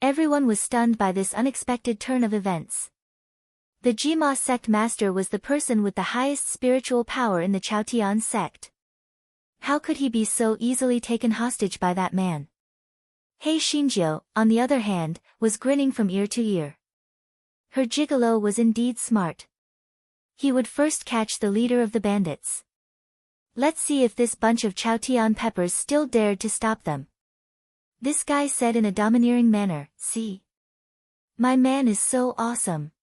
Everyone was stunned by this unexpected turn of events. The Jima sect master was the person with the highest spiritual power in the Chaotian sect. How could he be so easily taken hostage by that man? Hei Xinjiu, on the other hand, was grinning from ear to ear. Her gigolo was indeed smart. He would first catch the leader of the bandits. Let's see if this bunch of Chaotian peppers still dared to stop them. This guy said in a domineering manner, "See? My man is so awesome.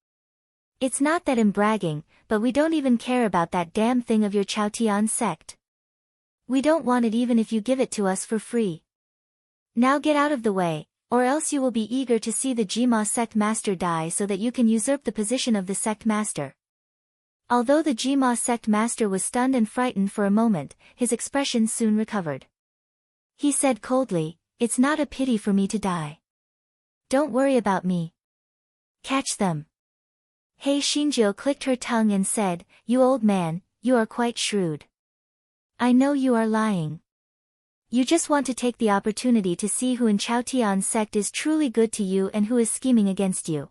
It's not that I'm bragging, but we don't even care about that damn thing of your Chaotian sect. We don't want it even if you give it to us for free. Now get out of the way, or else you will be eager to see the Jima sect master die so that you can usurp the position of the sect master." Although the Jima sect master was stunned and frightened for a moment, his expression soon recovered. He said coldly, "It's not a pity for me to die. Don't worry about me. Catch them." Hei Xinjiu clicked her tongue and said, "You old man, you are quite shrewd. I know you are lying. You just want to take the opportunity to see who in Chaotian sect is truly good to you and who is scheming against you."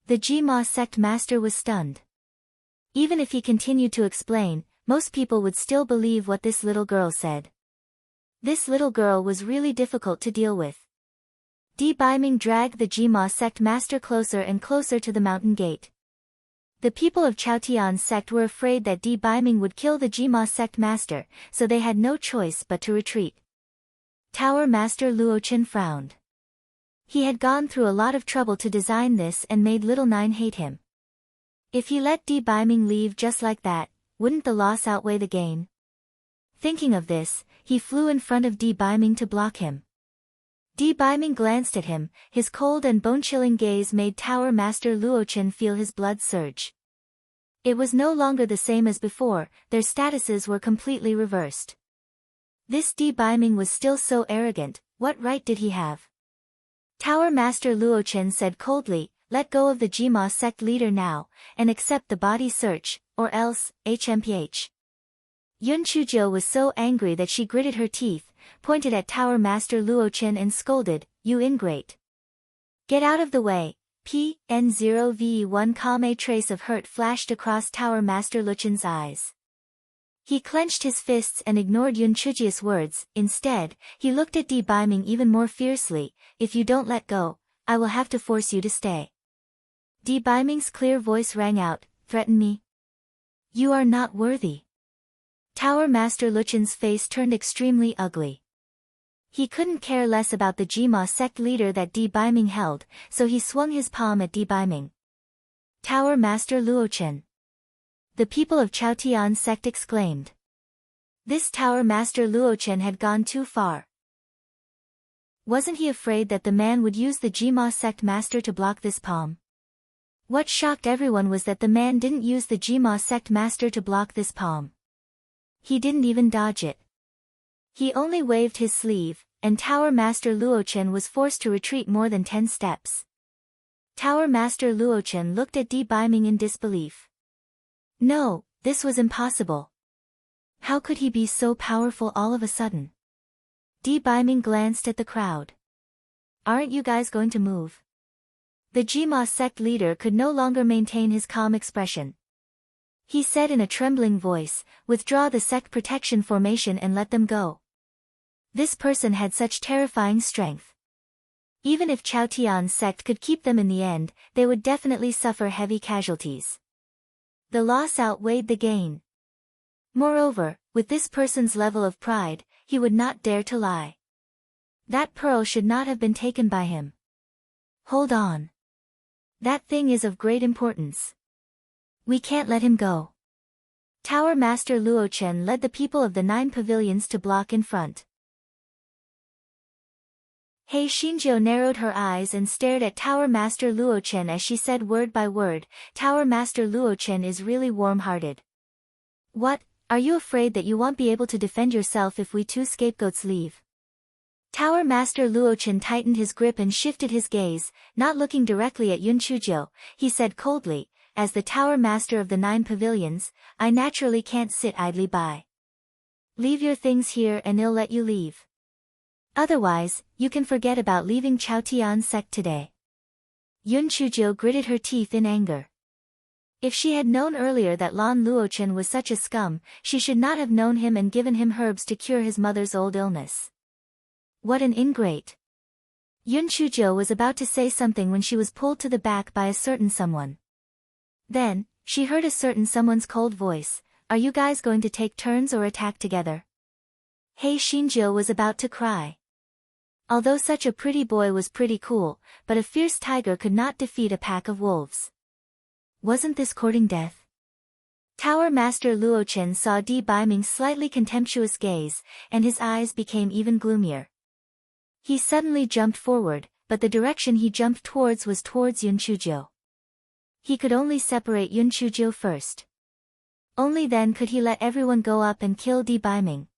The Jima sect master was stunned. Even if he continued to explain, most people would still believe what this little girl said. This little girl was really difficult to deal with. Di Baiming dragged the Jima sect master closer and closer to the mountain gate. The people of Chaotian sect were afraid that Di Baiming would kill the Jima sect master, so they had no choice but to retreat. Tower Master Luochen frowned. He had gone through a lot of trouble to design this and made Little Nine hate him. If he let Di Baiming leave just like that, wouldn't the loss outweigh the gain? Thinking of this, he flew in front of Di Baiming to block him. Di Baiming glanced at him, his cold and bone-chilling gaze made Tower Master Luochen feel his blood surge. It was no longer the same as before, their statuses were completely reversed. This Di Baiming was still so arrogant, what right did he have? Tower Master Luochen said coldly, "Let go of the Jima sect leader now, and accept the body search, or else, HMPH. Yun Chujiu was so angry that she gritted her teeth, pointed at Tower Master Luochen and scolded, "You ingrate. Get out of the way." PN0V1 calm. A trace of hurt flashed across Tower Master Luochen's eyes. He clenched his fists and ignored Yun Chujiu's words. Instead, he looked at Di Baiming even more fiercely, "If you don't let go, I will have to force you to stay." Di Baiming's clear voice rang out, "Threaten me? You are not worthy." Tower Master Luochen's face turned extremely ugly. He couldn't care less about the Jima sect leader that Di Baiming held, so he swung his palm at Di Baiming. "Tower Master Luochen!" The people of Chaotian sect exclaimed. This Tower Master Luochen had gone too far. Wasn't he afraid that the man would use the Jima sect master to block this palm? What shocked everyone was that the man didn't use the Jima sect master to block this palm. He didn't even dodge it. He only waved his sleeve, and Tower Master Luochen was forced to retreat more than 10 steps. Tower Master Luochen looked at Di Baiming in disbelief. No, this was impossible. How could he be so powerful all of a sudden? Di Baiming glanced at the crowd. "Aren't you guys going to move?" The Jima sect leader could no longer maintain his calm expression. He said in a trembling voice, "Withdraw the sect protection formation and let them go." This person had such terrifying strength. Even if Chaotian sect could keep them in the end, they would definitely suffer heavy casualties. The loss outweighed the gain. Moreover, with this person's level of pride, he would not dare to lie. That pearl should not have been taken by him. Hold on. That thing is of great importance. We can't let him go. Tower Master Luochen led the people of the 9 pavilions to block in front. Hei Xinjiu narrowed her eyes and stared at Tower Master Luochen as she said word by word, "Tower Master Luochen is really warm-hearted. What, are you afraid that you won't be able to defend yourself if we 2 scapegoats leave?" Tower Master Luochen tightened his grip and shifted his gaze, not looking directly at Yun Chujiu, he said coldly, "As the Tower Master of the 9 pavilions, I naturally can't sit idly by. Leave your things here and I'll let you leave." Otherwise, you can forget about leaving Chaotian sect today. Yun Chuzhou gritted her teeth in anger. If she had known earlier that Lan Luochen was such a scum, she should not have known him and given him herbs to cure his mother's old illness. What an ingrate. Yun Chuzhou was about to say something when she was pulled to the back by a certain someone. Then, she heard a certain someone's cold voice, "Are you guys going to take turns or attack together?" He Xinjiu was about to cry. Although such a pretty boy was pretty cool, but a fierce tiger could not defeat a pack of wolves. Wasn't this courting death? Tower Master Luochen saw Di Baiming's slightly contemptuous gaze, and his eyes became even gloomier. He suddenly jumped forward, but the direction he jumped towards was towards Yun Chuzhou. He could only separate Yun Chuzhou first. Only then could he let everyone go up and kill Di Baiming.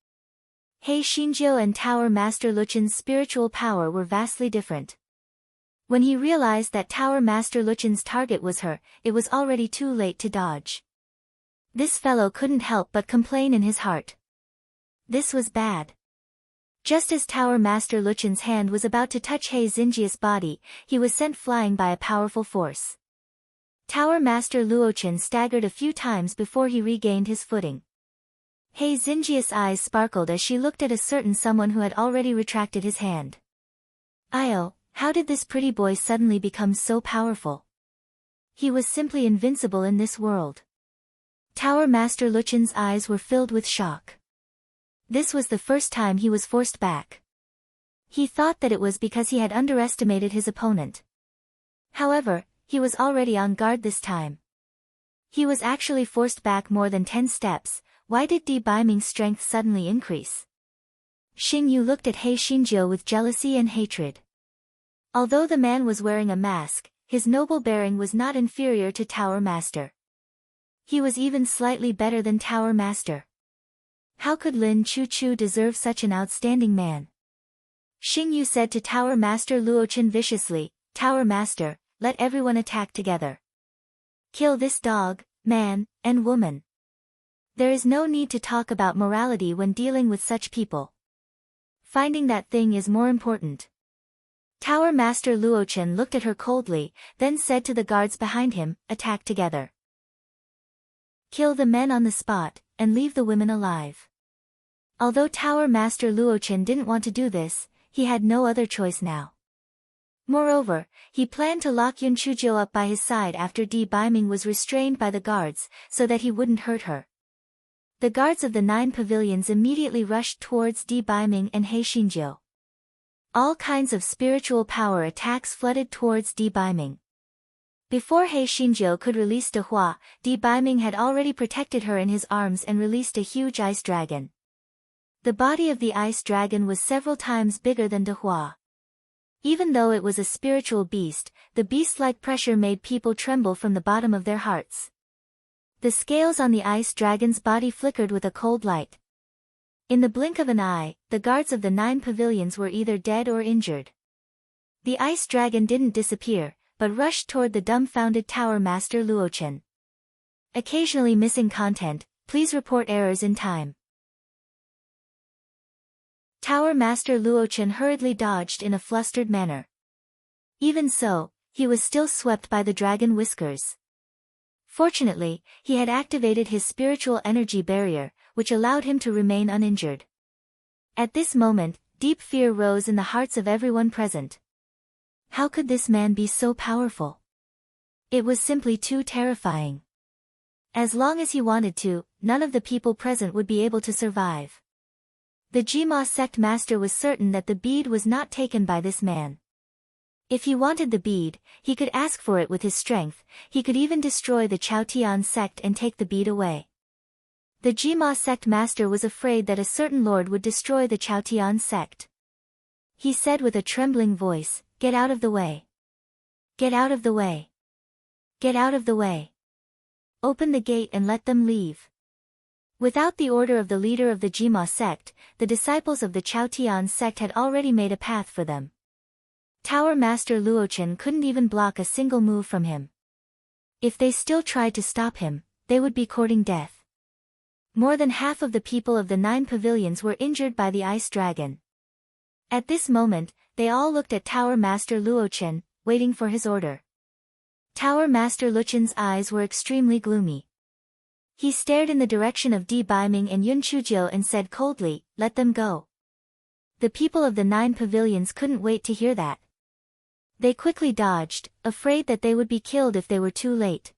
He Xinjiu and Tower Master Luchen's spiritual power were vastly different. When he realized that Tower Master Luchen's target was her, it was already too late to dodge. This fellow couldn't help but complain in his heart. This was bad. Just as Tower Master Luchen's hand was about to touch He Xinjia's body, he was sent flying by a powerful force. Tower Master Luochen staggered a few times before he regained his footing. He Xinjia's eyes sparkled as she looked at a certain someone who had already retracted his hand. Io, how did this pretty boy suddenly become so powerful? He was simply invincible in this world. Tower Master Luchen's eyes were filled with shock. This was the first time he was forced back. He thought that it was because he had underestimated his opponent. However, he was already on guard this time. He was actually forced back more than 10 steps. Why did Di Baiming's strength suddenly increase? Xing Yu looked at He Xinjiu with jealousy and hatred. Although the man was wearing a mask, his noble bearing was not inferior to Tower Master. He was even slightly better than Tower Master. How could Lin Chu deserve such an outstanding man? Xing Yu said to Tower Master Luochen viciously, "Tower Master, let everyone attack together. Kill this dog, man, and woman. There is no need to talk about morality when dealing with such people. Finding that thing is more important." Tower Master Luochen looked at her coldly, then said to the guards behind him, "Attack together. Kill the men on the spot, and leave the women alive." Although Tower Master Luochen didn't want to do this, he had no other choice now. Moreover, he planned to lock Yun Chuzhou up by his side after Di Baiming was restrained by the guards, so that he wouldn't hurt her. The guards of the 9 pavilions immediately rushed towards Di Baiming and He Xinjiu. All kinds of spiritual power attacks flooded towards Di Baiming. Before He Xinjiu could release De Hua, Di Baiming had already protected her in his arms and released a huge ice dragon. The body of the ice dragon was several times bigger than De Hua. Even though it was a spiritual beast, the beast-like pressure made people tremble from the bottom of their hearts. The scales on the ice dragon's body flickered with a cold light. In the blink of an eye, the guards of the 9 pavilions were either dead or injured. The ice dragon didn't disappear, but rushed toward the dumbfounded Tower Master Luochen. Occasionally missing content, please report errors in time. Tower Master Luochen hurriedly dodged in a flustered manner. Even so, he was still swept by the dragon whiskers. Fortunately, he had activated his spiritual energy barrier, which allowed him to remain uninjured. At this moment, deep fear rose in the hearts of everyone present. How could this man be so powerful? It was simply too terrifying. As long as he wanted to, none of the people present would be able to survive. The Jima sect master was certain that the bead was not taken by this man. If he wanted the bead, he could ask for it with his strength. He could even destroy the Chaotian sect and take the bead away. The Jima sect master was afraid that a certain lord would destroy the Chaotian sect. He said with a trembling voice, "Get out of the way. Get out of the way. Get out of the way. Open the gate and let them leave." Without the order of the leader of the Jima sect, the disciples of the Chaotian sect had already made a path for them. Tower Master Luochen couldn't even block a single move from him. If they still tried to stop him, they would be courting death. More than half of the people of the 9 pavilions were injured by the ice dragon. At this moment, they all looked at Tower Master Luochen, waiting for his order. Tower Master Luchen's eyes were extremely gloomy. He stared in the direction of Di Baiming and Yun Chuzhou and said coldly, "Let them go." The people of the 9 pavilions couldn't wait to hear that. They quickly dodged, afraid that they would be killed if they were too late.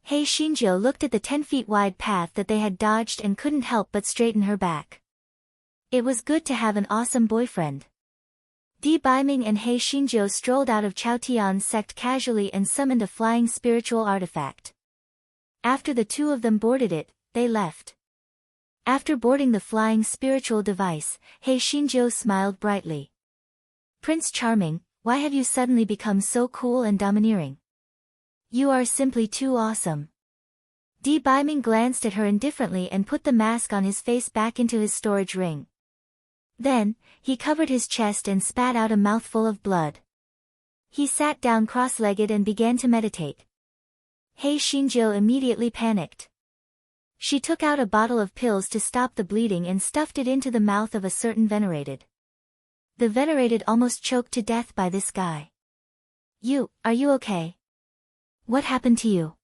He Xinjiu looked at the 10 feet wide path that they had dodged and couldn't help but straighten her back. It was good to have an awesome boyfriend. Di Baiming and He Xinjiu strolled out of Chaotian's sect casually and summoned a flying spiritual artifact. After the two of them boarded it, they left. After boarding the flying spiritual device, He Xinjiu smiled brightly. "Prince Charming, why have you suddenly become so cool and domineering? You are simply too awesome." Di Baiming glanced at her indifferently and put the mask on his face back into his storage ring. Then, he covered his chest and spat out a mouthful of blood. He sat down cross-legged and began to meditate. He Xinjiu immediately panicked. She took out a bottle of pills to stop the bleeding and stuffed it into the mouth of a certain venerated. The venerated almost choked to death by this guy. Are you okay? What happened to you?"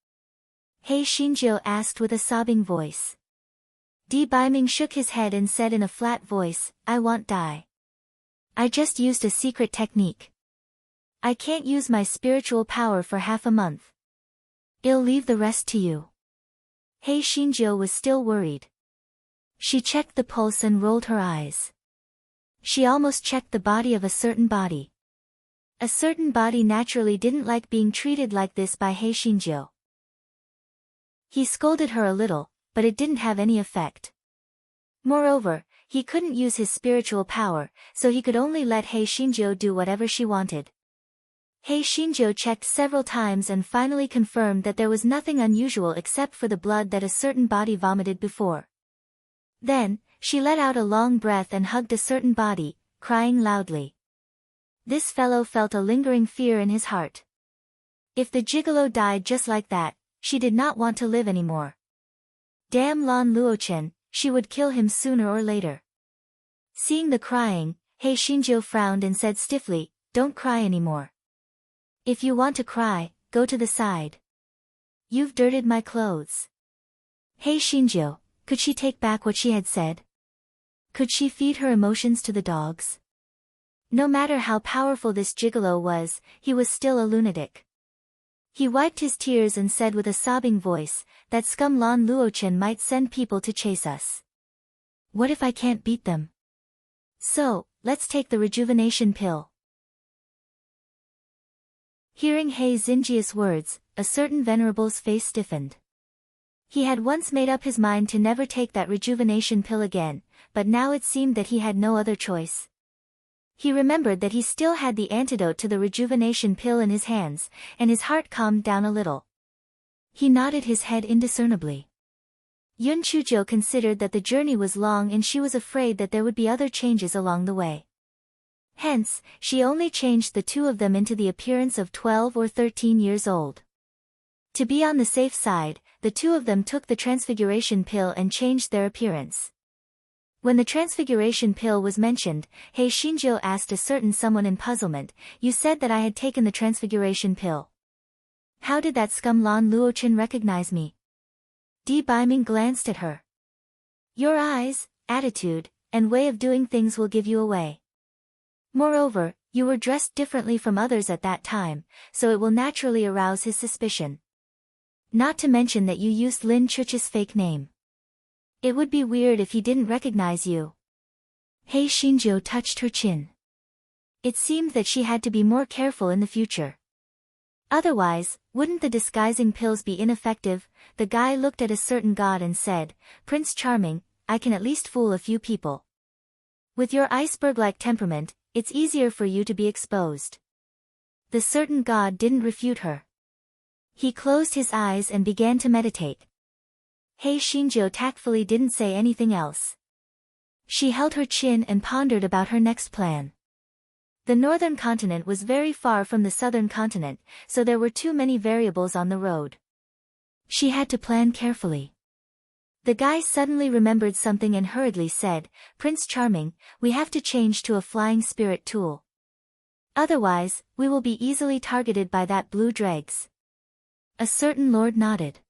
He Xinjiu asked with a sobbing voice. Di Baiming shook his head and said in a flat voice, "I won't die. I just used a secret technique. I can't use my spiritual power for half a month. I'll leave the rest to you." He Xinjiu was still worried. She checked the pulse and rolled her eyes. She almost checked the body of a certain body. A certain body naturally didn't like being treated like this by He Xinjiu. He scolded her a little, but it didn't have any effect. Moreover, he couldn't use his spiritual power, so he could only let He Xinjiu do whatever she wanted. He Xinjiu checked several times and finally confirmed that there was nothing unusual except for the blood that a certain body vomited before. Then, she let out a long breath and hugged a certain body, crying loudly. This fellow felt a lingering fear in his heart. If the gigolo died just like that, she did not want to live anymore. Damn Lan Luochen, she would kill him sooner or later. Seeing the crying, He Xinjiu frowned and said stiffly, "Don't cry anymore. If you want to cry, go to the side. You've dirtied my clothes." He Xinjiu, could she take back what she had said? Could she feed her emotions to the dogs? No matter how powerful this gigolo was, he was still a lunatic. He wiped his tears and said with a sobbing voice, "That scum Lan Luochen might send people to chase us. What if I can't beat them? So, let's take the rejuvenation pill." Hearing He Xinjiu's words, a certain venerable's face stiffened. He had once made up his mind to never take that rejuvenation pill again, but now it seemed that he had no other choice. He remembered that he still had the antidote to the rejuvenation pill in his hands, and his heart calmed down a little. He nodded his head indiscernibly. Yun Chuzhou considered that the journey was long and she was afraid that there would be other changes along the way. Hence, she only changed the two of them into the appearance of 12 or 13 years old. To be on the safe side, the two of them took the transfiguration pill and changed their appearance. When the transfiguration pill was mentioned, He Xinjiu asked a certain someone in puzzlement, "You said that I had taken the transfiguration pill. How did that scum Lan Luochen recognize me?" Di Baiming glanced at her. "Your eyes, attitude, and way of doing things will give you away. Moreover, you were dressed differently from others at that time, so it will naturally arouse his suspicion. Not to mention that you used Lin Chuch's fake name. It would be weird if he didn't recognize you." He Xinjiu touched her chin. It seemed that she had to be more careful in the future. Otherwise, wouldn't the disguising pills be ineffective? The guy looked at a certain god and said, "Prince Charming, I can at least fool a few people. With your iceberg-like temperament, it's easier for you to be exposed." The certain god didn't refute her. He closed his eyes and began to meditate. He Xinjiu tactfully didn't say anything else. She held her chin and pondered about her next plan. The northern continent was very far from the southern continent, so there were too many variables on the road. She had to plan carefully. The guy suddenly remembered something and hurriedly said, "Prince Charming, we have to change to a flying spirit tool. Otherwise, we will be easily targeted by that blue dregs." A certain lord nodded.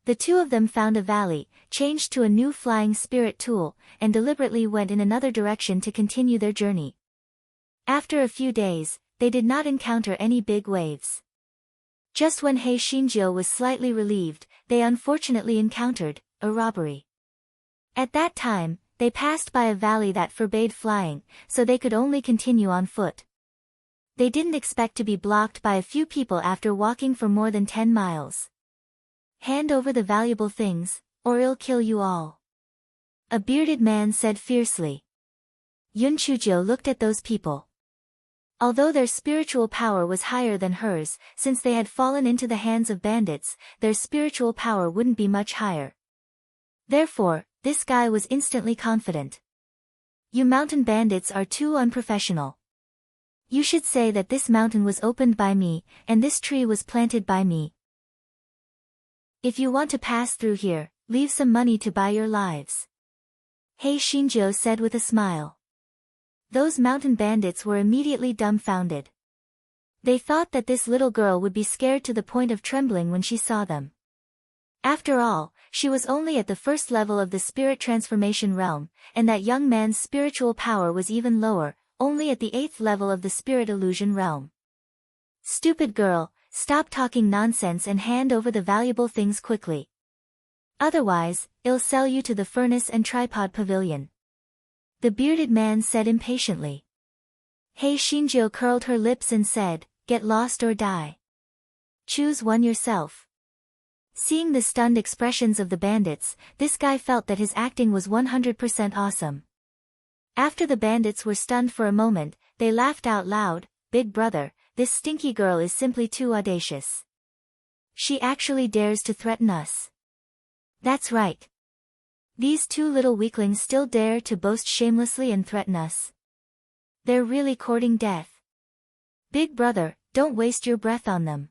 The two of them found a valley, changed to a new flying spirit tool, and deliberately went in another direction to continue their journey. After a few days, they did not encounter any big waves. Just when He Xinjiu was slightly relieved, they unfortunately encountered a robbery. At that time, they passed by a valley that forbade flying, so they could only continue on foot. They didn't expect to be blocked by a few people after walking for more than 10 miles. "Hand over the valuable things, or I'll kill you all," a bearded man said fiercely. Yun Chujiu looked at those people. Although their spiritual power was higher than hers, since they had fallen into the hands of bandits, their spiritual power wouldn't be much higher. Therefore, this guy was instantly confident. "You mountain bandits are too unprofessional. You should say that this mountain was opened by me, and this tree was planted by me. If you want to pass through here, leave some money to buy your lives," He Xinjiu said with a smile. Those mountain bandits were immediately dumbfounded. They thought that this little girl would be scared to the point of trembling when she saw them. After all, she was only at the first level of the spirit transformation realm, and that young man's spiritual power was even lower, only at the 8th level of the spirit illusion realm. "Stupid girl, stop talking nonsense and hand over the valuable things quickly. Otherwise, I'll sell you to the furnace and tripod pavilion," the bearded man said impatiently. He Xinjiu curled her lips and said, "Get lost or die. Choose one yourself." Seeing the stunned expressions of the bandits, this guy felt that his acting was 100% awesome. After the bandits were stunned for a moment, they laughed out loud, "Big brother, this stinky girl is simply too audacious. She actually dares to threaten us." "That's right. These two little weaklings still dare to boast shamelessly and threaten us. They're really courting death. Big brother, don't waste your breath on them.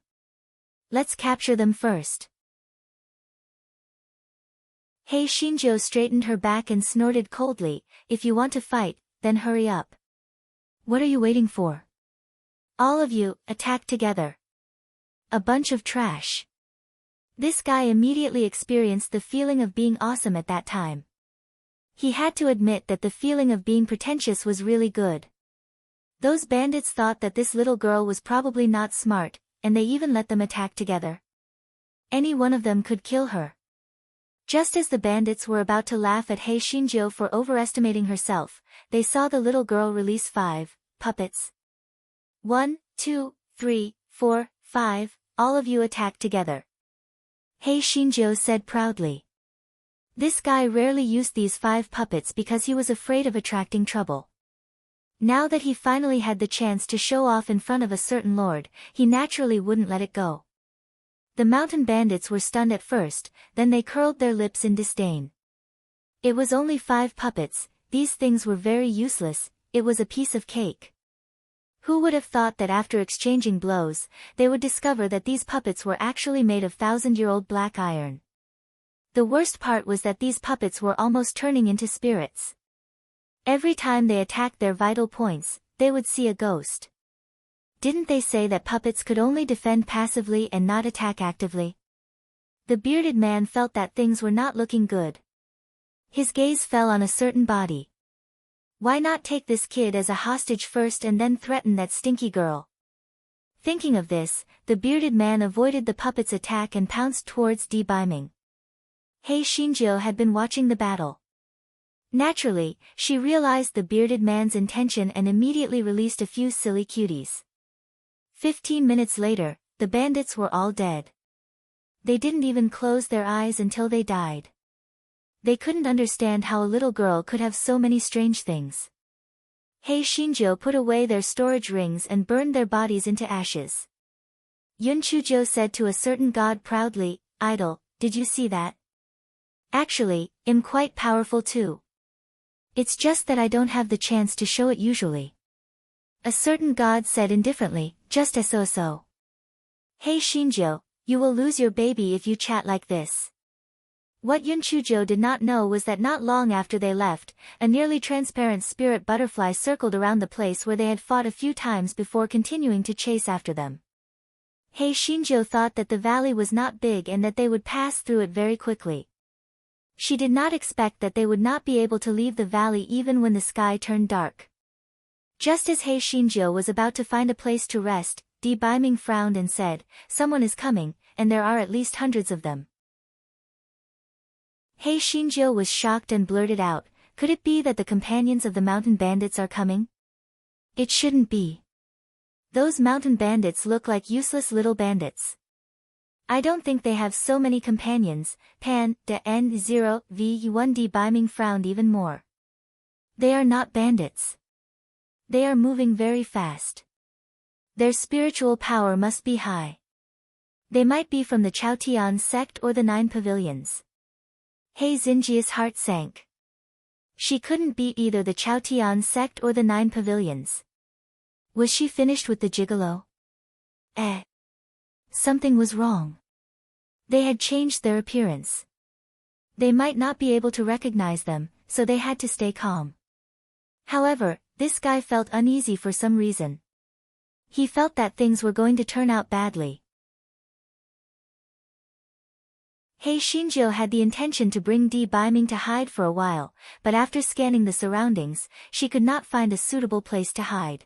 Let's capture them first." He Xinjiu straightened her back and snorted coldly, "If you want to fight, then hurry up. What are you waiting for? All of you, attack together. A bunch of trash." This guy immediately experienced the feeling of being awesome at that time. He had to admit that the feeling of being pretentious was really good. Those bandits thought that this little girl was probably not smart, and they even let them attack together. Any one of them could kill her. Just as the bandits were about to laugh at He Xinjiu for overestimating herself, they saw the little girl release 5 puppets. 1, 2, 3, 4, 5, all of you attack together," He Xinjiu said proudly. This guy rarely used these 5 puppets because he was afraid of attracting trouble. Now that he finally had the chance to show off in front of a certain lord, he naturally wouldn't let it go. The mountain bandits were stunned at first, then they curled their lips in disdain. It was only 5 puppets, these things were very useless, it was a piece of cake. Who would have thought that after exchanging blows, they would discover that these puppets were actually made of 1,000-year-old black iron. The worst part was that these puppets were almost turning into spirits. Every time they attacked their vital points, they would see a ghost. Didn't they say that puppets could only defend passively and not attack actively? The bearded man felt that things were not looking good. His gaze fell on a certain body. Why not take this kid as a hostage first and then threaten that stinky girl? Thinking of this, the bearded man avoided the puppet's attack and pounced towards Di Biming. He Xinjiu had been watching the battle. Naturally, she realized the bearded man's intention and immediately released a few silly cuties. 15 minutes later, the bandits were all dead. They didn't even close their eyes until they died. They couldn't understand how a little girl could have so many strange things. He Xinjiu put away their storage rings and burned their bodies into ashes. Yun Chujiu said to a certain god proudly, "Idol, did you see that? Actually, I'm quite powerful too. It's just that I don't have the chance to show it usually." A certain god said indifferently, "Just so. He Xinjiu, you will lose your baby if you chat like this." What Yun Chuzhou did not know was that not long after they left, a nearly transparent spirit butterfly circled around the place where they had fought a few times before continuing to chase after them. He Xinjiu thought that the valley was not big and that they would pass through it very quickly. She did not expect that they would not be able to leave the valley even when the sky turned dark. Just as He Xinjiu was about to find a place to rest, Di Baiming frowned and said, "Someone is coming, and there are at least hundreds of them." He Xinjiu was shocked and blurted out, "Could it be that the companions of the mountain bandits are coming? It shouldn't be. Those mountain bandits look like useless little bandits. I don't think they have so many companions." Pan, de N0V1 Di Baiming frowned even more. "They are not bandits. They are moving very fast. Their spiritual power must be high. They might be from the Chaotian sect or the 9 pavilions." He Xinjia's heart sank. She couldn't be either the Chaotian sect or the 9 pavilions. Was she finished with the gigolo? Something was wrong. They had changed their appearance. They might not be able to recognize them, so they had to stay calm. However, this guy felt uneasy for some reason. He felt that things were going to turn out badly. He Xinjiu had the intention to bring Di Baiming to hide for a while, but after scanning the surroundings, she could not find a suitable place to hide.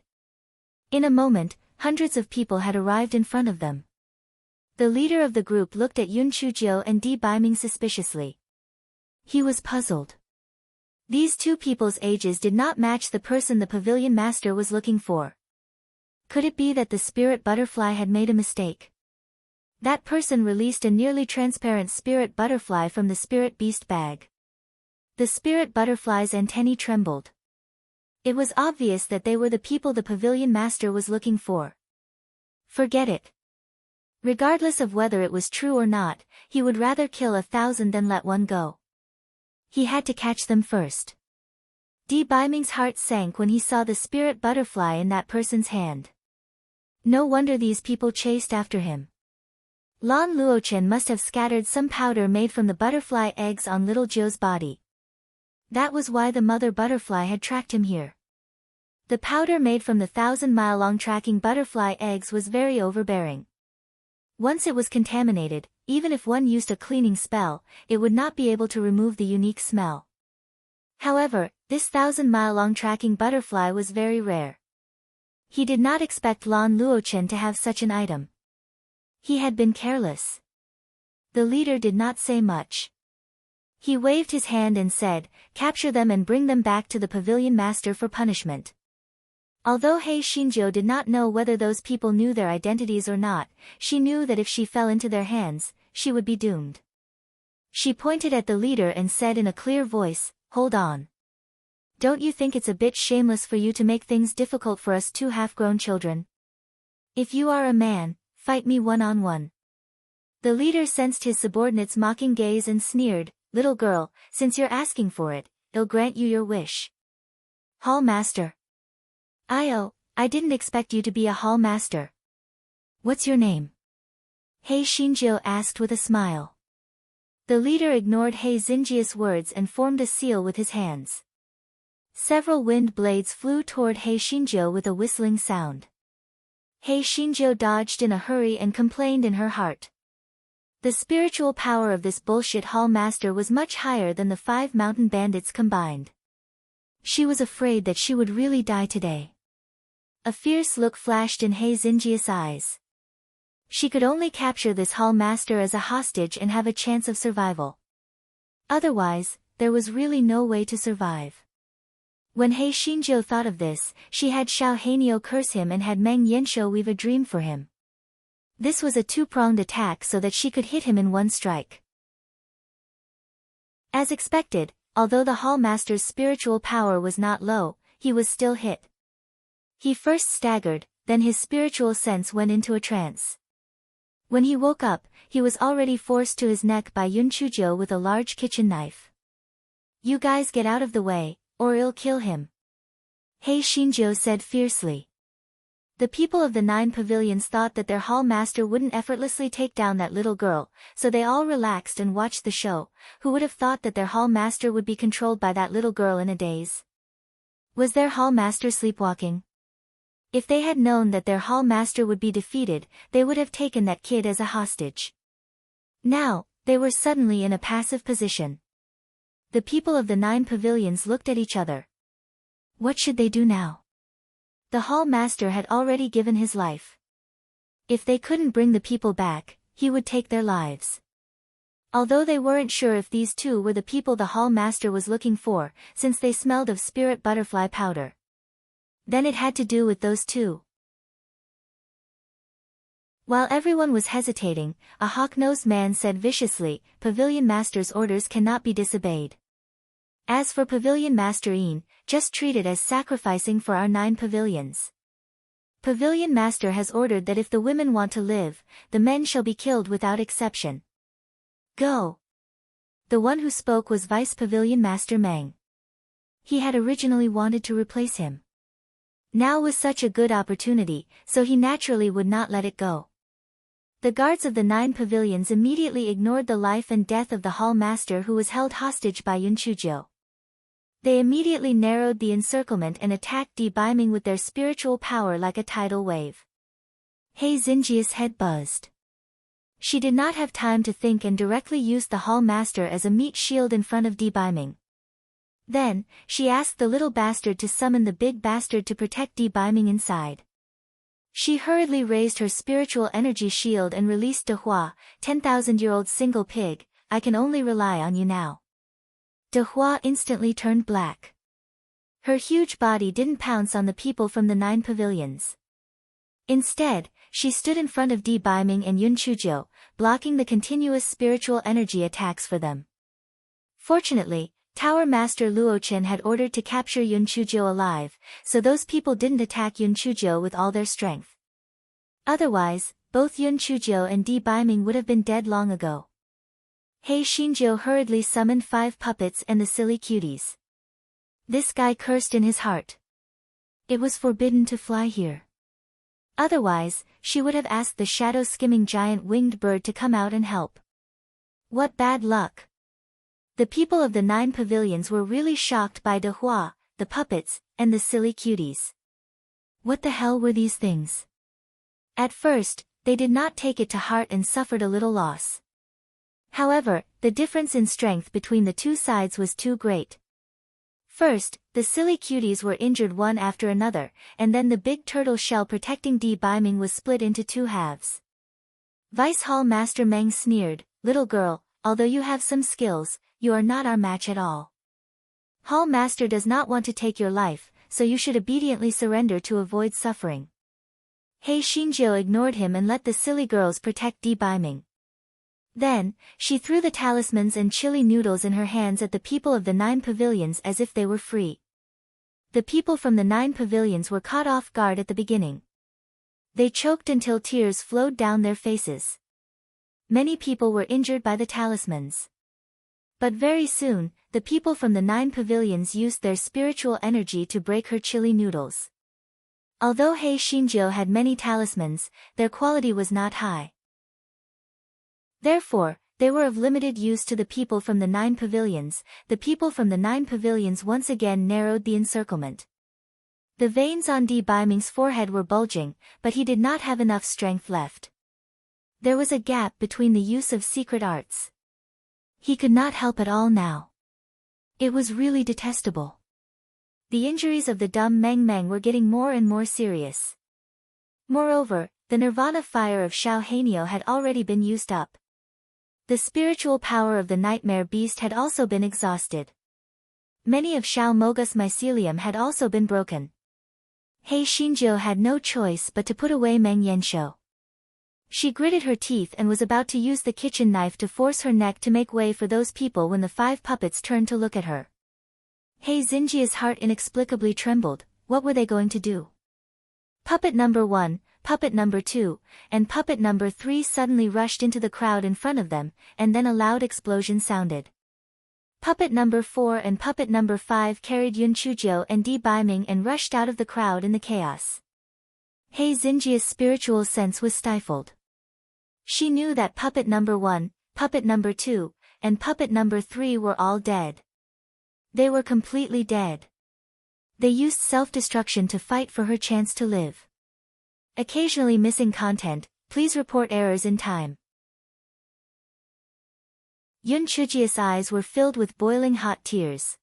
In a moment, hundreds of people had arrived in front of them. The leader of the group looked at Yun Chuzhou and Di Baiming suspiciously. He was puzzled. These two people's ages did not match the person the pavilion master was looking for. Could it be that the spirit butterfly had made a mistake? That person released a nearly transparent spirit butterfly from the spirit beast bag. The spirit butterfly's antennae trembled. It was obvious that they were the people the pavilion master was looking for. Forget it. Regardless of whether it was true or not, he would rather kill 1,000 than let one go. He had to catch them first. Di Baiming's heart sank when he saw the spirit butterfly in that person's hand. No wonder these people chased after him. Lan Luochen must have scattered some powder made from the butterfly eggs on little Zhou's body. That was why the mother butterfly had tracked him here. The powder made from the 1,000-mile-long tracking butterfly eggs was very overbearing. Once it was contaminated, even if one used a cleaning spell, it would not be able to remove the unique smell. However, this 1,000-mile-long tracking butterfly was very rare. He did not expect Lan Luochen to have such an item. He had been careless. The leader did not say much. He waved his hand and said, "Capture them and bring them back to the pavilion master for punishment." Although He Xinjiu did not know whether those people knew their identities or not, she knew that if she fell into their hands, she would be doomed. She pointed at the leader and said in a clear voice, "Hold on. Don't you think it's a bit shameless for you to make things difficult for us two half-grown children? If you are a man, fight me one-on-one." The leader sensed his subordinate's mocking gaze and sneered, "Little girl, since you're asking for it, I'll grant you your wish." "Hall master." I didn't expect you to be a hall master." "What's your name?" He Xinjiu asked with a smile. The leader ignored He Xinjiu's words and formed a seal with his hands. Several wind blades flew toward He Xinjiu with a whistling sound. He Xinjiu dodged in a hurry and complained in her heart. The spiritual power of this bullshit hall master was much higher than the 5 mountain bandits combined. She was afraid that she would really die today. A fierce look flashed in He Xinjiu's eyes. She could only capture this hall master as a hostage and have a chance of survival. Otherwise, there was really no way to survive. When He Xinjiu thought of this, she had Xiao Hanio curse him and had Meng Yanshou weave a dream for him. This was a two-pronged attack so that she could hit him in one strike. As expected, although the hall master's spiritual power was not low, he was still hit. He first staggered, then his spiritual sense went into a trance. When he woke up, he was already forced to his neck by Yun Chuzhou with a large kitchen knife. "You guys get out of the way, or I'll kill him," He Xinjiu said fiercely. The people of the 9 pavilions thought that their hall master wouldn't effortlessly take down that little girl, so they all relaxed and watched the show. Who would have thought that their hall master would be controlled by that little girl in a daze? Was their hall master sleepwalking? If they had known that their hall master would be defeated, they would have taken that kid as a hostage. Now, they were suddenly in a passive position. The people of the 9 pavilions looked at each other. What should they do now? The hall master had already given his life. If they couldn't bring the people back, he would take their lives. Although they weren't sure if these two were the people the hall master was looking for, since they smelled of spirit butterfly powder. Then it had to do with those two. While everyone was hesitating, a hawk-nosed man said viciously, "Pavilion Master's orders cannot be disobeyed. As for Pavilion Master Een, just treat it as sacrificing for our 9 pavilions. Pavilion Master has ordered that if the women want to live, the men shall be killed without exception. Go." The one who spoke was Vice Pavilion Master Meng. He had originally wanted to replace him. Now was such a good opportunity, so he naturally would not let it go. The guards of the 9 pavilions immediately ignored the life and death of the hall master who was held hostage by Yun Chuzhou. They immediately narrowed the encirclement and attacked Beiming with their spiritual power like a tidal wave. He Xinjia's head buzzed. She did not have time to think and directly used the hall master as a meat shield in front of Beiming. Then, she asked the little bastard to summon the big bastard to protect Beiming inside. She hurriedly raised her spiritual energy shield and released De Hua, 10,000-year-old single pig. "I can only rely on you now." De Hua instantly turned black. Her huge body didn't pounce on the people from the 9 pavilions. Instead, she stood in front of Beiming and Yun Chuzhou, blocking the continuous spiritual energy attacks for them. Fortunately, Tower Master Luochen had ordered to capture Yun Chuzhou alive, so those people didn't attack Yun Chuzhou with all their strength. Otherwise, both Yun Chuzhou and Beiming would have been dead long ago. He Xinjiu hurriedly summoned 5 puppets and the silly cuties. This guy cursed in his heart. It was forbidden to fly here. Otherwise, she would have asked the shadow-skimming giant winged bird to come out and help. What bad luck! The people of the 9 pavilions were really shocked by De Hua, the puppets, and the silly cuties. What the hell were these things? At first, they did not take it to heart and suffered a little loss. However, the difference in strength between the two sides was too great. First, the silly cuties were injured one after another, and then the big turtle shell protecting Beiming was split into 2 halves. Vice Hall Master Meng sneered, "Little girl, although you have some skills, you are not our match at all. Hall Master does not want to take your life, so you should obediently surrender to avoid suffering." He Xinjiu ignored him and let the silly girls protect Beiming. Then, she threw the talismans and chili noodles in her hands at the people of the 9 pavilions as if they were free. The people from the 9 pavilions were caught off guard at the beginning. They choked until tears flowed down their faces. Many people were injured by the talismans. But very soon, the people from the 9 pavilions used their spiritual energy to break her chili noodles. Although He Xinjiu had many talismans, their quality was not high. Therefore, they were of limited use to the people from the 9 pavilions. The people from the 9 pavilions once again narrowed the encirclement. The veins on Beiming's forehead were bulging, but he did not have enough strength left. There was a gap between the use of secret arts. He could not help at all now. It was really detestable. The injuries of the dumb Meng were getting more and more serious. Moreover, the nirvana fire of Xiao Hanio had already been used up. The spiritual power of the nightmare beast had also been exhausted. Many of Xiao Mogus mycelium had also been broken. He Xinjiu had no choice but to put away Meng Yanshou. She gritted her teeth and was about to use the kitchen knife to force her neck to make way for those people when the 5 puppets turned to look at her. He Xinjia's heart inexplicably trembled. What were they going to do? Puppet number 1, puppet number 2, and puppet number 3 suddenly rushed into the crowd in front of them, and then a loud explosion sounded. Puppet number 4 and puppet number 5 carried Yun Chuzhou and Beiming and rushed out of the crowd in the chaos. He Xinjia's spiritual sense was stifled. She knew that puppet number 1, puppet number 2, and puppet number 3 were all dead. They were completely dead. They used self-destruction to fight for her chance to live. Occasionally missing content, please report errors in time. Yun Chujia's eyes were filled with boiling hot tears.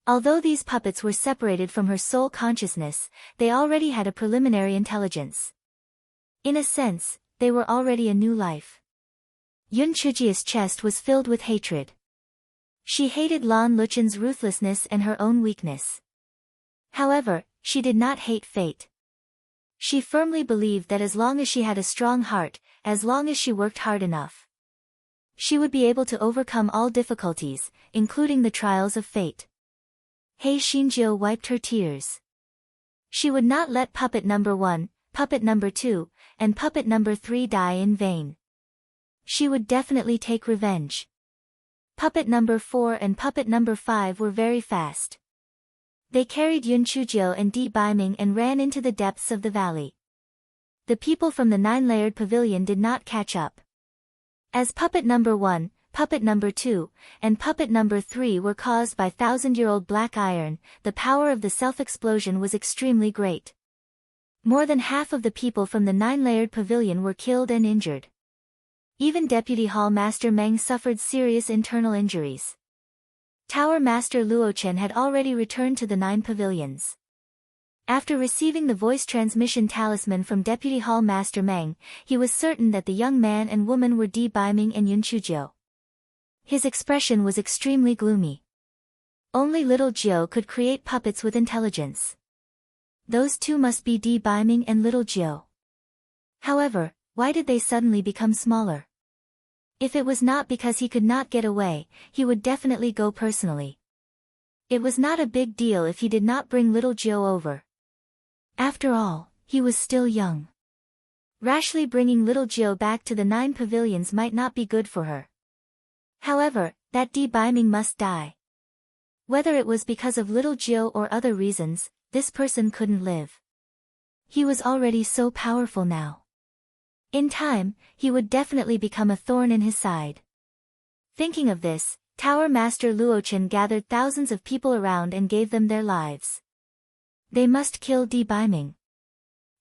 Although these puppets were separated from her soul consciousness, they already had a preliminary intelligence. In a sense, they were already a new life. Yun Chujia's chest was filled with hatred. She hated Lan Luchen's ruthlessness and her own weakness. However, she did not hate fate. She firmly believed that as long as she had a strong heart, as long as she worked hard enough, she would be able to overcome all difficulties, including the trials of fate. He Xinjiu wiped her tears. She would not let puppet number 1, puppet number 2, and puppet number 3 die in vain. She would definitely take revenge. Puppet number 4 and puppet number 5 were very fast. They carried Yun Chujiu and Di Baiming and ran into the depths of the valley. The people from the 9-layered pavilion did not catch up. As puppet number 1, puppet number 2, and puppet number 3 were caused by 1,000-year-old black iron, the power of the self-explosion was extremely great. More than half of the people from the 9-layered pavilion were killed and injured. Even Deputy Hall Master Meng suffered serious internal injuries. Tower Master Luochen had already returned to the 9 pavilions. After receiving the voice transmission talisman from Deputy Hall Master Meng, he was certain that the young man and woman were Di Baiming and Yun Chujiu. His expression was extremely gloomy. Only little Jiu could create puppets with intelligence. Those two must be Di Baiming and little Jiu. However, why did they suddenly become smaller? If it was not because he could not get away, he would definitely go personally. It was not a big deal if he did not bring little Jiu over. After all, he was still young. Rashly bringing little Jiu back to the 9 pavilions might not be good for her. However, that Di Baiming must die. Whether it was because of little Jiu or other reasons, this person couldn't live. He was already so powerful now. In time, he would definitely become a thorn in his side. Thinking of this, Tower Master Luochen gathered thousands of people around and gave them their lives. They must kill Di Baiming.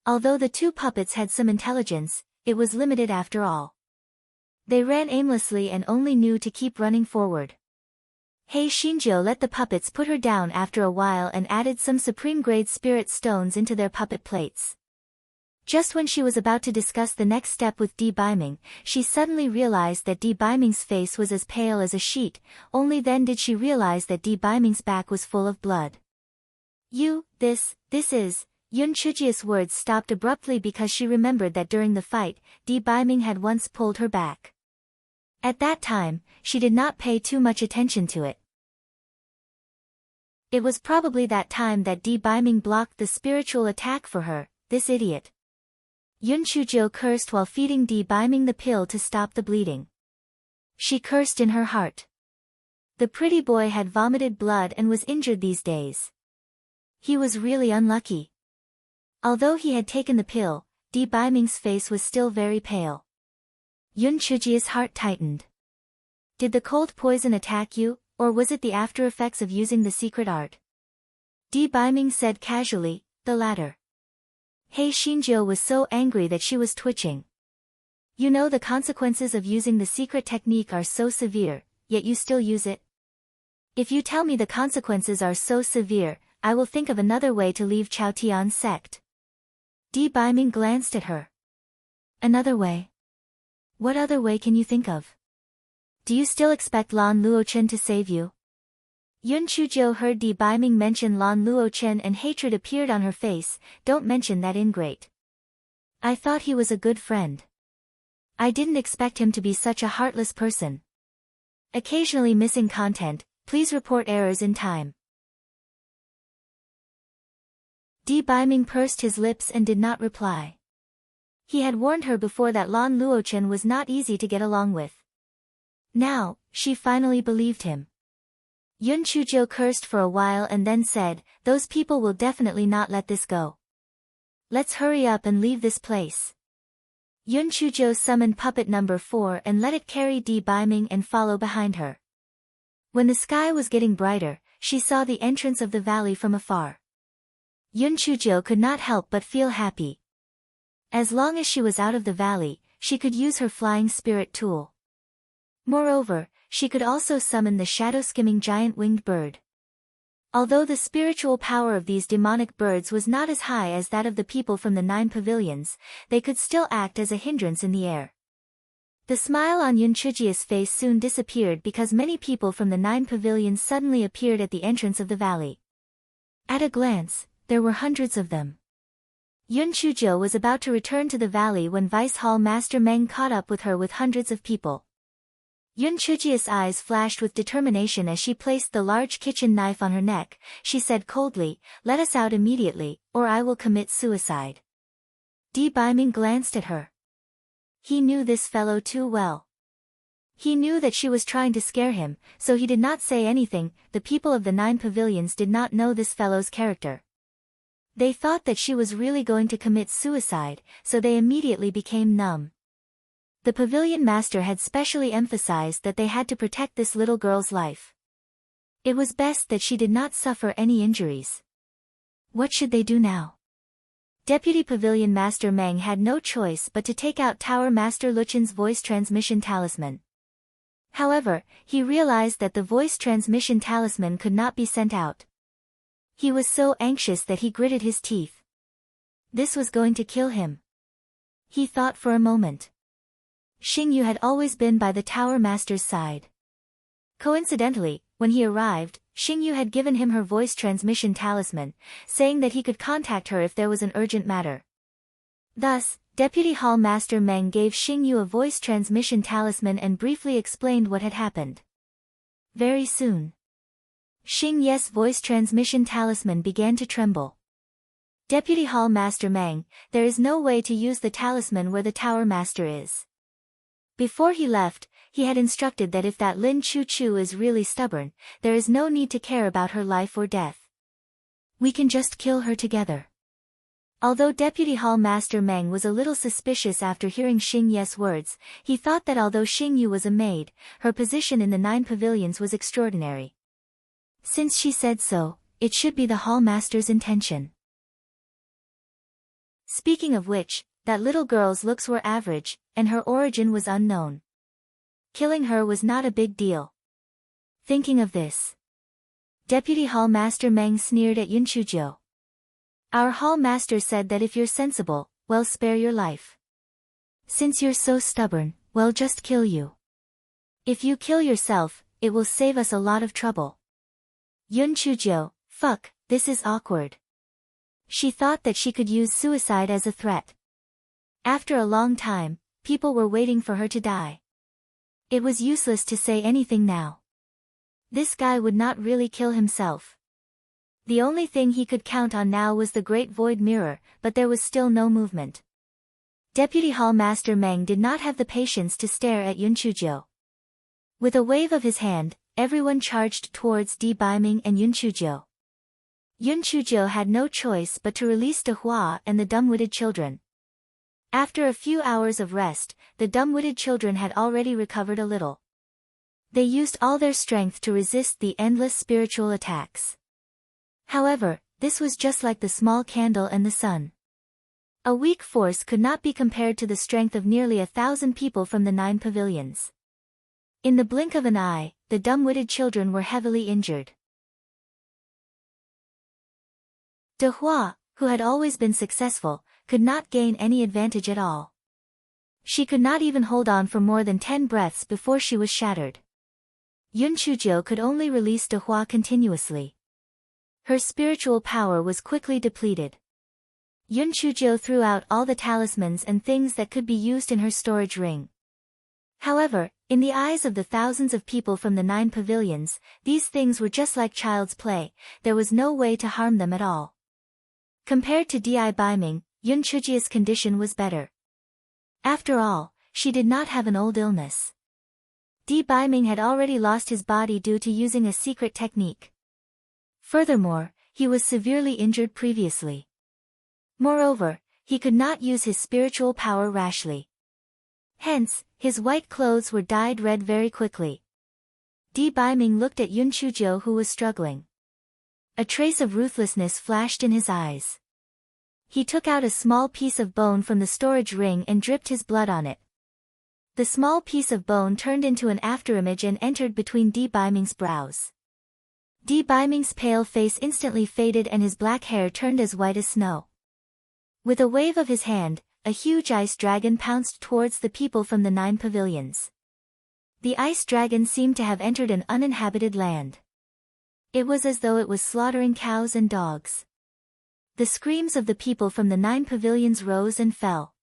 Although the 2 puppets had some intelligence, it was limited after all. They ran aimlessly and only knew to keep running forward. He Xinjiu let the puppets put her down after a while and added some supreme-grade spirit stones into their puppet plates. Just when she was about to discuss the next step with Di Baiming, she suddenly realized that Di Baiming's face was as pale as a sheet. Only then did she realize that Di Baiming's back was full of blood. This is... Yun Chujia's words stopped abruptly because she remembered that during the fight, Di Baiming had once pulled her back. At that time, she did not pay too much attention to it. It was probably that time that Di Baiming blocked the spiritual attack for her, this idiot. Yun Chujiu cursed while feeding Di Baiming the pill to stop the bleeding. She cursed in her heart. The pretty boy had vomited blood and was injured these days. He was really unlucky. Although he had taken the pill, Di Baiming's face was still very pale. Yun Chujia's heart tightened. Did the cold poison attack you, or was it the after effects of using the secret art? Di Baiming said casually, the latter. He Xinjiu was so angry that she was twitching. You know the consequences of using the secret technique are so severe, yet you still use it? If you tell me the consequences are so severe, I will think of another way to leave Chaotian's sect. Di Baiming glanced at her. Another way? What other way can you think of? Do you still expect Lan Luochen to save you? Yun Chujiu heard Di Baiming mention Lan Luochen and hatred appeared on her face. Don't mention that ingrate. I thought he was a good friend. I didn't expect him to be such a heartless person. Occasionally missing content, please report errors in time. Di Baiming pursed his lips and did not reply. He had warned her before that Lan Luochen was not easy to get along with. Now, she finally believed him. Yun Chujiu cursed for a while and then said, those people will definitely not let this go. Let's hurry up and leave this place. Yun Chujo summoned puppet number 4 and let it carry Di Biming and follow behind her. When the sky was getting brighter, she saw the entrance of the valley from afar. Yun Chujo could not help but feel happy. As long as she was out of the valley, she could use her flying spirit tool. Moreover, she could also summon the shadow-skimming giant winged bird. Although the spiritual power of these demonic birds was not as high as that of the people from the 9 pavilions, they could still act as a hindrance in the air. The smile on Yun Chujia's face soon disappeared because many people from the 9 pavilions suddenly appeared at the entrance of the valley. At a glance, there were hundreds of them. Yun Chujio was about to return to the valley when Vice Hall Master Meng caught up with her with hundreds of people. Yun Chujia's eyes flashed with determination as she placed the large kitchen knife on her neck. She said coldly, "Let us out immediately, or I will commit suicide." Di Biming glanced at her. He knew this fellow too well. He knew that she was trying to scare him, so he did not say anything. The people of the 9 pavilions did not know this fellow's character. They thought that she was really going to commit suicide, so they immediately became numb. The pavilion master had specially emphasized that they had to protect this little girl's life. It was best that she did not suffer any injuries. What should they do now? Deputy Pavilion Master Meng had no choice but to take out Tower Master Luchen's voice transmission talisman. However, he realized that the voice transmission talisman could not be sent out. He was so anxious that he gritted his teeth. This was going to kill him. He thought for a moment. Xingyu had always been by the Tower Master's side. Coincidentally, when he arrived, Xingyu had given him her voice transmission talisman, saying that he could contact her if there was an urgent matter. Thus, Deputy Hall Master Meng gave Xingyu a voice transmission talisman and briefly explained what had happened. Very soon, Xingyu's voice transmission talisman began to tremble. Deputy Hall Master Meng, there is no way to use the talisman where the Tower Master is. Before he left, he had instructed that if that Lin Chu Chu is really stubborn, there is no need to care about her life or death. We can just kill her together. Although Deputy Hall Master Meng was a little suspicious after hearing Xingyu's words, he thought that although Xingyu was a maid, her position in the 9 pavilions was extraordinary. Since she said so, it should be the Hall Master's intention. Speaking of which, that little girl's looks were average, and her origin was unknown. Killing her was not a big deal. Thinking of this, Deputy Hall Master Meng sneered at Yun Chujio. Our Hall Master said that if you're sensible, well, spare your life. Since you're so stubborn, well, just kill you. If you kill yourself, it will save us a lot of trouble. Yun Chujio, fuck, this is awkward. She thought that she could use suicide as a threat. After a long time, people were waiting for her to die. It was useless to say anything now. This guy would not really kill himself. The only thing he could count on now was the Great Void Mirror, but there was still no movement. Deputy Hall Master Meng did not have the patience to stare at Yun Chujio. With a wave of his hand, everyone charged towards Di Biming and Yun Chujio. Yun Chujio had no choice but to release De Hua and the dumb-witted children. After a few hours of rest, the dumb-witted children had already recovered a little. They used all their strength to resist the endless spiritual attacks. However, this was just like the small candle and the sun. A weak force could not be compared to the strength of nearly 1,000 people from the 9 pavilions. In the blink of an eye, the dumb-witted children were heavily injured. De Hua, who had always been successful, could not gain any advantage at all. She could not even hold on for more than 10 breaths before she was shattered. Yun Chujio could only release De Hua continuously. Her spiritual power was quickly depleted. Yun Chujio threw out all the talismans and things that could be used in her storage ring. However, in the eyes of the thousands of people from the 9 pavilions, these things were just like child's play. There was no way to harm them at all. Compared to Di Biming, Yun Chujio's condition was better. After all, she did not have an old illness. Di Biming had already lost his body due to using a secret technique. Furthermore, he was severely injured previously. Moreover, he could not use his spiritual power rashly. Hence, his white clothes were dyed red very quickly. Di Baiming looked at Yun Chujiu, who was struggling. A trace of ruthlessness flashed in his eyes. He took out a small piece of bone from the storage ring and dripped his blood on it. The small piece of bone turned into an afterimage and entered between Di Baiming's brows. Di Baiming's pale face instantly faded and his black hair turned as white as snow. With a wave of his hand, a huge ice dragon pounced towards the people from the 9 pavilions. The ice dragon seemed to have entered an uninhabited land. It was as though it was slaughtering cows and dogs. The screams of the people from the 9 pavilions rose and fell.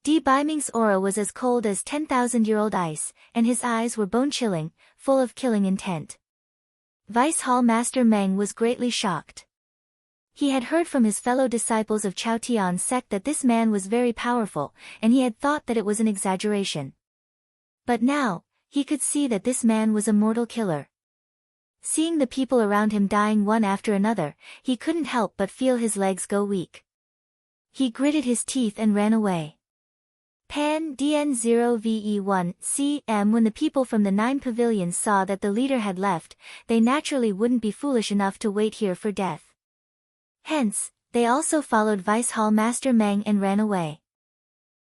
Di Baiming's aura was as cold as 10,000-year-old ice, and his eyes were bone-chilling, full of killing intent. Vice Hall Master Meng was greatly shocked. He had heard from his fellow disciples of Chaotian sect that this man was very powerful, and he had thought that it was an exaggeration. But now, he could see that this man was a mortal killer. Seeing the people around him dying one after another, he couldn't help but feel his legs go weak. He gritted his teeth and ran away. Pan DN0VE1 CM. When the people from the 9 pavilions saw that the leader had left, they naturally wouldn't be foolish enough to wait here for death. Hence, they also followed Vice Hall Master Meng and ran away.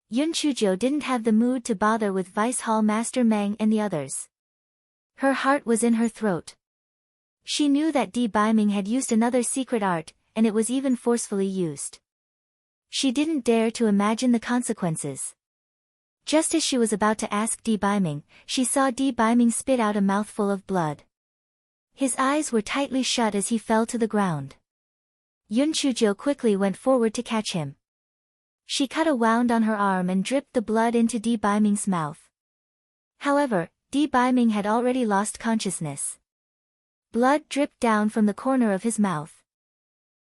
Yun Chujiu didn't have the mood to bother with Vice Hall Master Meng and the others. Her heart was in her throat. She knew that Di Baiming had used another secret art, and it was even forcefully used. She didn't dare to imagine the consequences. Just as she was about to ask Di Baiming, she saw Di Baiming spit out a mouthful of blood. His eyes were tightly shut as he fell to the ground. Yun Chujiu quickly went forward to catch him. She cut a wound on her arm and dripped the blood into Di Baiming's mouth. However, Di Baiming had already lost consciousness. Blood dripped down from the corner of his mouth.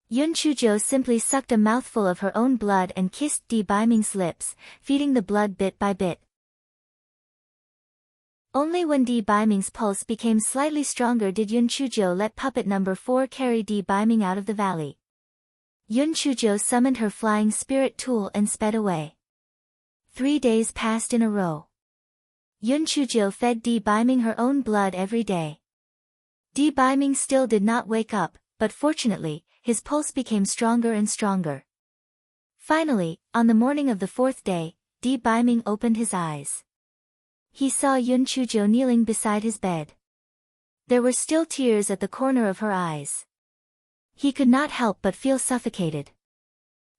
Yun Chujiu simply sucked a mouthful of her own blood and kissed Di Baiming's lips, feeding the blood bit by bit. Only when Di Baiming's pulse became slightly stronger did Yun Chujiu let puppet number 4 carry Di Baiming out of the valley. Yun Chujiu summoned her flying spirit tool and sped away. 3 days passed in a row. Yun Chujiu fed Di Baiming her own blood every day. Di Baiming still did not wake up, but fortunately, his pulse became stronger and stronger. Finally, on the morning of the 4th day, Di Baiming opened his eyes. He saw Yun Chujiu kneeling beside his bed. There were still tears at the corner of her eyes. He could not help but feel suffocated.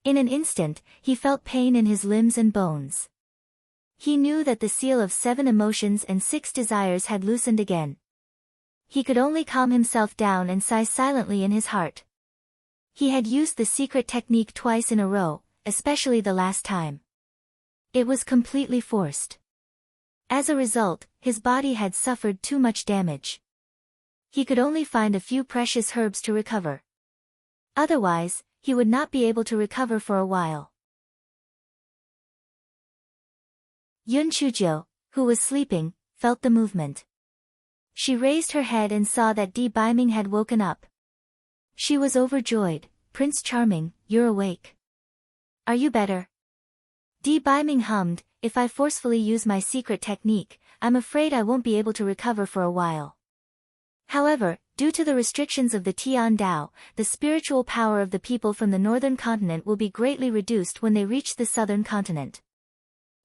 In an instant, he felt pain in his limbs and bones. He knew that the seal of 7 emotions and 6 desires had loosened again. He could only calm himself down and sigh silently in his heart. He had used the secret technique twice in a row, especially the last time. It was completely forced. As a result, his body had suffered too much damage. He could only find a few precious herbs to recover. Otherwise, he would not be able to recover for a while. Yun Chujiu, who was sleeping, felt the movement. She raised her head and saw that Di Baiming had woken up. She was overjoyed. "Prince Charming, you're awake. Are you better?" Di Baiming hummed, "If I forcefully use my secret technique, I'm afraid I won't be able to recover for a while." However, due to the restrictions of the Tian Dao, the spiritual power of the people from the northern continent will be greatly reduced when they reach the southern continent.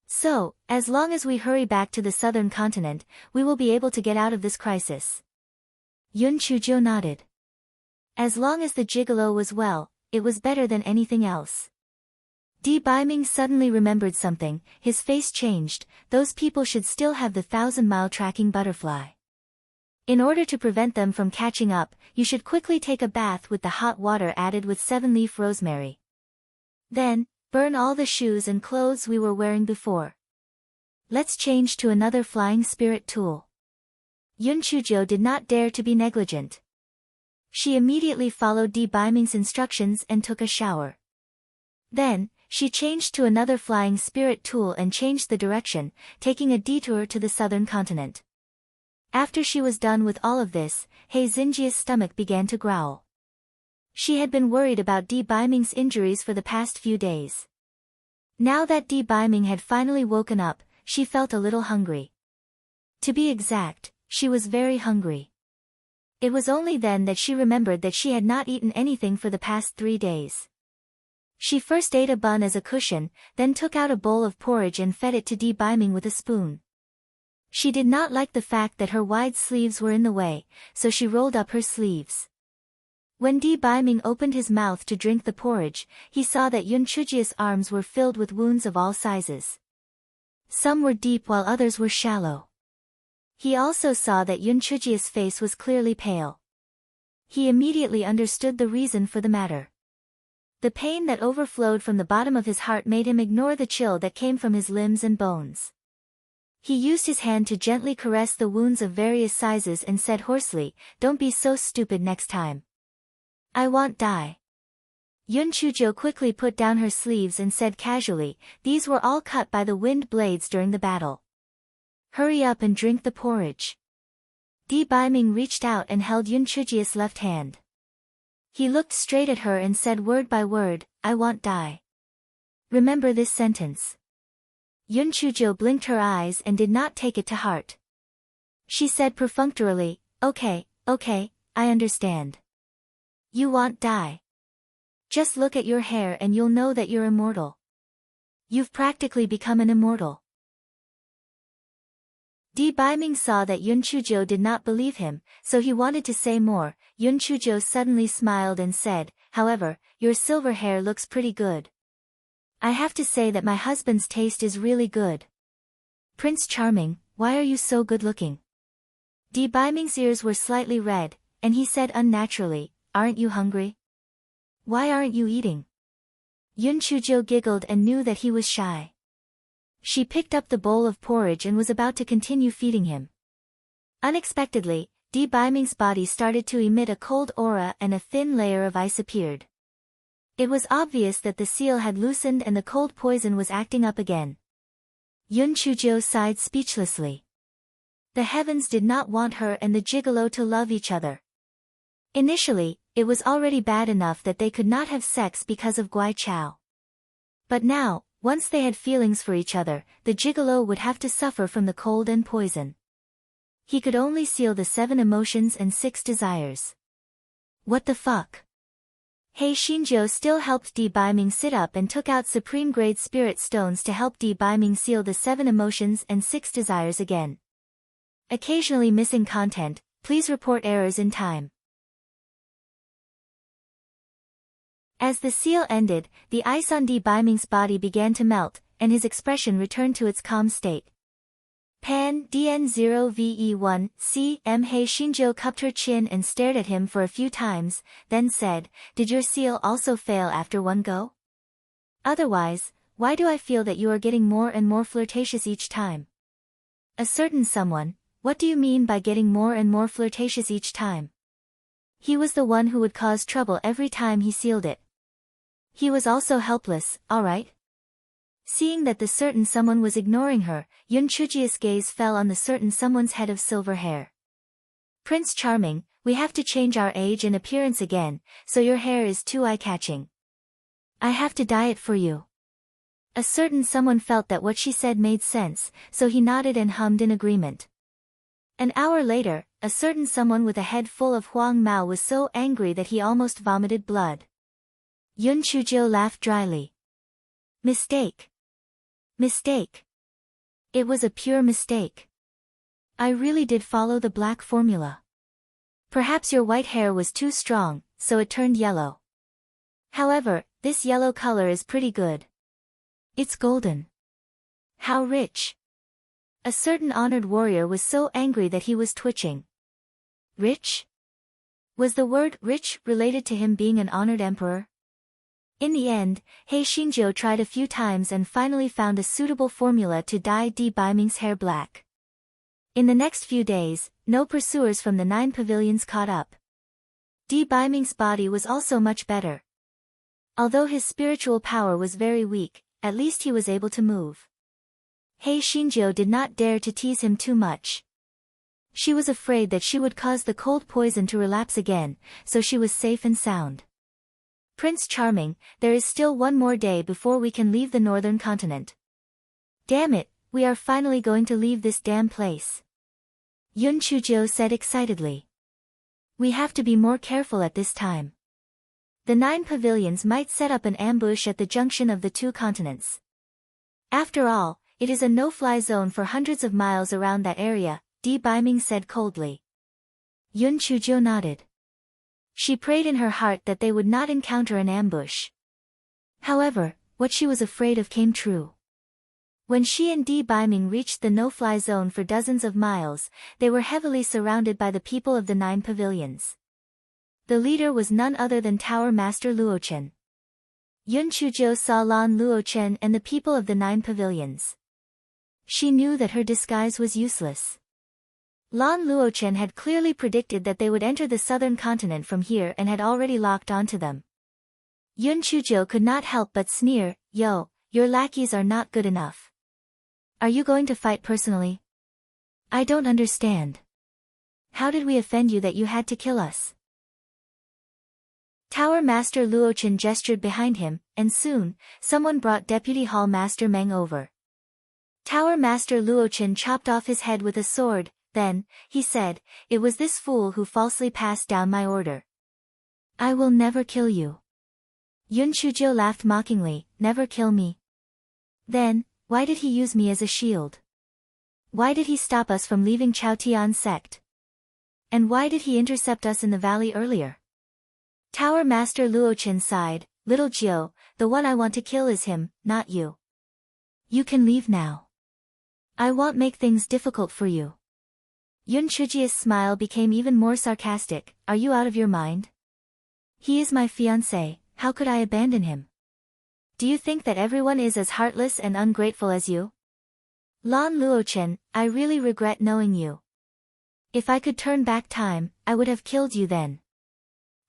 So, as long as we hurry back to the southern continent, we will be able to get out of this crisis. Yun Chujiu nodded. As long as the gigolo was well, it was better than anything else. Di Baiming suddenly remembered something, his face changed. Those people should still have the 1,000-mile tracking butterfly. In order to prevent them from catching up, you should quickly take a bath with the hot water added with 7-leaf rosemary. Then, burn all the shoes and clothes we were wearing before. Let's change to another flying spirit tool. Yun Chujiu did not dare to be negligent. She immediately followed Di Baiming's instructions and took a shower. Then, she changed to another flying spirit tool and changed the direction, taking a detour to the southern continent. After she was done with all of this, He Xingjia's stomach began to growl. She had been worried about Di Baiming's injuries for the past few days. Now that Di Baiming had finally woken up, she felt a little hungry. To be exact, she was very hungry. It was only then that she remembered that she had not eaten anything for the past 3 days. She first ate a bun as a cushion, then took out a bowl of porridge and fed it to Di Baiming with a spoon. She did not like the fact that her wide sleeves were in the way, so she rolled up her sleeves. When Di Baiming opened his mouth to drink the porridge, he saw that Yun Chujia's arms were filled with wounds of all sizes. Some were deep while others were shallow. He also saw that Yun Chujia's face was clearly pale. He immediately understood the reason for the matter. The pain that overflowed from the bottom of his heart made him ignore the chill that came from his limbs and bones. He used his hand to gently caress the wounds of various sizes and said hoarsely, "Don't be so stupid next time. I won't die." Yun Chujio quickly put down her sleeves and said casually, "These were all cut by the wind blades during the battle. Hurry up and drink the porridge." Di Baiming reached out and held Yun Chujia's left hand. He looked straight at her and said word by word, "I won't die. Remember this sentence." Yun Chujio blinked her eyes and did not take it to heart. She said perfunctorily, okay, I understand. You won't die. Just look at your hair and you'll know that you're immortal. You've practically become an immortal." Di Baiming saw that Yun Chujio did not believe him, so he wanted to say more. Yun Chujio suddenly smiled and said, "However, your silver hair looks pretty good. I have to say that my husband's taste is really good. Prince Charming, why are you so good-looking?" Di Baiming's ears were slightly red, and he said unnaturally, "Aren't you hungry? Why aren't you eating?" Yun Chujio giggled and knew that he was shy. She picked up the bowl of porridge and was about to continue feeding him. Unexpectedly, Di Baiming's body started to emit a cold aura and a thin layer of ice appeared. It was obvious that the seal had loosened and the cold poison was acting up again. Yun Chujio sighed speechlessly. The heavens did not want her and the gigolo to love each other. Initially, it was already bad enough that they could not have sex because of Guai Chao. But now, once they had feelings for each other, the gigolo would have to suffer from the cold and poison. He could only seal the 7 emotions and 6 desires. What the fuck? Hei Xinjiu still helped Di Baiming sit up and took out supreme-grade spirit stones to help Di Baiming seal the 7 emotions and 6 desires again. Occasionally missing content, please report errors in time. As the seal ended, the ice on Di Baiming's body began to melt, and his expression returned to its calm state. Pan DN0VE1 C.M. Hei Xinjiu cupped her chin and stared at him for a few times, then said, "Did your seal also fail after one go? Otherwise, why do I feel that you are getting more and more flirtatious each time?" "A certain someone, what do you mean by getting more and more flirtatious each time?" He was the one who would cause trouble every time he sealed it. He was also helpless, alright? Seeing that the certain someone was ignoring her, Yun Chujia's gaze fell on the certain someone's head of silver hair. "Prince Charming, we have to change our age and appearance again, so your hair is too eye-catching. I have to dye it for you." A certain someone felt that what she said made sense, so he nodded and hummed in agreement. An hour later, a certain someone with a head full of Huang Mao was so angry that he almost vomited blood. Yun Chujio laughed dryly. Mistake. Mistake. It was a pure mistake. I really did follow the black formula. Perhaps your white hair was too strong, so it turned yellow. However, this yellow color is pretty good. It's golden. How rich. A certain honored warrior was so angry that he was twitching. Rich? Was the word rich related to him being an honored emperor? In the end, Hei Xinjiu tried a few times and finally found a suitable formula to dye Di Baiming's hair black. In the next few days, no pursuers from the 9 pavilions caught up. Di Baiming's body was also much better. Although his spiritual power was very weak, at least he was able to move. Hei Xinjiu did not dare to tease him too much. She was afraid that she would cause the cold poison to relapse again, so she was safe and sound. Prince Charming, there is still one more day before we can leave the northern continent. Damn it, we are finally going to leave this damn place. Yun Chuzhou said excitedly. We have to be more careful at this time. The 9 pavilions might set up an ambush at the junction of the 2 continents. After all, it is a no-fly zone for hundreds of miles around that area, Di Baiming said coldly. Yun Chuzhou nodded. She prayed in her heart that they would not encounter an ambush. However, what she was afraid of came true. When she and Di Baiming reached the no-fly zone for dozens of miles, they were heavily surrounded by the people of the 9 pavilions. The leader was none other than Tower Master Luochen. Yun Chuzhou saw Lan Luochen and the people of the 9 pavilions. She knew that her disguise was useless. Lan Luochen had clearly predicted that they would enter the southern continent from here and had already locked onto them. Yun Chuzhou could not help but sneer, "Yo, your lackeys are not good enough. Are you going to fight personally? I don't understand. How did we offend you that you had to kill us?" Tower Master Luochen gestured behind him, and soon, someone brought Deputy Hall Master Meng over. Tower Master Luochen chopped off his head with a sword, then, he said, "It was this fool who falsely passed down my order. I will never kill you." Yun Chuzhou laughed mockingly, "Never kill me? Then, why did he use me as a shield? Why did he stop us from leaving Chaotian sect? And why did he intercept us in the valley earlier?" Tower Master Luochen sighed, "Little Jiu, the one I want to kill is him, not you. You can leave now. I won't make things difficult for you." Yun Chuzhou's smile became even more sarcastic, "Are you out of your mind? He is my fiancé, how could I abandon him? Do you think that everyone is as heartless and ungrateful as you? Lan Luochen, I really regret knowing you. If I could turn back time, I would have killed you then."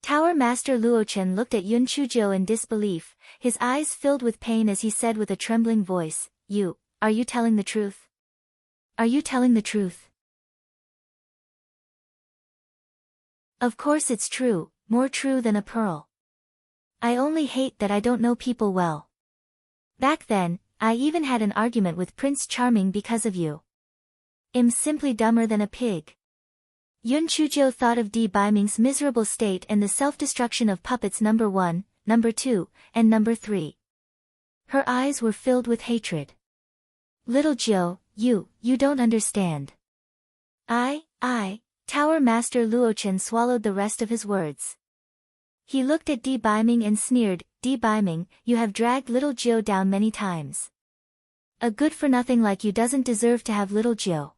Tower Master Luochen looked at Yun Chuzhou in disbelief, his eyes filled with pain as he said with a trembling voice, Are you telling the truth? Are you telling the truth?" "Of course it's true, more true than a pearl. I only hate that I don't know people well. Back then, I even had an argument with Prince Charming because of you. I'm simply dumber than a pig." Yun Chuzhou thought of Di Baiming's miserable state and the self-destruction of puppets number 1, number 2, and number 3. Her eyes were filled with hatred. "Little Jiu, you don't understand. Tower Master Luochen swallowed the rest of his words. He looked at Di Baiming and sneered, "Di Baiming, you have dragged little Jiu down many times. A good-for-nothing like you doesn't deserve to have little Jiu.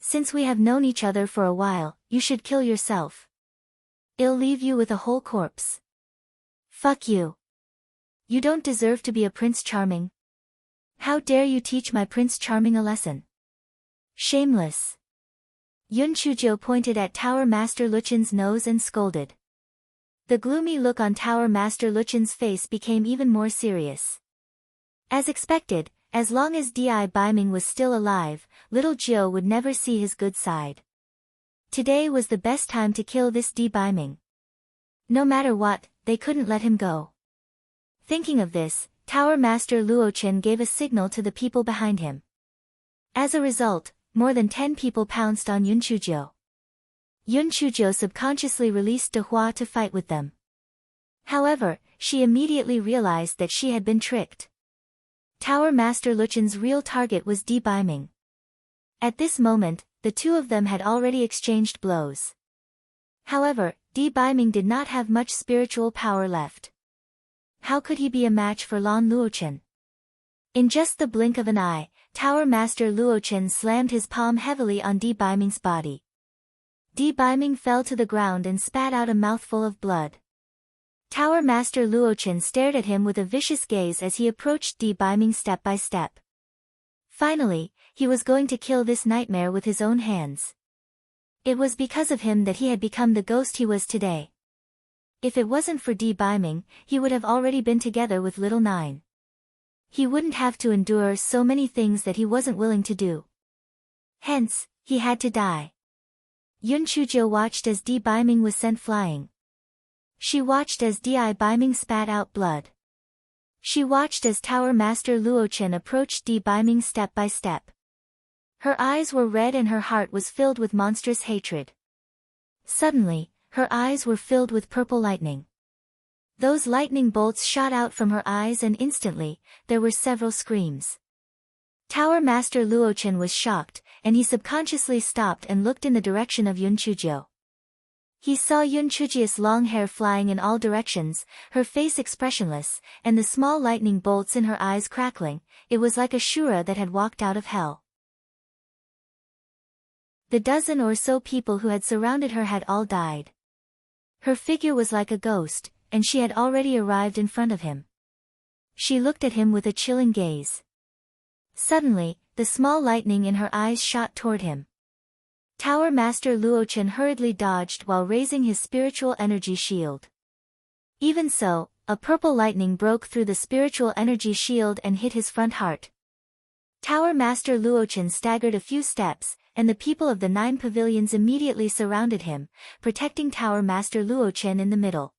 Since we have known each other for a while, you should kill yourself. I'll leave you with a whole corpse. Fuck you. You don't deserve to be a Prince Charming. How dare you teach my Prince Charming a lesson? Shameless." Yun Chuzhou pointed at Tower Master Luchen's nose and scolded. The gloomy look on Tower Master Luchen's face became even more serious. As expected, as long as Di Baiming was still alive, little Jiu would never see his good side. Today was the best time to kill this Di Baiming. No matter what, they couldn't let him go. Thinking of this, Tower Master Luochen gave a signal to the people behind him. As a result, more than 10 people pounced on Yun Chuzhou. Yun Chuzhou subconsciously released De Hua to fight with them. However, she immediately realized that she had been tricked. Tower Master Luchen's real target was Di Baiming. At this moment, the two of them had already exchanged blows. However, Di Baiming did not have much spiritual power left. How could he be a match for Lan Luochen? In just the blink of an eye, Tower Master Luochen slammed his palm heavily on Di Baiming's body. Di Baiming fell to the ground and spat out a mouthful of blood. Tower Master Luochen stared at him with a vicious gaze as he approached Di Baiming step by step. Finally, he was going to kill this nightmare with his own hands. It was because of him that he had become the ghost he was today. If it wasn't for Di Baiming, he would have already been together with Little Nine. He wouldn't have to endure so many things that he wasn't willing to do. Hence, he had to die. Yun Chuzhou watched as Di Baiming was sent flying. She watched as Di Biming spat out blood. She watched as Tower Master Luochen approached Di Biming step by step. Her eyes were red and her heart was filled with monstrous hatred. Suddenly, her eyes were filled with purple lightning. Those lightning bolts shot out from her eyes and instantly, there were several screams. Tower Master Luochen was shocked, and he subconsciously stopped and looked in the direction of Yun Chujio. He saw Yun Chujia's long hair flying in all directions, her face expressionless, and the small lightning bolts in her eyes crackling. It was like a Shura that had walked out of hell. The dozen or so people who had surrounded her had all died. Her figure was like a ghost, and she had already arrived in front of him. She looked at him with a chilling gaze. Suddenly, the small lightning in her eyes shot toward him. Tower Master Luochen hurriedly dodged while raising his spiritual energy shield. Even so, a purple lightning broke through the spiritual energy shield and hit his front heart. Tower Master Luochen staggered a few steps, and the people of the 9 pavilions immediately surrounded him, protecting Tower Master Luochen in the middle.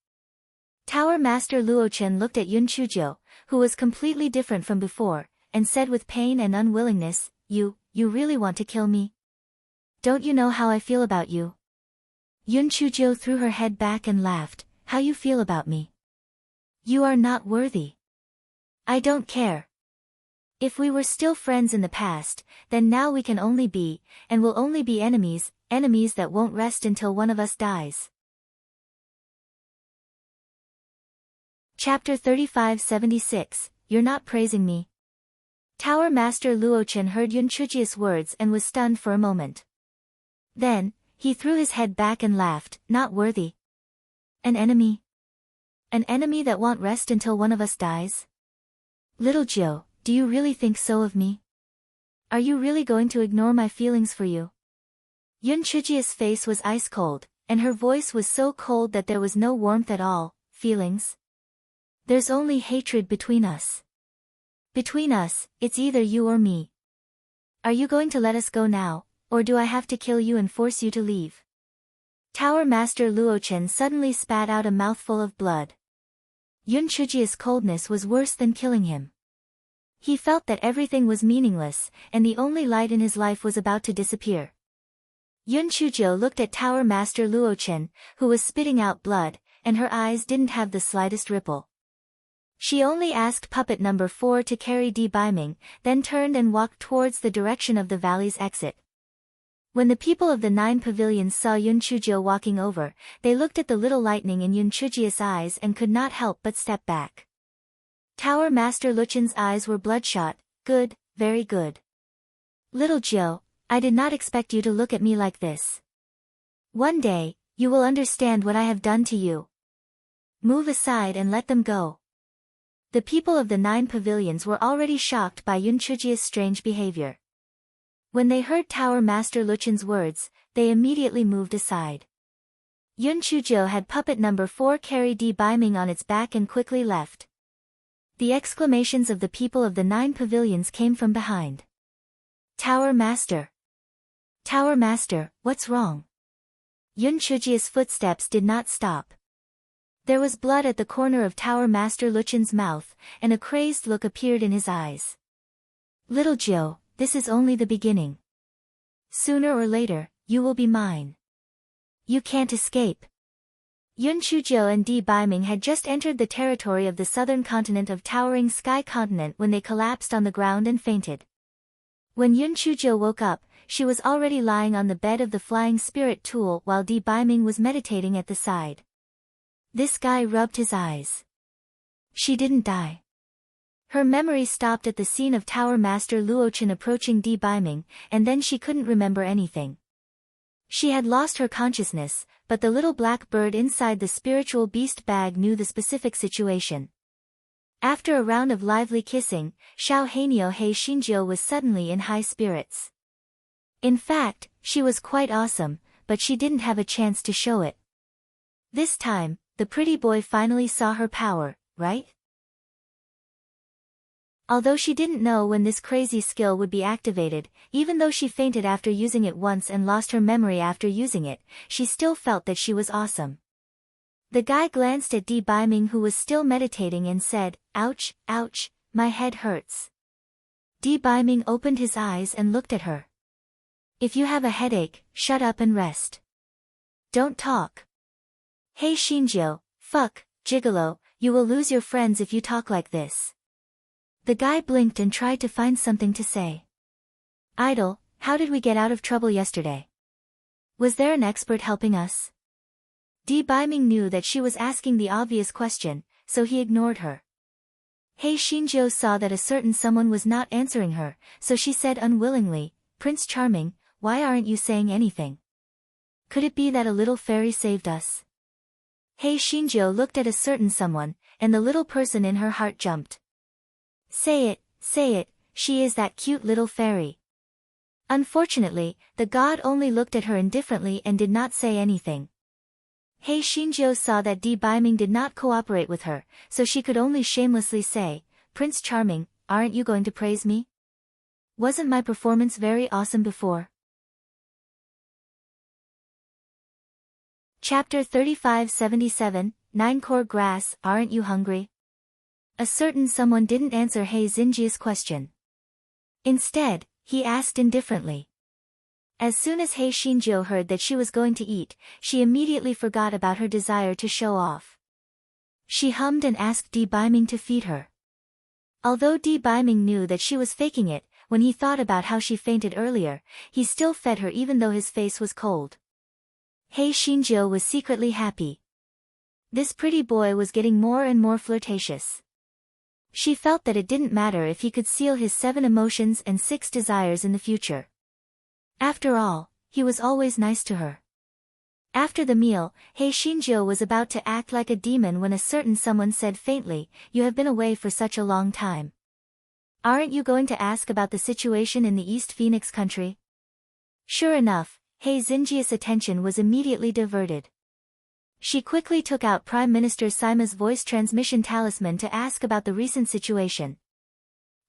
Tower Master Luochen looked at Yun Chujio, who was completely different from before, and said with pain and unwillingness, You really want to kill me? Don't you know how I feel about you? Yun Chujio threw her head back and laughed. How you feel about me? You are not worthy. I don't care. If we were still friends in the past, then now we can only be, and will only be enemies, enemies that won't rest until one of us dies. Chapter 3576, You're not praising me. Tower Master Luochen heard Yun Chujio's words and was stunned for a moment. Then, he threw his head back and laughed. Not worthy. An enemy? An enemy that won't rest until one of us dies? Little Jiu, do you really think so of me? Are you really going to ignore my feelings for you? Yun Chujio's face was ice cold, and her voice was so cold that there was no warmth at all. Feelings? There's only hatred between us. Between us, it's either you or me. Are you going to let us go now, or do I have to kill you and force you to leave? Tower Master Luochen suddenly spat out a mouthful of blood. Yun Chujio's coldness was worse than killing him. He felt that everything was meaningless, and the only light in his life was about to disappear. Yun Chujio looked at Tower Master Luochen, who was spitting out blood, and her eyes didn't have the slightest ripple. She only asked puppet number 4 to carry Di Biming, then turned and walked towards the direction of the valley's exit. When the people of the 9 pavilions saw Yun Chujio walking over, they looked at the little lightning in Yun Chujio's eyes and could not help but step back. Tower Master Luchen's eyes were bloodshot. Good, very good. Little Jiu, I did not expect you to look at me like this. One day, you will understand what I have done to you. Move aside and let them go. The people of the 9 pavilions were already shocked by Yun Chujio's strange behavior. When they heard Tower Master Luchen's words, they immediately moved aside. Yun Chujio had puppet number 4 carry Di Biming on its back and quickly left. The exclamations of the people of the 9 pavilions came from behind. Tower Master! Tower Master, what's wrong? Yun Chujio's footsteps did not stop. There was blood at the corner of Tower Master Luchen's mouth, and a crazed look appeared in his eyes. Little Jiu, this is only the beginning. Sooner or later, you will be mine. You can't escape. Yun Chujio and Di Biming had just entered the territory of the southern continent of Towering Sky Continent when they collapsed on the ground and fainted. When Yun Chujio woke up, she was already lying on the bed of the flying spirit tool while Di Biming was meditating at the side. This guy rubbed his eyes. She didn't die. Her memory stopped at the scene of Tower Master Luochen approaching Di Biming, and then she couldn't remember anything. She had lost her consciousness, but the little black bird inside the spiritual beast bag knew the specific situation. After a round of lively kissing, Xiao Hanyo Hei Shinjio was suddenly in high spirits. In fact, she was quite awesome, but she didn't have a chance to show it. This time, the pretty boy finally saw her power, right? Although she didn't know when this crazy skill would be activated, even though she fainted after using it once and lost her memory after using it, she still felt that she was awesome. The guy glanced at Di Biming, who was still meditating, and said, "Ouch, ouch, my head hurts." Di Biming opened his eyes and looked at her. "If you have a headache, shut up and rest. Don't talk." "Hey Shinjo, fuck, gigolo, you will lose your friends if you talk like this." The guy blinked and tried to find something to say. "Idol, how did we get out of trouble yesterday? Was there an expert helping us?" Di Biming knew that she was asking the obvious question, so he ignored her. Hey Shinjo saw that a certain someone was not answering her, so she said unwillingly, "Prince Charming, why aren't you saying anything? Could it be that a little fairy saved us?" Hey Shinjo looked at a certain someone, and the little person in her heart jumped. Say it, she is that cute little fairy." Unfortunately, the god only looked at her indifferently and did not say anything. Hey Shinjo saw that Di Biming did not cooperate with her, so she could only shamelessly say, "Prince Charming, aren't you going to praise me? Wasn't my performance very awesome before?" Chapter 3577, Nine-Core Grass, Aren't You Hungry? A certain someone didn't answer Hey Xinjia's question. Instead, he asked indifferently. As soon as Hey Shinjo heard that she was going to eat, she immediately forgot about her desire to show off. She hummed and asked Di Biming to feed her. Although Di Biming knew that she was faking it, when he thought about how she fainted earlier, he still fed her even though his face was cold. Hey Shinjo was secretly happy. This pretty boy was getting more and more flirtatious. She felt that it didn't matter if he could seal his 7 emotions and 6 desires in the future. After all, he was always nice to her. After the meal, Hey Shinjo was about to act like a demon when a certain someone said faintly, "You have been away for such a long time. Aren't you going to ask about the situation in the East Phoenix country?" Sure enough, Hey Xinjia's attention was immediately diverted. She quickly took out Prime Minister Sima's voice transmission talisman to ask about the recent situation.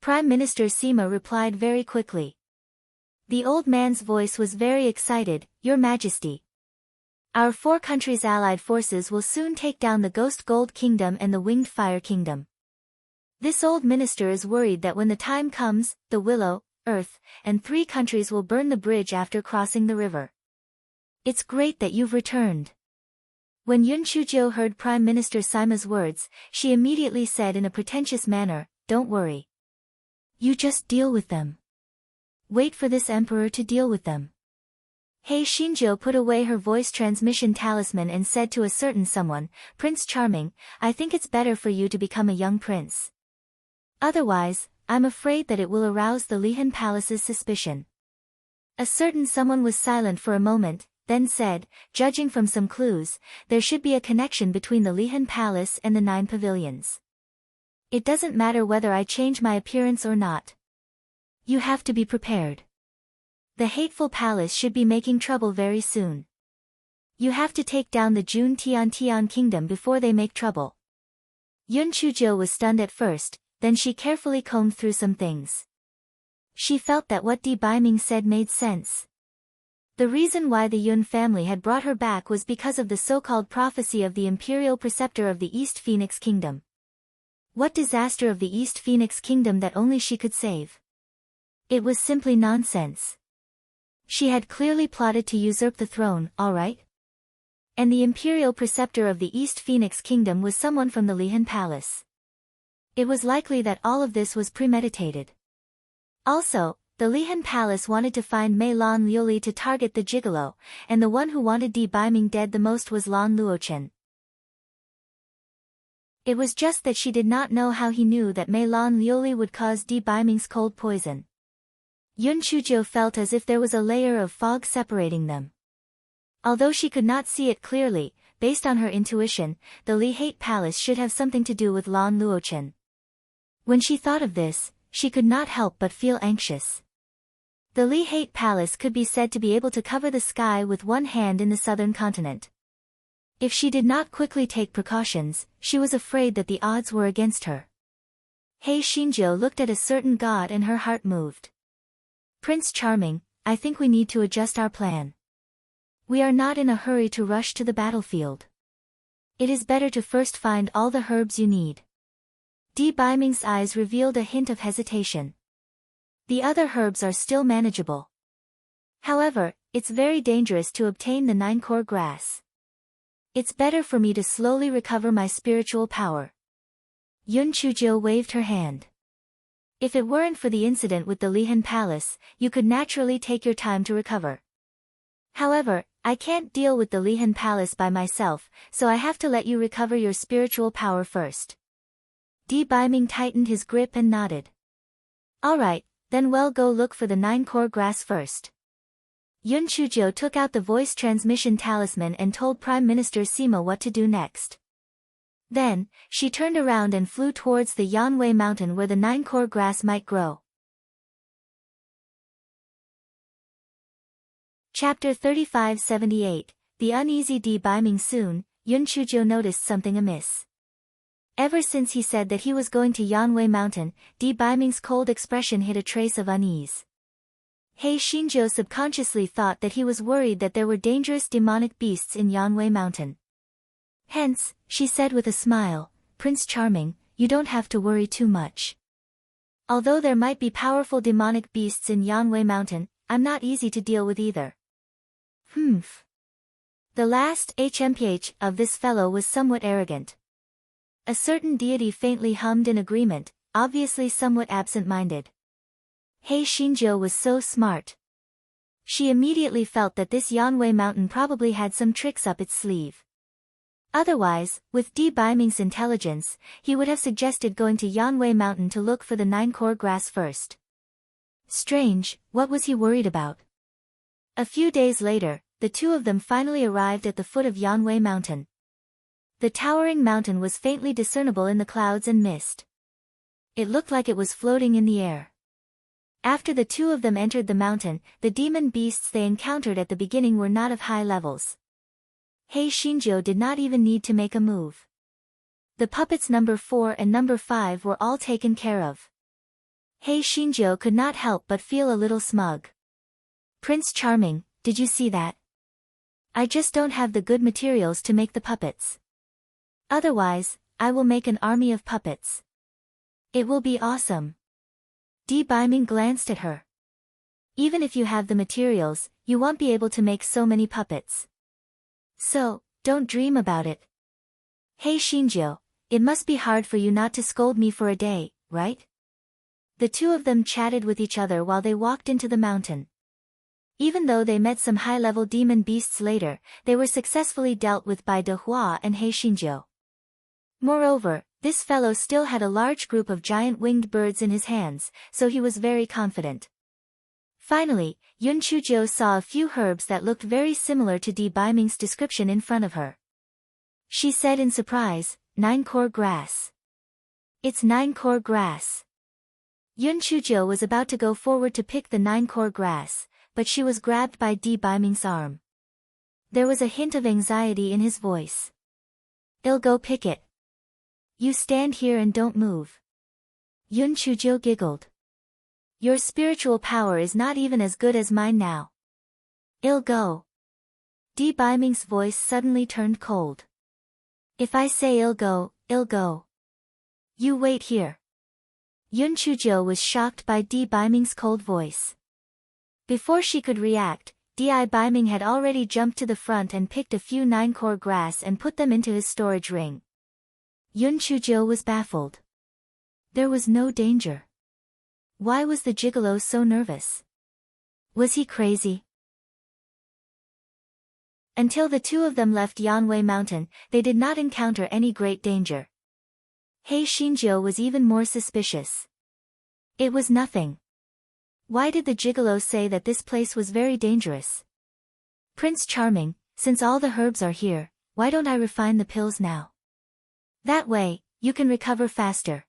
Prime Minister Sima replied very quickly. The old man's voice was very excited, "Your Majesty. Our 4 countries' allied forces will soon take down the Ghost Gold Kingdom and the Winged Fire Kingdom. This old minister is worried that when the time comes, the Willow, Earth, and 3 countries will burn the bridge after crossing the river. It's great that you've returned." When Yun Chujiu heard Prime Minister Sima's words, she immediately said in a pretentious manner, "Don't worry. You just deal with them. Wait for this emperor to deal with them." Hey Shinjo put away her voice transmission talisman and said to a certain someone, "Prince Charming, I think it's better for you to become a young prince. Otherwise, I'm afraid that it will arouse the Lihan Palace's suspicion." A certain someone was silent for a moment, then said, "Judging from some clues, there should be a connection between the Lihan Palace and the 9 pavilions. It doesn't matter whether I change my appearance or not. You have to be prepared. The hateful palace should be making trouble very soon. You have to take down the Jun Tian Kingdom before they make trouble." Yun Chujiu was stunned at first, then she carefully combed through some things. She felt that what Di Biming said made sense. The reason why the Yun family had brought her back was because of the so-called prophecy of the imperial preceptor of the East Phoenix Kingdom. What disaster of the East Phoenix Kingdom that only she could save? It was simply nonsense. She had clearly plotted to usurp the throne, all right? And the imperial preceptor of the East Phoenix Kingdom was someone from the Lihan Palace. It was likely that all of this was premeditated. Also, the Lihan Palace wanted to find Mei Lan Liuli to target the gigolo, and the one who wanted Di Biming dead the most was Lan Luochen. It was just that she did not know how he knew that Mei Lan Liuli would cause Di Biming's cold poison. Yun Chujiu felt as if there was a layer of fog separating them. Although she could not see it clearly, based on her intuition, the Li Hate Palace should have something to do with Lan Luochen. When she thought of this, she could not help but feel anxious. The Li Hate Palace could be said to be able to cover the sky with one hand in the southern continent. If she did not quickly take precautions, she was afraid that the odds were against her. Hey Shinjo looked at a certain god and her heart moved. "Prince Charming, I think we need to adjust our plan. We are not in a hurry to rush to the battlefield. It is better to first find all the herbs you need. Di Baiming's eyes revealed a hint of hesitation. The other herbs are still manageable. However, it's very dangerous to obtain the 9-core grass. It's better for me to slowly recover my spiritual power. Yun Chujio waved her hand. If it weren't for the incident with the Lihan Palace, you could naturally take your time to recover. However, I can't deal with the Lihan Palace by myself, so I have to let you recover your spiritual power first. Di Baiming tightened his grip and nodded. Alright, then we'll go look for the 9-core grass first. Yun Chujio took out the voice transmission talisman and told Prime Minister Sima what to do next. Then, she turned around and flew towards the Yanwei mountain where the 9-core grass might grow. Chapter 3578, The Uneasy Di Baiming. Soon, Yun Chujio noticed something amiss. Ever since he said that he was going to Yanwei mountain, Di Baiming's cold expression hid a trace of unease. Hei Xinzhou subconsciously thought that he was worried that there were dangerous demonic beasts in Yanwei mountain. Hence, she said with a smile, Prince Charming, you don't have to worry too much. Although there might be powerful demonic beasts in Yanwei mountain, I'm not easy to deal with either. Humph. The last HMPH of this fellow was somewhat arrogant. A certain deity faintly hummed in agreement, obviously somewhat absent-minded. Hei Xinzhou was so smart. She immediately felt that this Yanwei mountain probably had some tricks up its sleeve. Otherwise, with Di Baiming's intelligence, he would have suggested going to Yanwei mountain to look for the 9-core grass first. Strange, what was he worried about? A few days later, the two of them finally arrived at the foot of Yanwei mountain. The towering mountain was faintly discernible in the clouds and mist. It looked like it was floating in the air. After the two of them entered the mountain, the demon beasts they encountered at the beginning were not of high levels. Hei Xinzhou did not even need to make a move. The puppets number 4 and number 5 were all taken care of. Hei Xinzhou could not help but feel a little smug. Prince Charming, did you see that? I just don't have the good materials to make the puppets. Otherwise, I will make an army of puppets. It will be awesome. Di Baiming glanced at her. Even if you have the materials, you won't be able to make so many puppets. So, don't dream about it. Hey Xinzhou, it must be hard for you not to scold me for a day, right? The two of them chatted with each other while they walked into the mountain. Even though they met some high-level demon beasts later, they were successfully dealt with by De Hua and Hei Xinzhou. Moreover, this fellow still had a large group of giant winged birds in his hands, so he was very confident. Finally, Yun Chujio saw a few herbs that looked very similar to Di Baiming's description in front of her. She said in surprise, 9-core grass. It's 9-core grass. Yun Chujio was about to go forward to pick the 9-core grass, but she was grabbed by Di Baiming's arm. There was a hint of anxiety in his voice. I'll go pick it. You stand here and don't move. Yun Chujio giggled. Your spiritual power is not even as good as mine now. I'll go. Di Baiming's voice suddenly turned cold. If I say I'll go, I'll go. You wait here. Yun Chujio was shocked by Di Baiming's cold voice. Before she could react, Di Baiming had already jumped to the front and picked a few 9-core grass and put them into his storage ring. Yun Chujio was baffled. There was no danger. Why was the gigolo so nervous? Was he crazy? Until the two of them left Yanwei Mountain, they did not encounter any great danger. Hei Xinzhou was even more suspicious. It was nothing. Why did the gigolo say that this place was very dangerous? Prince Charming, since all the herbs are here, why don't I refine the pills now? That way, you can recover faster.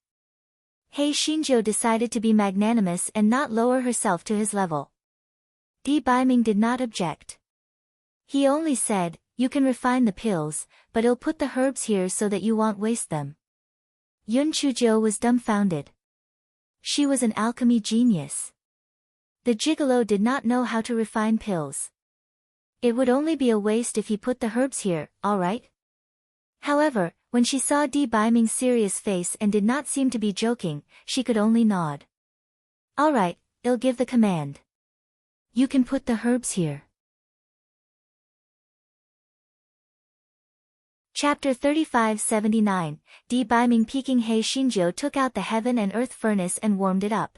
Hei Xinzhou decided to be magnanimous and not lower herself to his level. Di Baiming did not object. He only said, you can refine the pills, but I'll put the herbs here so that you won't waste them. Yun Chujio was dumbfounded. She was an alchemy genius. The gigolo did not know how to refine pills. It would only be a waste if he put the herbs here, all right? However, when she saw Di Baiming's serious face and did not seem to be joking, she could only nod. All right, I'll give the command. You can put the herbs here. Chapter 35-79, Di Baiming Peking He Xinjiu took out the heaven and earth furnace and warmed it up.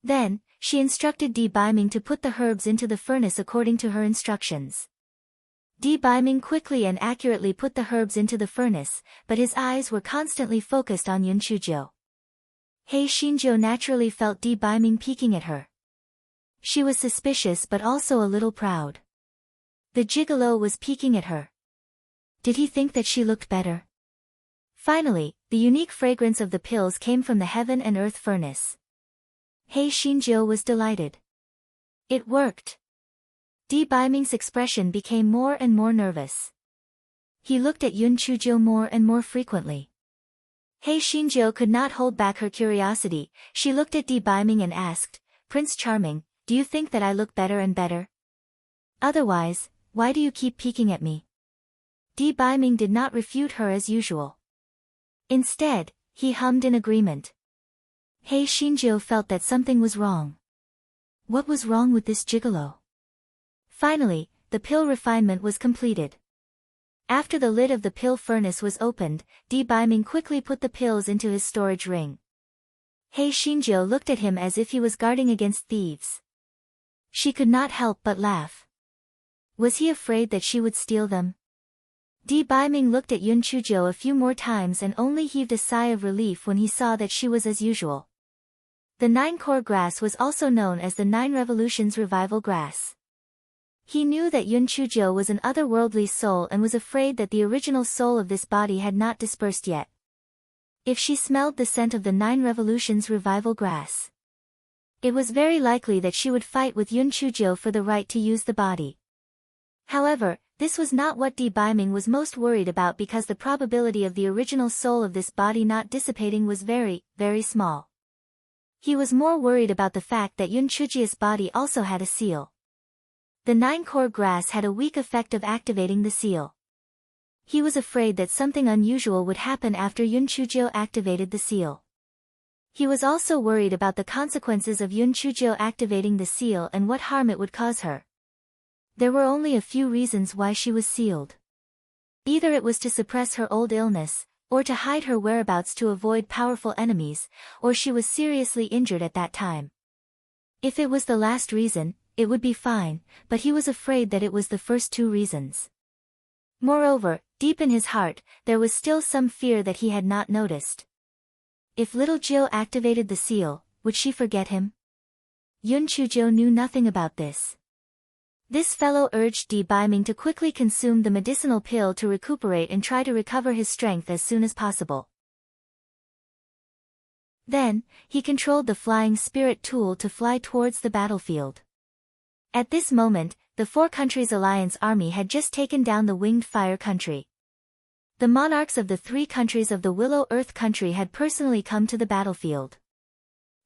Then, she instructed Di Baiming to put the herbs into the furnace according to her instructions. Di Baiming quickly and accurately put the herbs into the furnace, but his eyes were constantly focused on Yun Chujiu. He Xinjiu naturally felt Di Baiming peeking at her. She was suspicious but also a little proud. The gigolo was peeking at her. Did he think that she looked better? Finally, the unique fragrance of the pills came from the heaven and earth furnace. He Xinjiu was delighted. It worked. Di Baiming's expression became more and more nervous. He looked at Yun Chujiu more and more frequently. He Xinjiu could not hold back her curiosity. She looked at Di Baiming and asked, Prince Charming, do you think that I look better and better? Otherwise, why do you keep peeking at me? Di Baiming did not refute her as usual. Instead, he hummed in agreement. He Xinjiu felt that something was wrong. What was wrong with this gigolo? Finally, the pill refinement was completed. After the lid of the pill furnace was opened, Di Baiming quickly put the pills into his storage ring. He Xinjiu looked at him as if he was guarding against thieves. She could not help but laugh. Was he afraid that she would steal them? Di Baiming looked at Yun Chujiu a few more times and only heaved a sigh of relief when he saw that she was as usual. The 9-core grass was also known as the 9 Revolutions Revival Grass. He knew that Yun Chujiu was an otherworldly soul and was afraid that the original soul of this body had not dispersed yet. If she smelled the scent of the 9 Revolutions Revival Grass, it was very likely that she would fight with Yun Chujiu for the right to use the body. However, this was not what Di Baiming was most worried about because the probability of the original soul of this body not dissipating was very, very small. He was more worried about the fact that Yun Chujiu's body also had a seal. The 9-core grass had a weak effect of activating the seal. He was afraid that something unusual would happen after Yun Chujiu activated the seal. He was also worried about the consequences of Yun Chujiu activating the seal and what harm it would cause her. There were only a few reasons why she was sealed. Either it was to suppress her old illness, or to hide her whereabouts to avoid powerful enemies, or she was seriously injured at that time. If it was the last reason, it would be fine, but he was afraid that it was the first 2 reasons. Moreover, deep in his heart, there was still some fear that he had not noticed. If little Jill activated the seal, would she forget him? Yun Chujiu knew nothing about this. This fellow urged Di Baiming to quickly consume the medicinal pill to recuperate and try to recover his strength as soon as possible. Then, he controlled the flying spirit tool to fly towards the battlefield. At this moment, the 4 countries' alliance army had just taken down the winged fire country. The monarchs of the 3 countries of the Willow Earth country had personally come to the battlefield.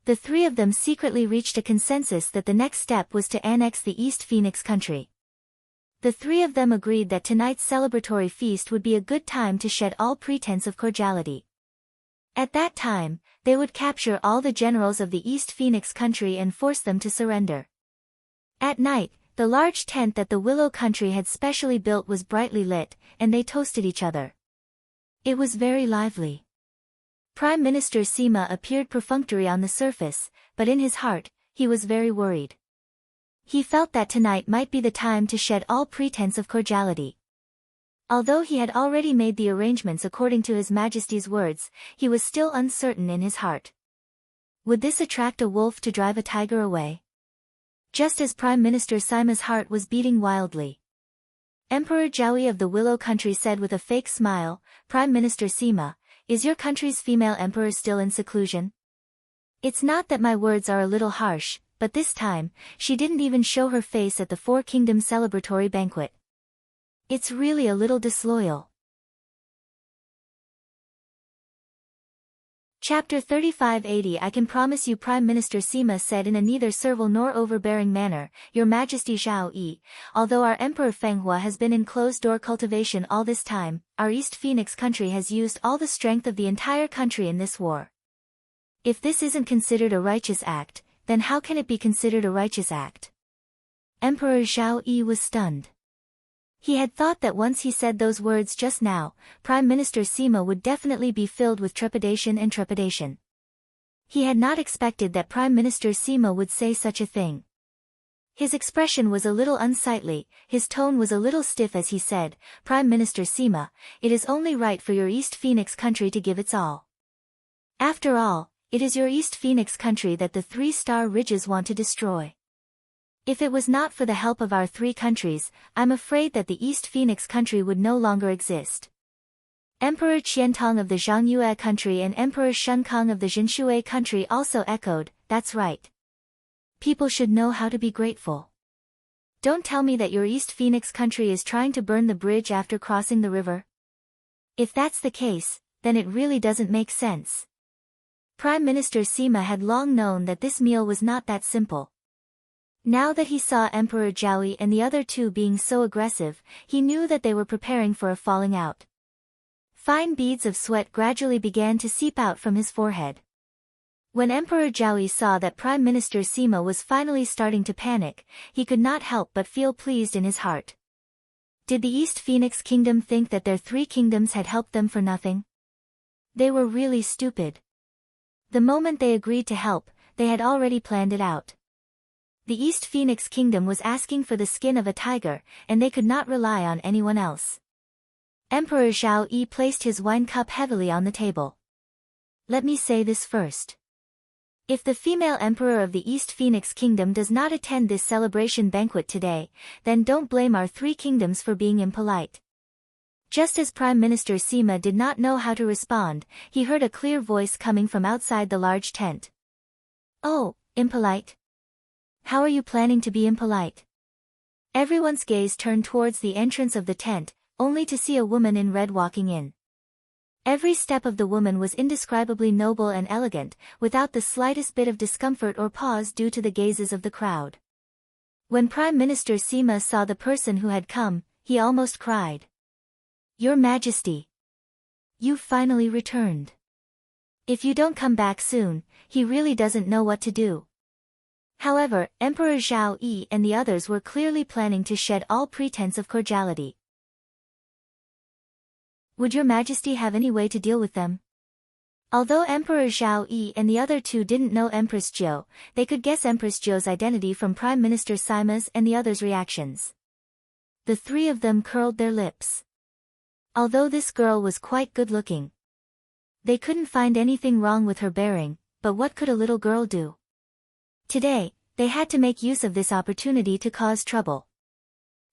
The 3 of them secretly reached a consensus that the next step was to annex the East Phoenix country. The 3 of them agreed that tonight's celebratory feast would be a good time to shed all pretense of cordiality. At that time, they would capture all the generals of the East Phoenix country and force them to surrender. At night, the large tent that the Willow country had specially built was brightly lit, and they toasted each other. It was very lively. Prime Minister Sima appeared perfunctory on the surface, but in his heart, he was very worried. He felt that tonight might be the time to shed all pretense of cordiality. Although he had already made the arrangements according to His Majesty's words, he was still uncertain in his heart. Would this attract a wolf to drive a tiger away? Just as Prime Minister Sima's heart was beating wildly. Emperor Zhaoyi of the Willow country said with a fake smile, Prime Minister Sima, is your country's female emperor still in seclusion? It's not that my words are a little harsh, but this time, she didn't even show her face at the 4 Kingdoms celebratory banquet. It's really a little disloyal. Chapter 3580 I can promise you, Prime Minister Sima said in a neither servile nor overbearing manner, Your Majesty Zhao Yi, although our Emperor Fenghua has been in closed-door cultivation all this time, our East Phoenix country has used all the strength of the entire country in this war. If this isn't considered a righteous act, then how can it be considered a righteous act? Emperor Zhao Yi was stunned. He had thought that once he said those words just now, Prime Minister Sima would definitely be filled with trepidation. He had not expected that Prime Minister Sima would say such a thing. His expression was a little unsightly, his tone was a little stiff as he said, Prime Minister Sima, it is only right for your East Phoenix country to give its all. After all, it is your East Phoenix country that the three-star ridges want to destroy. If it was not for the help of our three countries, I'm afraid that the East Phoenix country would no longer exist. Emperor Qiantong of the Zhangyue country and Emperor Shenkong of the Zhinshui country also echoed, that's right. People should know how to be grateful. Don't tell me that your East Phoenix country is trying to burn the bridge after crossing the river. If that's the case, then it really doesn't make sense. Prime Minister Sima had long known that this meal was not that simple. Now that he saw Emperor Zhao Yi and the other two being so aggressive, he knew that they were preparing for a falling out. Fine beads of sweat gradually began to seep out from his forehead. When Emperor Zhao Yi saw that Prime Minister Sima was finally starting to panic, he could not help but feel pleased in his heart. Did the East Phoenix Kingdom think that their three kingdoms had helped them for nothing? They were really stupid. The moment they agreed to help, they had already planned it out. The East Phoenix Kingdom was asking for the skin of a tiger, and they could not rely on anyone else. Emperor Zhao Yi placed his wine cup heavily on the table. Let me say this first. If the female emperor of the East Phoenix Kingdom does not attend this celebration banquet today, then don't blame our three kingdoms for being impolite. Just as Prime Minister Sima did not know how to respond, he heard a clear voice coming from outside the large tent. Oh, impolite? How are you planning to be impolite? Everyone's gaze turned towards the entrance of the tent, only to see a woman in red walking in. Every step of the woman was indescribably noble and elegant, without the slightest bit of discomfort or pause due to the gazes of the crowd. When Prime Minister Sima saw the person who had come, he almost cried. Your Majesty! You've finally returned. If you don't come back soon, he really doesn't know what to do. However, Emperor Zhao Yi and the others were clearly planning to shed all pretense of cordiality. Would your Majesty have any way to deal with them? Although Emperor Zhao Yi and the other two didn't know Empress Jiu, they could guess Empress Jiu's identity from Prime Minister Sima's and the others' reactions. The three of them curled their lips. Although this girl was quite good-looking, they couldn't find anything wrong with her bearing, but what could a little girl do? Today, they had to make use of this opportunity to cause trouble.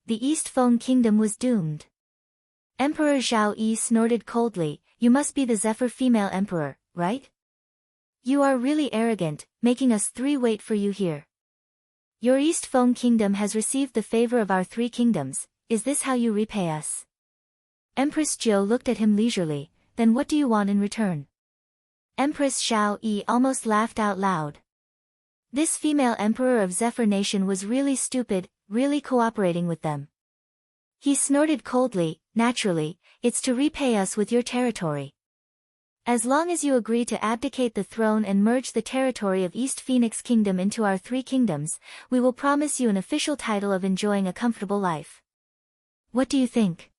The East Feng Kingdom was doomed. Emperor Zhao Yi snorted coldly, you must be the Zephyr female emperor, right? You are really arrogant, making us three wait for you here. Your East Feng Kingdom has received the favor of our three kingdoms, is this how you repay us? Empress Jiu looked at him leisurely, then what do you want in return? Empress Zhao Yi almost laughed out loud. This female emperor of Zephyr Nation was really stupid, really cooperating with them. He snorted coldly, naturally, it's to repay us with your territory. As long as you agree to abdicate the throne and merge the territory of East Phoenix Kingdom into our three kingdoms, we will promise you an official title of enjoying a comfortable life. What do you think?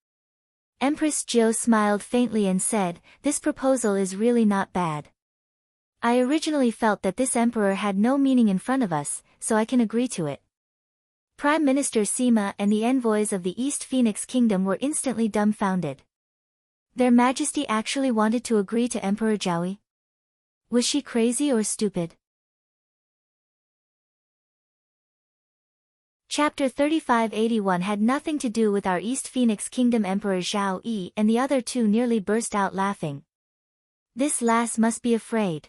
Empress Jiu smiled faintly and said, this proposal is really not bad. I originally felt that this emperor had no meaning in front of us, so I can agree to it. Prime Minister Sima and the envoys of the East Phoenix Kingdom were instantly dumbfounded. Their Majesty actually wanted to agree to Emperor Zhao Yi? Was she crazy or stupid? Chapter 3581 had nothing to do with our East Phoenix Kingdom. Emperor Zhao Yi and the other two nearly burst out laughing. This lass must be afraid.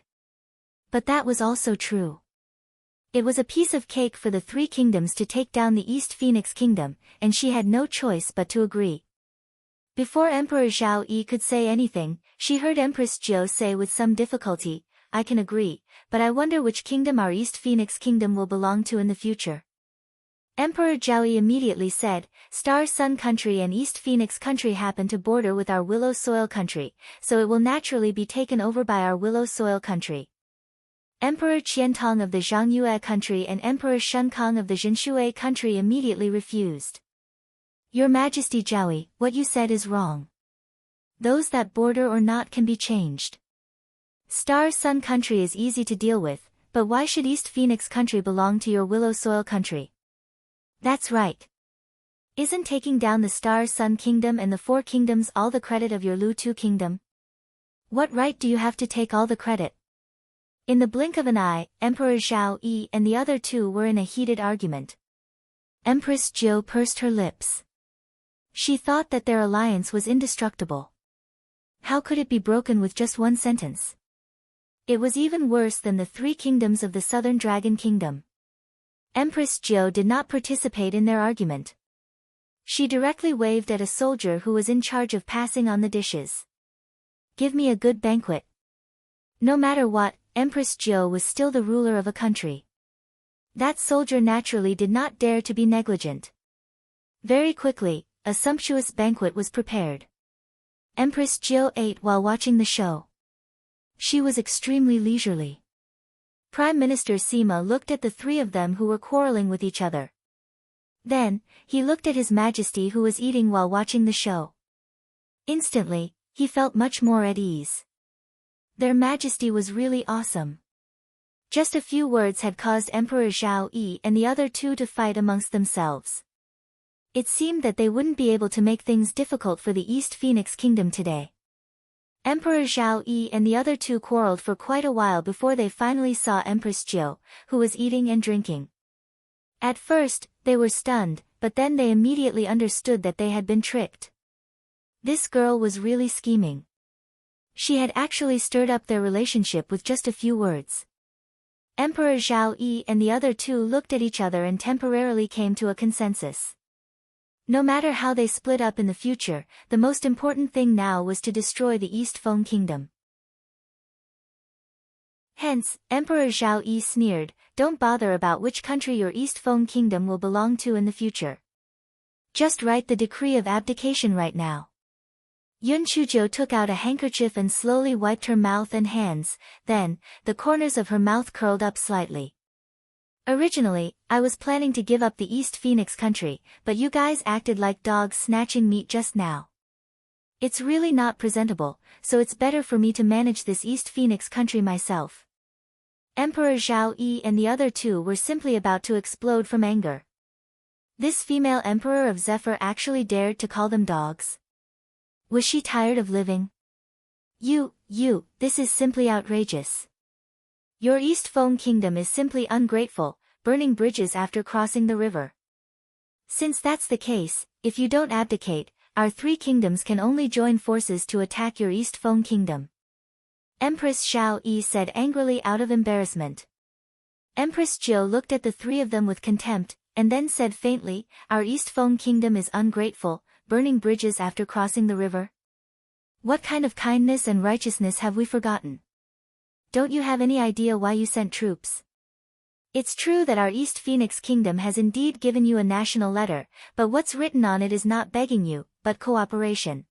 But that was also true. It was a piece of cake for the three kingdoms to take down the East Phoenix Kingdom, and she had no choice but to agree. Before Emperor Zhao Yi could say anything, she heard Empress Jiu say with some difficulty, I can agree, but I wonder which kingdom our East Phoenix Kingdom will belong to in the future. Emperor Zhao Yi immediately said, Star Sun Country and East Phoenix Country happen to border with our Willow Soil Country, so it will naturally be taken over by our Willow Soil Country. Emperor Qiantong of the Zhangyue Country and Emperor Shunkong of the Zhinshui Country immediately refused. Your Majesty Zhao, what you said is wrong. Those that border or not can be changed. Star Sun Country is easy to deal with, but why should East Phoenix Country belong to your Willow Soil Country? That's right. Isn't taking down the Star Sun Kingdom and the Four Kingdoms all the credit of your Lu Tu Kingdom? What right do you have to take all the credit? In the blink of an eye, Emperor Zhao Yi and the other two were in a heated argument. Empress Jiu pursed her lips. She thought that their alliance was indestructible. How could it be broken with just one sentence? It was even worse than the three kingdoms of the Southern Dragon Kingdom. Empress Jiu did not participate in their argument. She directly waved at a soldier who was in charge of passing on the dishes. Give me a good banquet. No matter what, Empress Jiu was still the ruler of a country. That soldier naturally did not dare to be negligent. Very quickly, a sumptuous banquet was prepared. Empress Jiu ate while watching the show. She was extremely leisurely. Prime Minister Sima looked at the three of them who were quarreling with each other. Then, he looked at His Majesty who was eating while watching the show. Instantly, he felt much more at ease. Their Majesty was really awesome. Just a few words had caused Emperor Zhao Yi and the other two to fight amongst themselves. It seemed that they wouldn't be able to make things difficult for the East Phoenix Kingdom today. Emperor Zhao Yi and the other two quarreled for quite a while before they finally saw Empress Jiu, who was eating and drinking. At first, they were stunned, but then they immediately understood that they had been tricked. This girl was really scheming. She had actually stirred up their relationship with just a few words. Emperor Zhao Yi and the other two looked at each other and temporarily came to a consensus. No matter how they split up in the future, the most important thing now was to destroy the East Feng Kingdom. Hence, Emperor Zhao Yi sneered, don't bother about which country your East Feng Kingdom will belong to in the future. Just write the decree of abdication right now. Yun Chuzhou took out a handkerchief and slowly wiped her mouth and hands, then, the corners of her mouth curled up slightly. Originally, I was planning to give up the East Phoenix Country, but you guys acted like dogs snatching meat just now. It's really not presentable, so it's better for me to manage this East Phoenix Country myself. Emperor Zhao Yi and the other two were simply about to explode from anger. This female emperor of Zephyr actually dared to call them dogs. Was she tired of living? This is simply outrageous. Your East Feng Kingdom is simply ungrateful, burning bridges after crossing the river. Since that's the case, if you don't abdicate, our three kingdoms can only join forces to attack your East Feng Kingdom. Empress Zhao Yi said angrily out of embarrassment. Empress Jiu looked at the three of them with contempt, and then said faintly, our East Feng Kingdom is ungrateful, burning bridges after crossing the river? What kind of kindness and righteousness have we forgotten? Don't you have any idea why you sent troops? It's true that our East Phoenix Kingdom has indeed given you a national letter, but what's written on it is not begging you, but cooperation.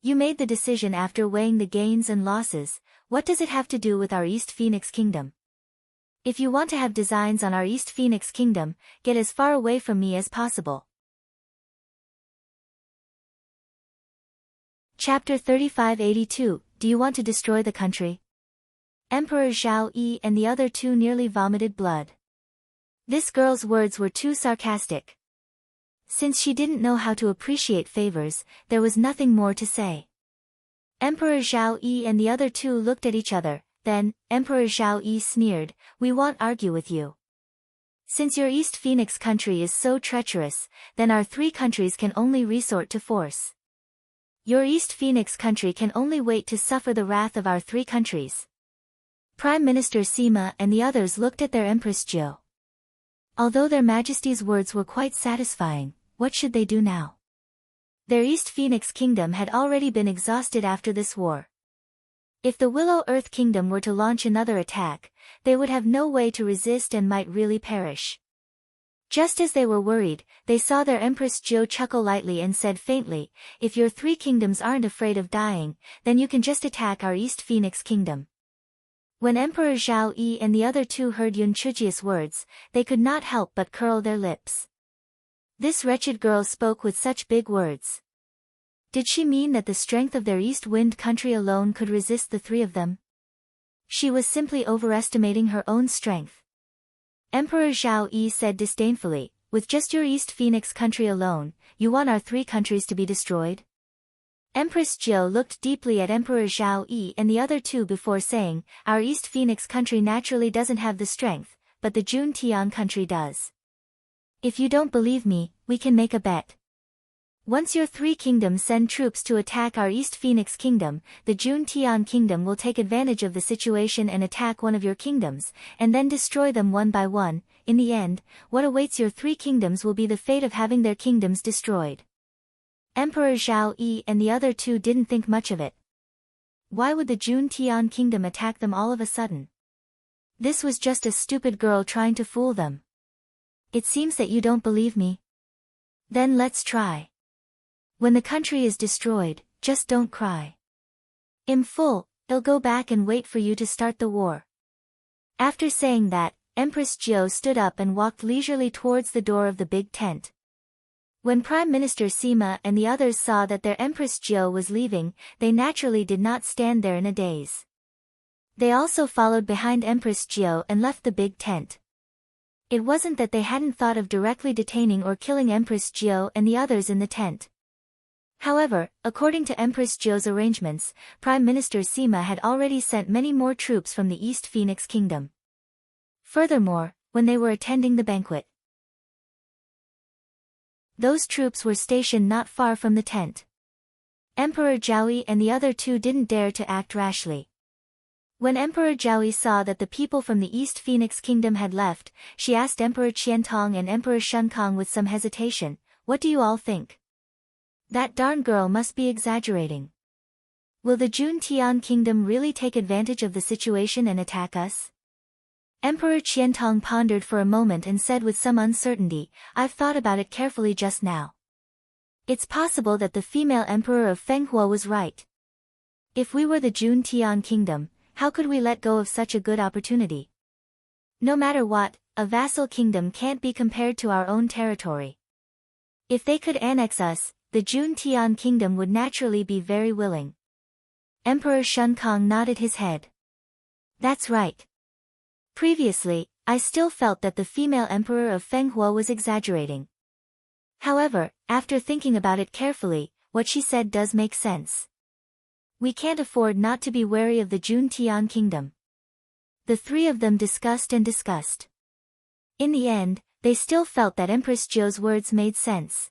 You made the decision after weighing the gains and losses. What does it have to do with our East Phoenix Kingdom? If you want to have designs on our East Phoenix Kingdom, get as far away from me as possible. Chapter 3582, Do you want to destroy the country? Emperor Zhao Yi and the other two nearly vomited blood. This girl's words were too sarcastic. Since she didn't know how to appreciate favors, there was nothing more to say. Emperor Zhao Yi and the other two looked at each other, then, Emperor Zhao Yi sneered, we won't argue with you. Since your East Phoenix country is so treacherous, then our three countries can only resort to force. Your East Phoenix country can only wait to suffer the wrath of our three countries. Prime Minister Sima and the others looked at their Empress Jiu. Although their Majesty's words were quite satisfying, what should they do now? Their East Phoenix Kingdom had already been exhausted after this war. If the Willow Earth Kingdom were to launch another attack, they would have no way to resist and might really perish. Just as they were worried, they saw their Empress Jo chuckle lightly and said faintly, "If your three kingdoms aren't afraid of dying, then you can just attack our East Phoenix Kingdom." When Emperor Zhao Yi and the other two heard Yun Chujia's words, they could not help but curl their lips. This wretched girl spoke with such big words. Did she mean that the strength of their East Wind country alone could resist the three of them? She was simply overestimating her own strength. Emperor Zhao Yi said disdainfully, "With just your East Phoenix country alone, you want our three countries to be destroyed?" Empress Jo looked deeply at Emperor Zhao Yi and the other two before saying, "Our East Phoenix country naturally doesn't have the strength, but the Jun Tian country does. If you don't believe me, we can make a bet. Once your three kingdoms send troops to attack our East Phoenix Kingdom, the Jun Tian Kingdom will take advantage of the situation and attack one of your kingdoms, and then destroy them one by one. In the end, what awaits your three kingdoms will be the fate of having their kingdoms destroyed." Emperor Zhao Yi and the other two didn't think much of it. Why would the Jun Tian Kingdom attack them all of a sudden? This was just a stupid girl trying to fool them. "It seems that you don't believe me. Then let's try. When the country is destroyed, just don't cry. I'll go back and wait for you to start the war." After saying that, Empress Jo stood up and walked leisurely towards the door of the big tent. When Prime Minister Sima and the others saw that their Empress Jo was leaving, they naturally did not stand there in a daze. They also followed behind Empress Jo and left the big tent. It wasn't that they hadn't thought of directly detaining or killing Empress Jo and the others in the tent. However, according to Empress Jo's arrangements, Prime Minister Sima had already sent many more troops from the East Phoenix Kingdom. Furthermore, when they were attending the banquet, those troops were stationed not far from the tent. Emperor Zhaoyi and the other two didn't dare to act rashly. When Emperor Zhaoyi saw that the people from the East Phoenix Kingdom had left, she asked Emperor Qiantong and Emperor Shunkong with some hesitation, "What do you all think? That darn girl must be exaggerating. Will the Jun Tian Kingdom really take advantage of the situation and attack us?" Emperor Qiantong pondered for a moment and said with some uncertainty, "I've thought about it carefully just now. It's possible that the female emperor of Fenghuo was right. If we were the Jun Tian Kingdom, how could we let go of such a good opportunity? No matter what, a vassal kingdom can't be compared to our own territory. If they could annex us, the Jun Tian Kingdom would naturally be very willing." Emperor Shunkong nodded his head. "That's right. Previously, I still felt that the female emperor of Fenghuo was exaggerating. However, after thinking about it carefully, what she said does make sense. We can't afford not to be wary of the Jun Tian Kingdom." The three of them discussed and discussed. In the end, they still felt that Empress Jo's words made sense.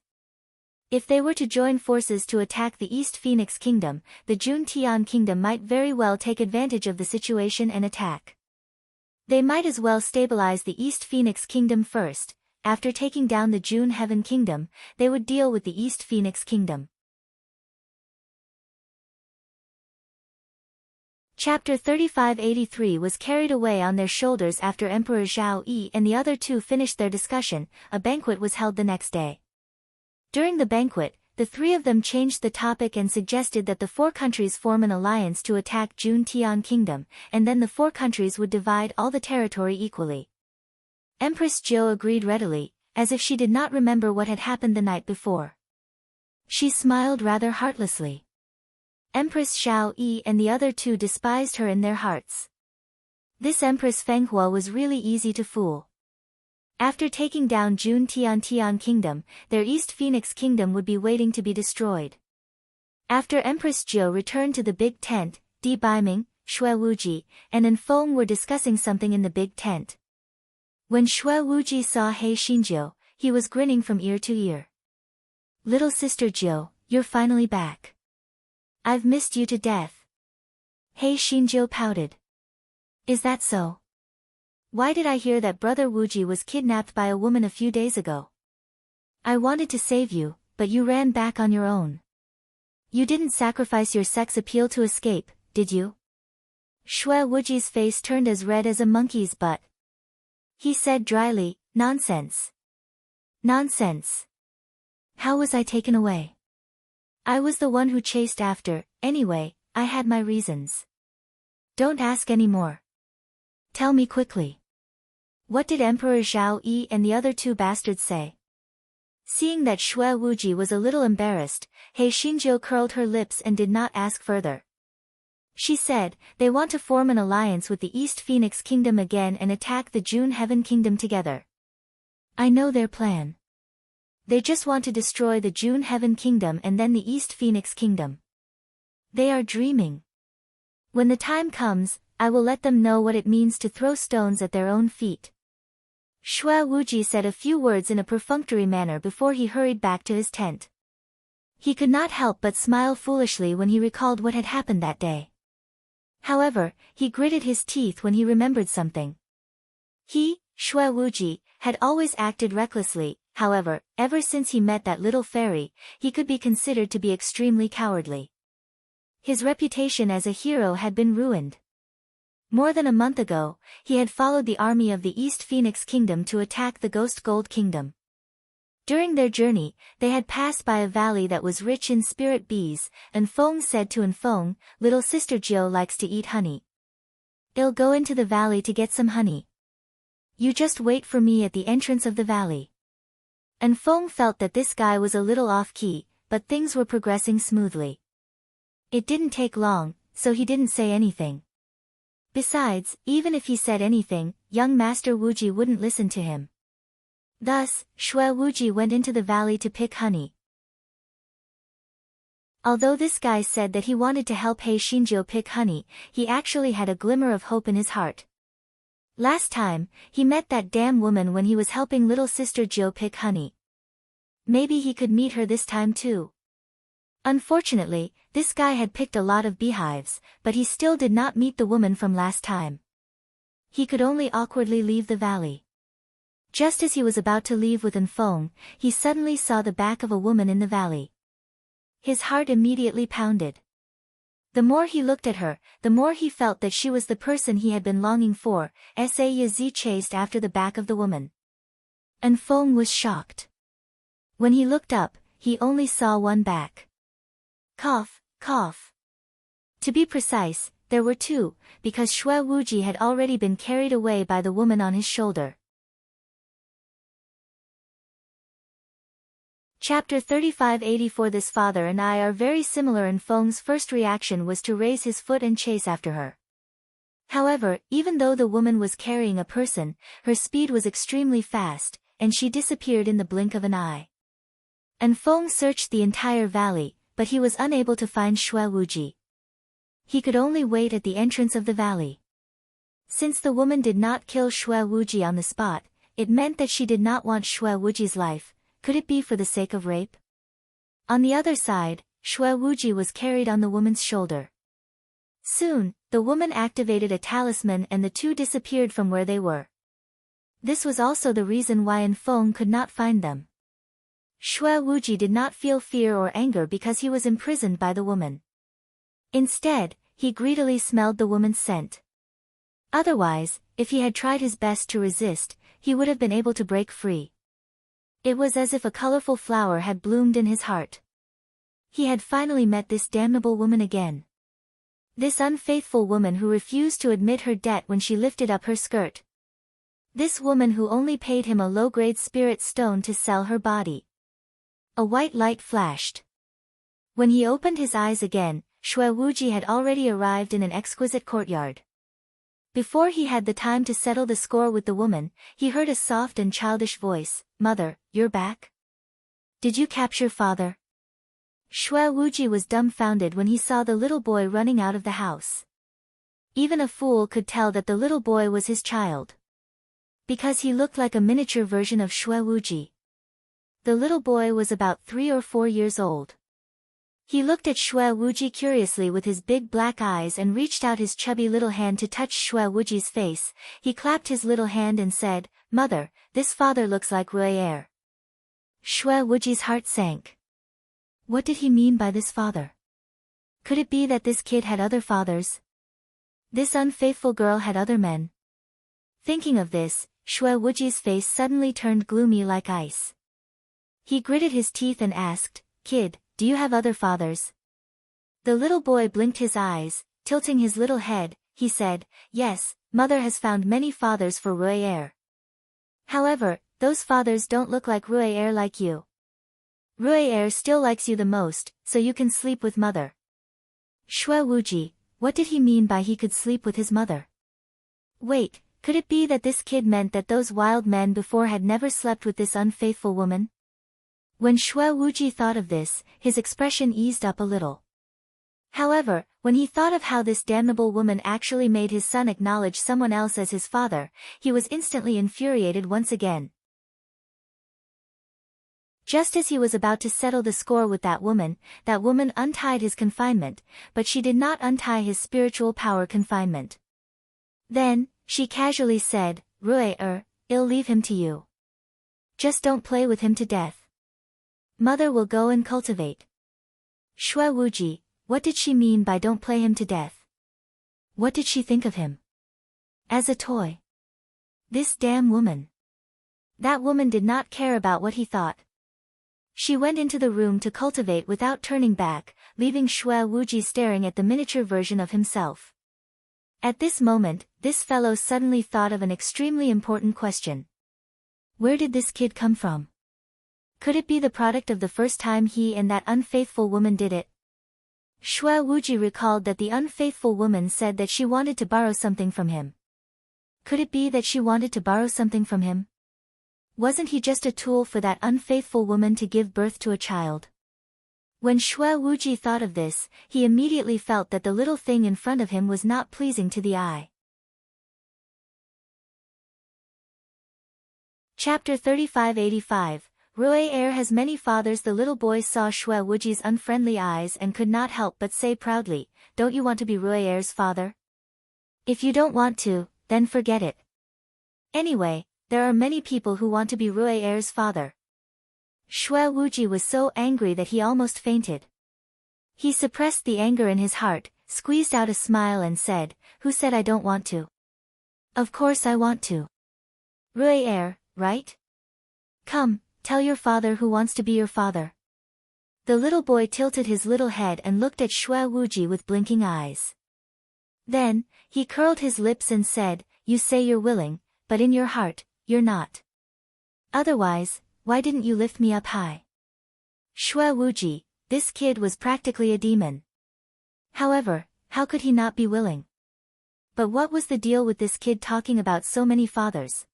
If they were to join forces to attack the East Phoenix Kingdom, the Jun Tian Kingdom might very well take advantage of the situation and attack. They might as well stabilize the East Phoenix Kingdom first. After taking down the Jun Heaven Kingdom, they would deal with the East Phoenix Kingdom. Chapter 3583 was carried away on their shoulders after Emperor Zhao Yi and the other two finished their discussion. A banquet was held the next day. During the banquet, the three of them changed the topic and suggested that the four countries form an alliance to attack Jun Tian Kingdom, and then the four countries would divide all the territory equally. Empress Jo agreed readily, as if she did not remember what had happened the night before. She smiled rather heartlessly. Empress Zhao Yi and the other two despised her in their hearts. This Empress Fenghuo was really easy to fool. After taking down Jun Tian Kingdom, their East Phoenix Kingdom would be waiting to be destroyed. After Empress Jo returned to the big tent, Di Baiming, Xue Wuji, and Enfeng were discussing something in the big tent. When Xue Wuji saw He Xinjiu, he was grinning from ear to ear. "Little sister Jiu, you're finally back. I've missed you to death." He Xinjiu pouted. "Is that so? Why did I hear that brother Wuji was kidnapped by a woman a few days ago? I wanted to save you, but you ran back on your own. You didn't sacrifice your sex appeal to escape, did you? Shui Wuji's face turned as red as a monkey's butt. He said dryly, nonsense. Nonsense. How was I taken away? I was the one who chased after, anyway, I had my reasons. Don't ask any more. Tell me quickly. What did Emperor Zhao Yi and the other two bastards say? Seeing that Shui Wuji was a little embarrassed, He Xingjiu curled her lips and did not ask further. She said, they want to form an alliance with the East Phoenix Kingdom again and attack the June Heaven Kingdom together. I know their plan. They just want to destroy the June Heaven Kingdom and then the East Phoenix Kingdom. They are dreaming. When the time comes, I will let them know what it means to throw stones at their own feet. Shui Wuji said a few words in a perfunctory manner before he hurried back to his tent. He could not help but smile foolishly when he recalled what had happened that day. However, he gritted his teeth when he remembered something. He, Shui Wuji, had always acted recklessly, however, ever since he met that little fairy, he could be considered to be extremely cowardly. His reputation as a hero had been ruined. More than a month ago, he had followed the army of the East Phoenix Kingdom to attack the Ghost Gold Kingdom. During their journey, they had passed by a valley that was rich in spirit bees, and Feng said to Enfeng, little sister Jiu likes to eat honey. I'll go into the valley to get some honey. You just wait for me at the entrance of the valley. Enfeng felt that this guy was a little off-key, but things were progressing smoothly. It didn't take long, so he didn't say anything. Besides, even if he said anything, young Master Wuji wouldn't listen to him. Thus, Shui Wuji went into the valley to pick honey. Although this guy said that he wanted to help He Xingjiu pick honey, he actually had a glimmer of hope in his heart. Last time, he met that damn woman when he was helping little sister Jiu pick honey. Maybe he could meet her this time too. Unfortunately, this guy had picked a lot of beehives, but he still did not meet the woman from last time. He could only awkwardly leave the valley. Just as he was about to leave with Enfeng, he suddenly saw the back of a woman in the valley. His heart immediately pounded. The more he looked at her, the more he felt that she was the person he had been longing for. Yazi chased after the back of the woman. Enfeng was shocked. When he looked up, he only saw one back. Cough, cough. To be precise, there were two, because Shui Wuji had already been carried away by the woman on his shoulder. Chapter 3584. This father and I are very similar, and Feng's first reaction was to raise his foot and chase after her. However, even though the woman was carrying a person, her speed was extremely fast, and she disappeared in the blink of an eye. And Feng searched the entire valley, but he was unable to find Shui Wuji. He could only wait at the entrance of the valley. Since the woman did not kill Shui Wuji on the spot, it meant that she did not want Shui Wuji's life. Could it be for the sake of rape? On the other side, Shui Wuji was carried on the woman's shoulder. Soon, the woman activated a talisman and the two disappeared from where they were. This was also the reason why Enfeng could not find them. Shui Wuji did not feel fear or anger because he was imprisoned by the woman. Instead, he greedily smelled the woman's scent. Otherwise, if he had tried his best to resist, he would have been able to break free. It was as if a colorful flower had bloomed in his heart. He had finally met this damnable woman again. This unfaithful woman who refused to admit her debt when she lifted up her skirt. This woman who only paid him a low-grade spirit stone to sell her body. A white light flashed. When he opened his eyes again, Shui Wuji had already arrived in an exquisite courtyard. Before he had the time to settle the score with the woman, he heard a soft and childish voice, "Mother, you're back? Did you capture father?" Shui Wuji was dumbfounded when he saw the little boy running out of the house. Even a fool could tell that the little boy was his child. Because he looked like a miniature version of Shui Wuji. The little boy was about 3 or 4 years old. He looked at Shui Wuji curiously with his big black eyes and reached out his chubby little hand to touch Shui Wuji's face. He clapped his little hand and said, "Mother, this father looks like Ruier." Shui Wuji's heart sank. What did he mean by this father? Could it be that this kid had other fathers? This unfaithful girl had other men. Thinking of this, Shue Wuji's face suddenly turned gloomy like ice. He gritted his teeth and asked, "Kid, do you have other fathers?" The little boy blinked his eyes, tilting his little head. He said, "Yes, mother has found many fathers for Ruier. However, those fathers don't look like Ruier like you. Ruier still likes you the most, so you can sleep with mother." Shue Wuji, what did he mean by he could sleep with his mother? Wait, could it be that this kid meant that those wild men before had never slept with this unfaithful woman? When Shue Wuji thought of this, his expression eased up a little. However, when he thought of how this damnable woman actually made his son acknowledge someone else as his father, he was instantly infuriated once again. Just as he was about to settle the score with that woman untied his confinement, but she did not untie his spiritual power confinement. Then, she casually said, "Ruier, I'll leave him to you. Just don't play with him to death. Mother will go and cultivate." Shue Wuji, what did she mean by don't play him to death? What did she think of him? As a toy? This damn woman. That woman did not care about what he thought. She went into the room to cultivate without turning back, leaving Shue Wuji staring at the miniature version of himself. At this moment, this fellow suddenly thought of an extremely important question. Where did this kid come from? Could it be the product of the first time he and that unfaithful woman did it? Shue Wuji recalled that the unfaithful woman said that she wanted to borrow something from him. Could it be that she wanted to borrow something from him? Wasn't he just a tool for that unfaithful woman to give birth to a child? When Shue Wuji thought of this, he immediately felt that the little thing in front of him was not pleasing to the eye. Chapter 3585, Ruier has many fathers. The little boy saw Shue Wuji's unfriendly eyes and could not help but say proudly, "Don't you want to be Ruier's father? If you don't want to, then forget it. Anyway, there are many people who want to be Ruier's father." Shue Wuji was so angry that he almost fainted. He suppressed the anger in his heart, squeezed out a smile and said, "Who said I don't want to? Of course I want to. Ruier, right? Come, tell your father who wants to be your father." The little boy tilted his little head and looked at Shue Wuji with blinking eyes. Then, he curled his lips and said, "You say you're willing, but in your heart, you're not. Otherwise, why didn't you lift me up high?" Shue Wuji, this kid was practically a demon. However, how could he not be willing? But what was the deal with this kid talking about so many fathers?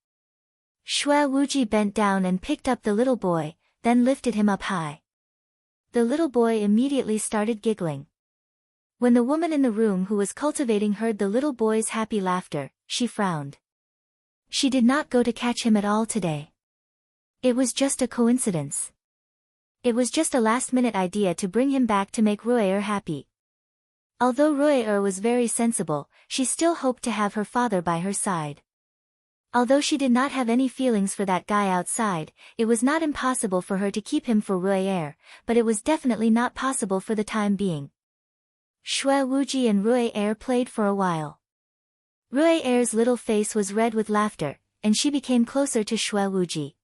Shue Wuji bent down and picked up the little boy, then lifted him up high. The little boy immediately started giggling. When the woman in the room who was cultivating heard the little boy's happy laughter, she frowned. She did not go to catch him at all today. It was just a coincidence. It was just a last-minute idea to bring him back to make Ruier happy. Although Ruier was very sensible, she still hoped to have her father by her side. Although she did not have any feelings for that guy outside, it was not impossible for her to keep him for Ruier, but it was definitely not possible for the time being. Shue Wuji and Ruier played for a while. Ruier's little face was red with laughter, and she became closer to Shue Wuji.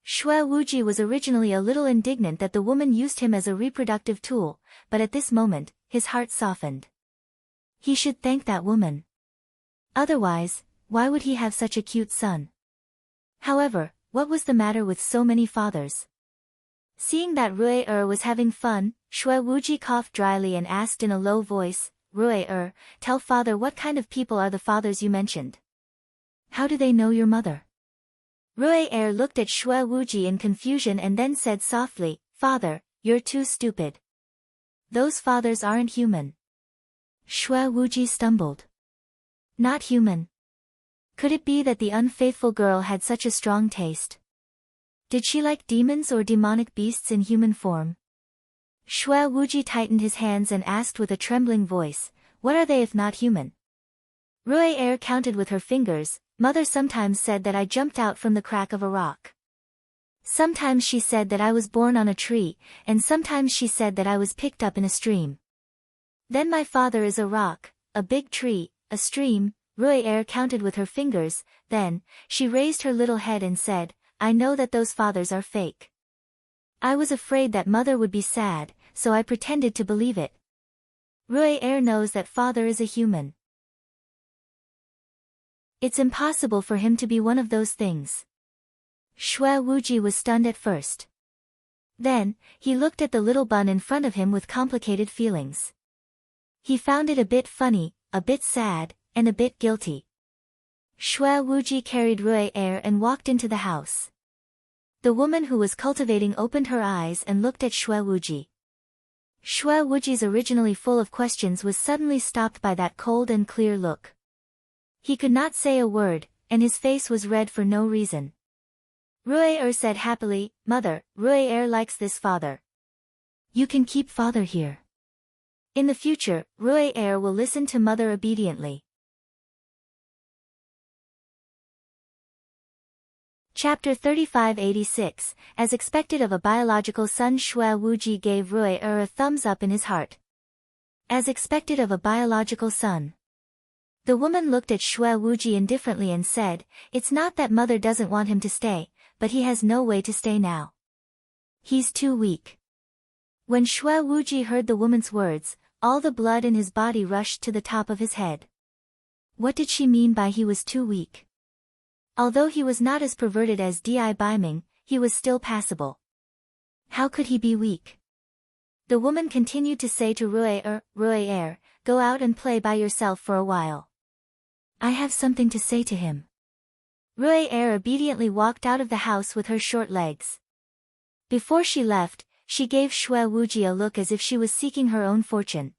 Shue Wuji was originally a little indignant that the woman used him as a reproductive tool, but at this moment, his heart softened. He should thank that woman. Otherwise, why would he have such a cute son? However, what was the matter with so many fathers? Seeing that Ruier was having fun, Shue Wuji coughed dryly and asked in a low voice, "Ruier, tell father what kind of people are the fathers you mentioned. How do they know your mother?" Ruier looked at Shue Wuji in confusion and then said softly, "Father, you're too stupid. Those fathers aren't human." Shue Wuji stumbled. Not human. Could it be that the unfaithful girl had such a strong taste? Did she like demons or demonic beasts in human form? Shue Wuji tightened his hands and asked with a trembling voice, "What are they if not human?" Ruier counted with her fingers. "Mother sometimes said that I jumped out from the crack of a rock. Sometimes she said that I was born on a tree, and sometimes she said that I was picked up in a stream. Then my father is a rock, a big tree, a stream. Ruier counted with her fingers, then, she raised her little head and said, I know that those fathers are fake. I was afraid that mother would be sad, so I pretended to believe it. Ruier knows that father is a human. It's impossible for him to be one of those things. Shui Wuji was stunned at first. Then, he looked at the little bun in front of him with complicated feelings. He found it a bit funny, a bit sad, and a bit guilty. Shui Wuji carried Ruier and walked into the house. The woman who was cultivating opened her eyes and looked at Shui Wuji. Shui Wuji's originally full of questions was suddenly stopped by that cold and clear look. He could not say a word, and his face was red for no reason. Ruier said happily, Mother, Ruier likes this father. You can keep father here. In the future, Ruier will listen to mother obediently. Chapter 3586, As expected of a biological son, Shui Wuji gave Ruier a thumbs up in his heart. As expected of a biological son. The woman looked at Shui Wuji indifferently and said, It's not that mother doesn't want him to stay, but he has no way to stay now. He's too weak. When Shui Wuji heard the woman's words, all the blood in his body rushed to the top of his head. What did she mean by he was too weak? Although he was not as perverted as Di Biming, he was still passable. How could he be weak? The woman continued to say to Ruier, go out and play by yourself for a while. I have something to say to him. Ruier obediently walked out of the house with her short legs. Before she left, she gave Shui Wuji a look as if she was seeking her own fortune.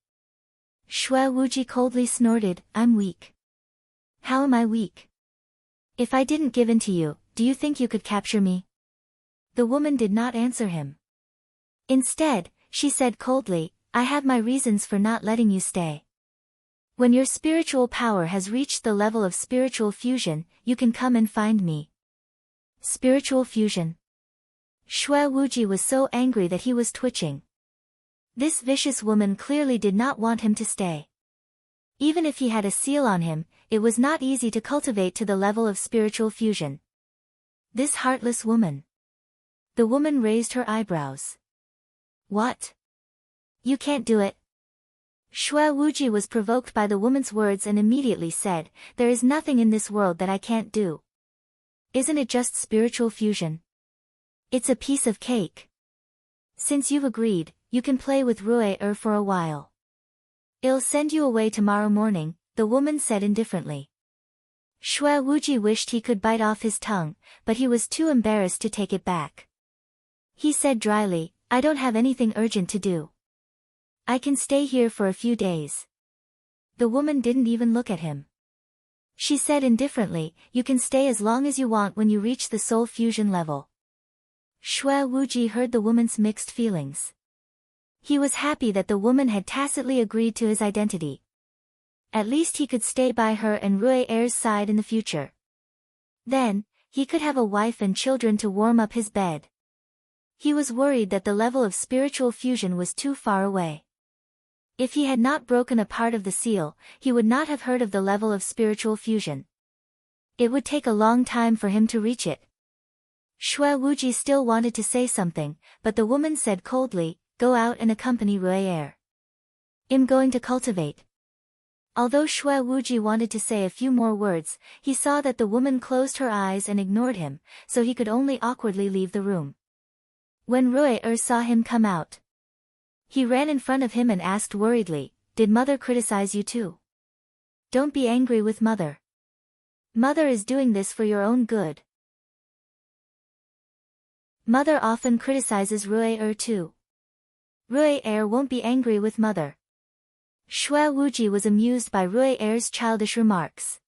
Shui Wuji coldly snorted, I'm weak. How am I weak? If I didn't give in to you, do you think you could capture me? The woman did not answer him. Instead, she said coldly, I have my reasons for not letting you stay. When your spiritual power has reached the level of spiritual fusion, you can come and find me. Spiritual fusion. Shui Wuji was so angry that he was twitching. This vicious woman clearly did not want him to stay. Even if he had a seal on him, it was not easy to cultivate to the level of spiritual fusion. This heartless woman. The woman raised her eyebrows. What? You can't do it. Shui Wuji was provoked by the woman's words and immediately said, There is nothing in this world that I can't do. Isn't it just spiritual fusion? It's a piece of cake. Since you've agreed, you can play with Ruier for a while. I'll send you away tomorrow morning, the woman said indifferently. Shui Wuji wished he could bite off his tongue, but he was too embarrassed to take it back. He said dryly, I don't have anything urgent to do. I can stay here for a few days. The woman didn't even look at him. She said indifferently, You can stay as long as you want when you reach the soul fusion level. Shui Wuji heard the woman's mixed feelings. He was happy that the woman had tacitly agreed to his identity. At least he could stay by her and Ruier's side in the future. Then, he could have a wife and children to warm up his bed. He was worried that the level of spiritual fusion was too far away. If he had not broken a part of the seal, he would not have heard of the level of spiritual fusion. It would take a long time for him to reach it. Shui Wuji still wanted to say something, but the woman said coldly, Go out and accompany Ruier. I'm going to cultivate. Although Shui Wuji wanted to say a few more words, he saw that the woman closed her eyes and ignored him, so he could only awkwardly leave the room. When Ruier saw him come out, he ran in front of him and asked worriedly, Did mother criticize you too? Don't be angry with mother. Mother is doing this for your own good. Mother often criticizes Ruier too. Ruier won't be angry with mother. Shui Wuji was amused by Ruier's childish remarks.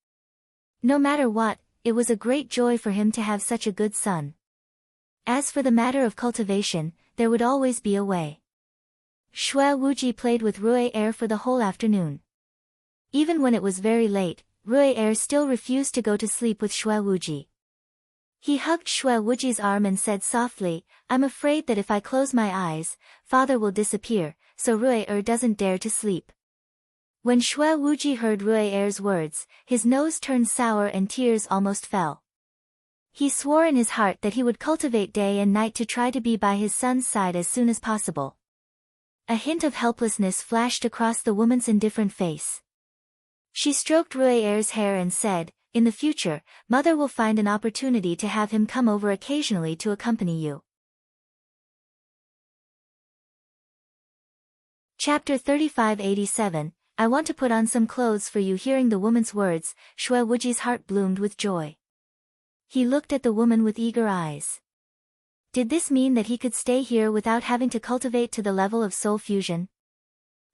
No matter what, it was a great joy for him to have such a good son. As for the matter of cultivation, there would always be a way. Shui Wuji played with Ruier for the whole afternoon. Even when it was very late, Ruier still refused to go to sleep with Shui Wuji. He hugged Shui Wuji's arm and said softly, I'm afraid that if I close my eyes, father will disappear, so Rui doesn't dare to sleep. When Shui Wuji heard Rui words, his nose turned sour and tears almost fell. He swore in his heart that he would cultivate day and night to try to be by his son's side as soon as possible. A hint of helplessness flashed across the woman's indifferent face. She stroked Rui hair and said, in the future, mother will find an opportunity to have him come over occasionally to accompany you. Chapter 3587, I want to put on some clothes for you. Hearing the woman's words, Shui Wuji's heart bloomed with joy. He looked at the woman with eager eyes. Did this mean that he could stay here without having to cultivate to the level of soul fusion?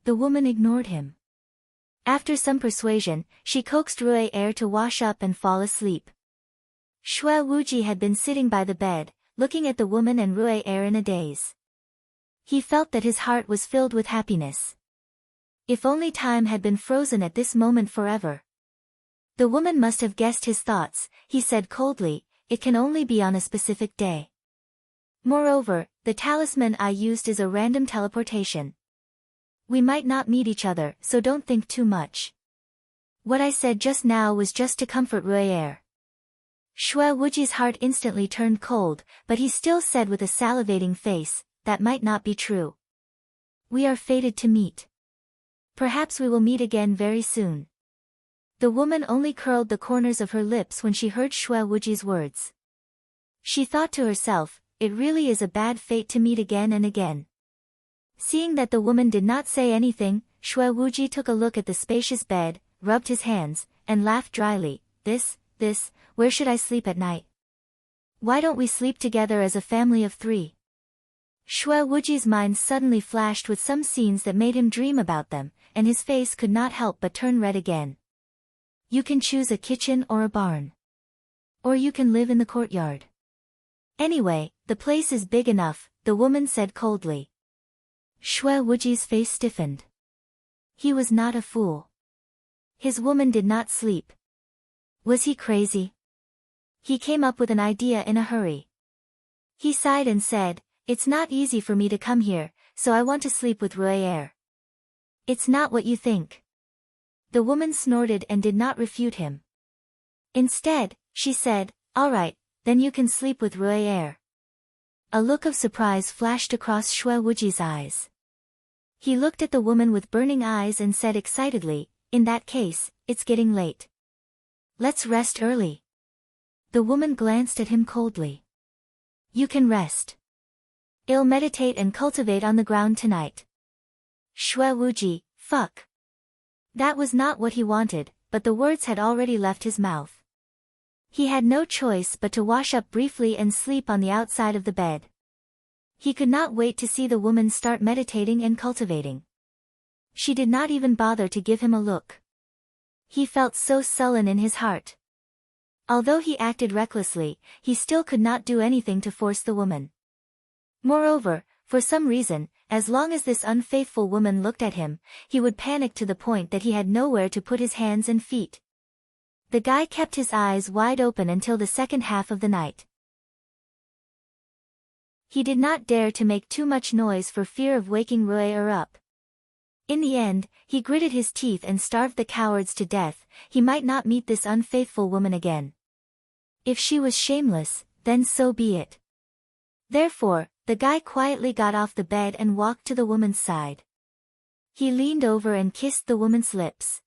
The woman ignored him. After some persuasion, she coaxed Rui to wash up and fall asleep. Shui Wuji had been sitting by the bed, looking at the woman and Rui in a daze. He felt that his heart was filled with happiness. If only time had been frozen at this moment forever. The woman must have guessed his thoughts, he said coldly, it can only be on a specific day. Moreover, the talisman I used is a random teleportation. We might not meet each other, so don't think too much. What I said just now was just to comfort Rui. Shui Wuji's heart instantly turned cold, but he still said with a salivating face, that might not be true. We are fated to meet. Perhaps we will meet again very soon. The woman only curled the corners of her lips when she heard Shui Wuji's words. She thought to herself, it really is a bad fate to meet again and again. Seeing that the woman did not say anything, Shui Wuji took a look at the spacious bed, rubbed his hands, and laughed dryly. This, where should I sleep at night? Why don't we sleep together as a family of 3? Shui Wuji's mind suddenly flashed with some scenes that made him dream about them, and his face could not help but turn red again. You can choose a kitchen or a barn. Or you can live in the courtyard. Anyway, the place is big enough, the woman said coldly. Shui Wuji's face stiffened. He was not a fool. His woman did not sleep. Was he crazy? He came up with an idea in a hurry. He sighed and said, it's not easy for me to come here, so I want to sleep with Rui. It's not what you think. The woman snorted and did not refute him. Instead, she said, all right, then you can sleep with Rui. A look of surprise flashed across Shui Wuji's eyes. He looked at the woman with burning eyes and said excitedly, in that case, it's getting late. Let's rest early. The woman glanced at him coldly. You can rest. I'll meditate and cultivate on the ground tonight. Shui Wuji, fuck. That was not what he wanted, but the words had already left his mouth. He had no choice but to wash up briefly and sleep on the outside of the bed. He could not wait to see the woman start meditating and cultivating. She did not even bother to give him a look. He felt so sullen in his heart. Although he acted recklessly, he still could not do anything to force the woman. Moreover, for some reason, as long as this unfaithful woman looked at him, he would panic to the point that he had nowhere to put his hands and feet. The guy kept his eyes wide open until the second half of the night. He did not dare to make too much noise for fear of waking Rui up. In the end, he gritted his teeth and starved the cowards to death. He might not meet this unfaithful woman again. If she was shameless, then so be it. Therefore, the guy quietly got off the bed and walked to the woman's side. He leaned over and kissed the woman's lips.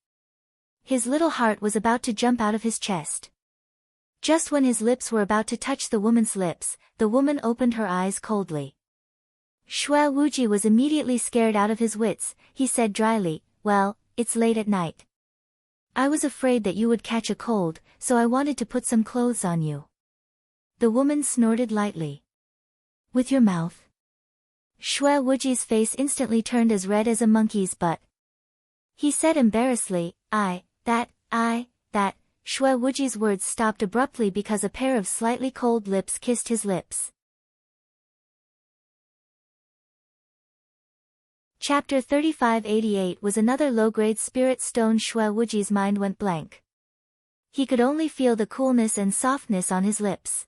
His little heart was about to jump out of his chest. Just when his lips were about to touch the woman's lips, the woman opened her eyes coldly. Shui Wuji was immediately scared out of his wits. He said dryly, well, it's late at night. I was afraid that you would catch a cold, so I wanted to put some clothes on you. The woman snorted lightly. With your mouth? Shui Wuji's face instantly turned as red as a monkey's butt. He said embarrassedly, that. Shui Wuji's words stopped abruptly because a pair of slightly cold lips kissed his lips. Chapter 3588 was another low-grade spirit stone. Shui Wuji's mind went blank. He could only feel the coolness and softness on his lips.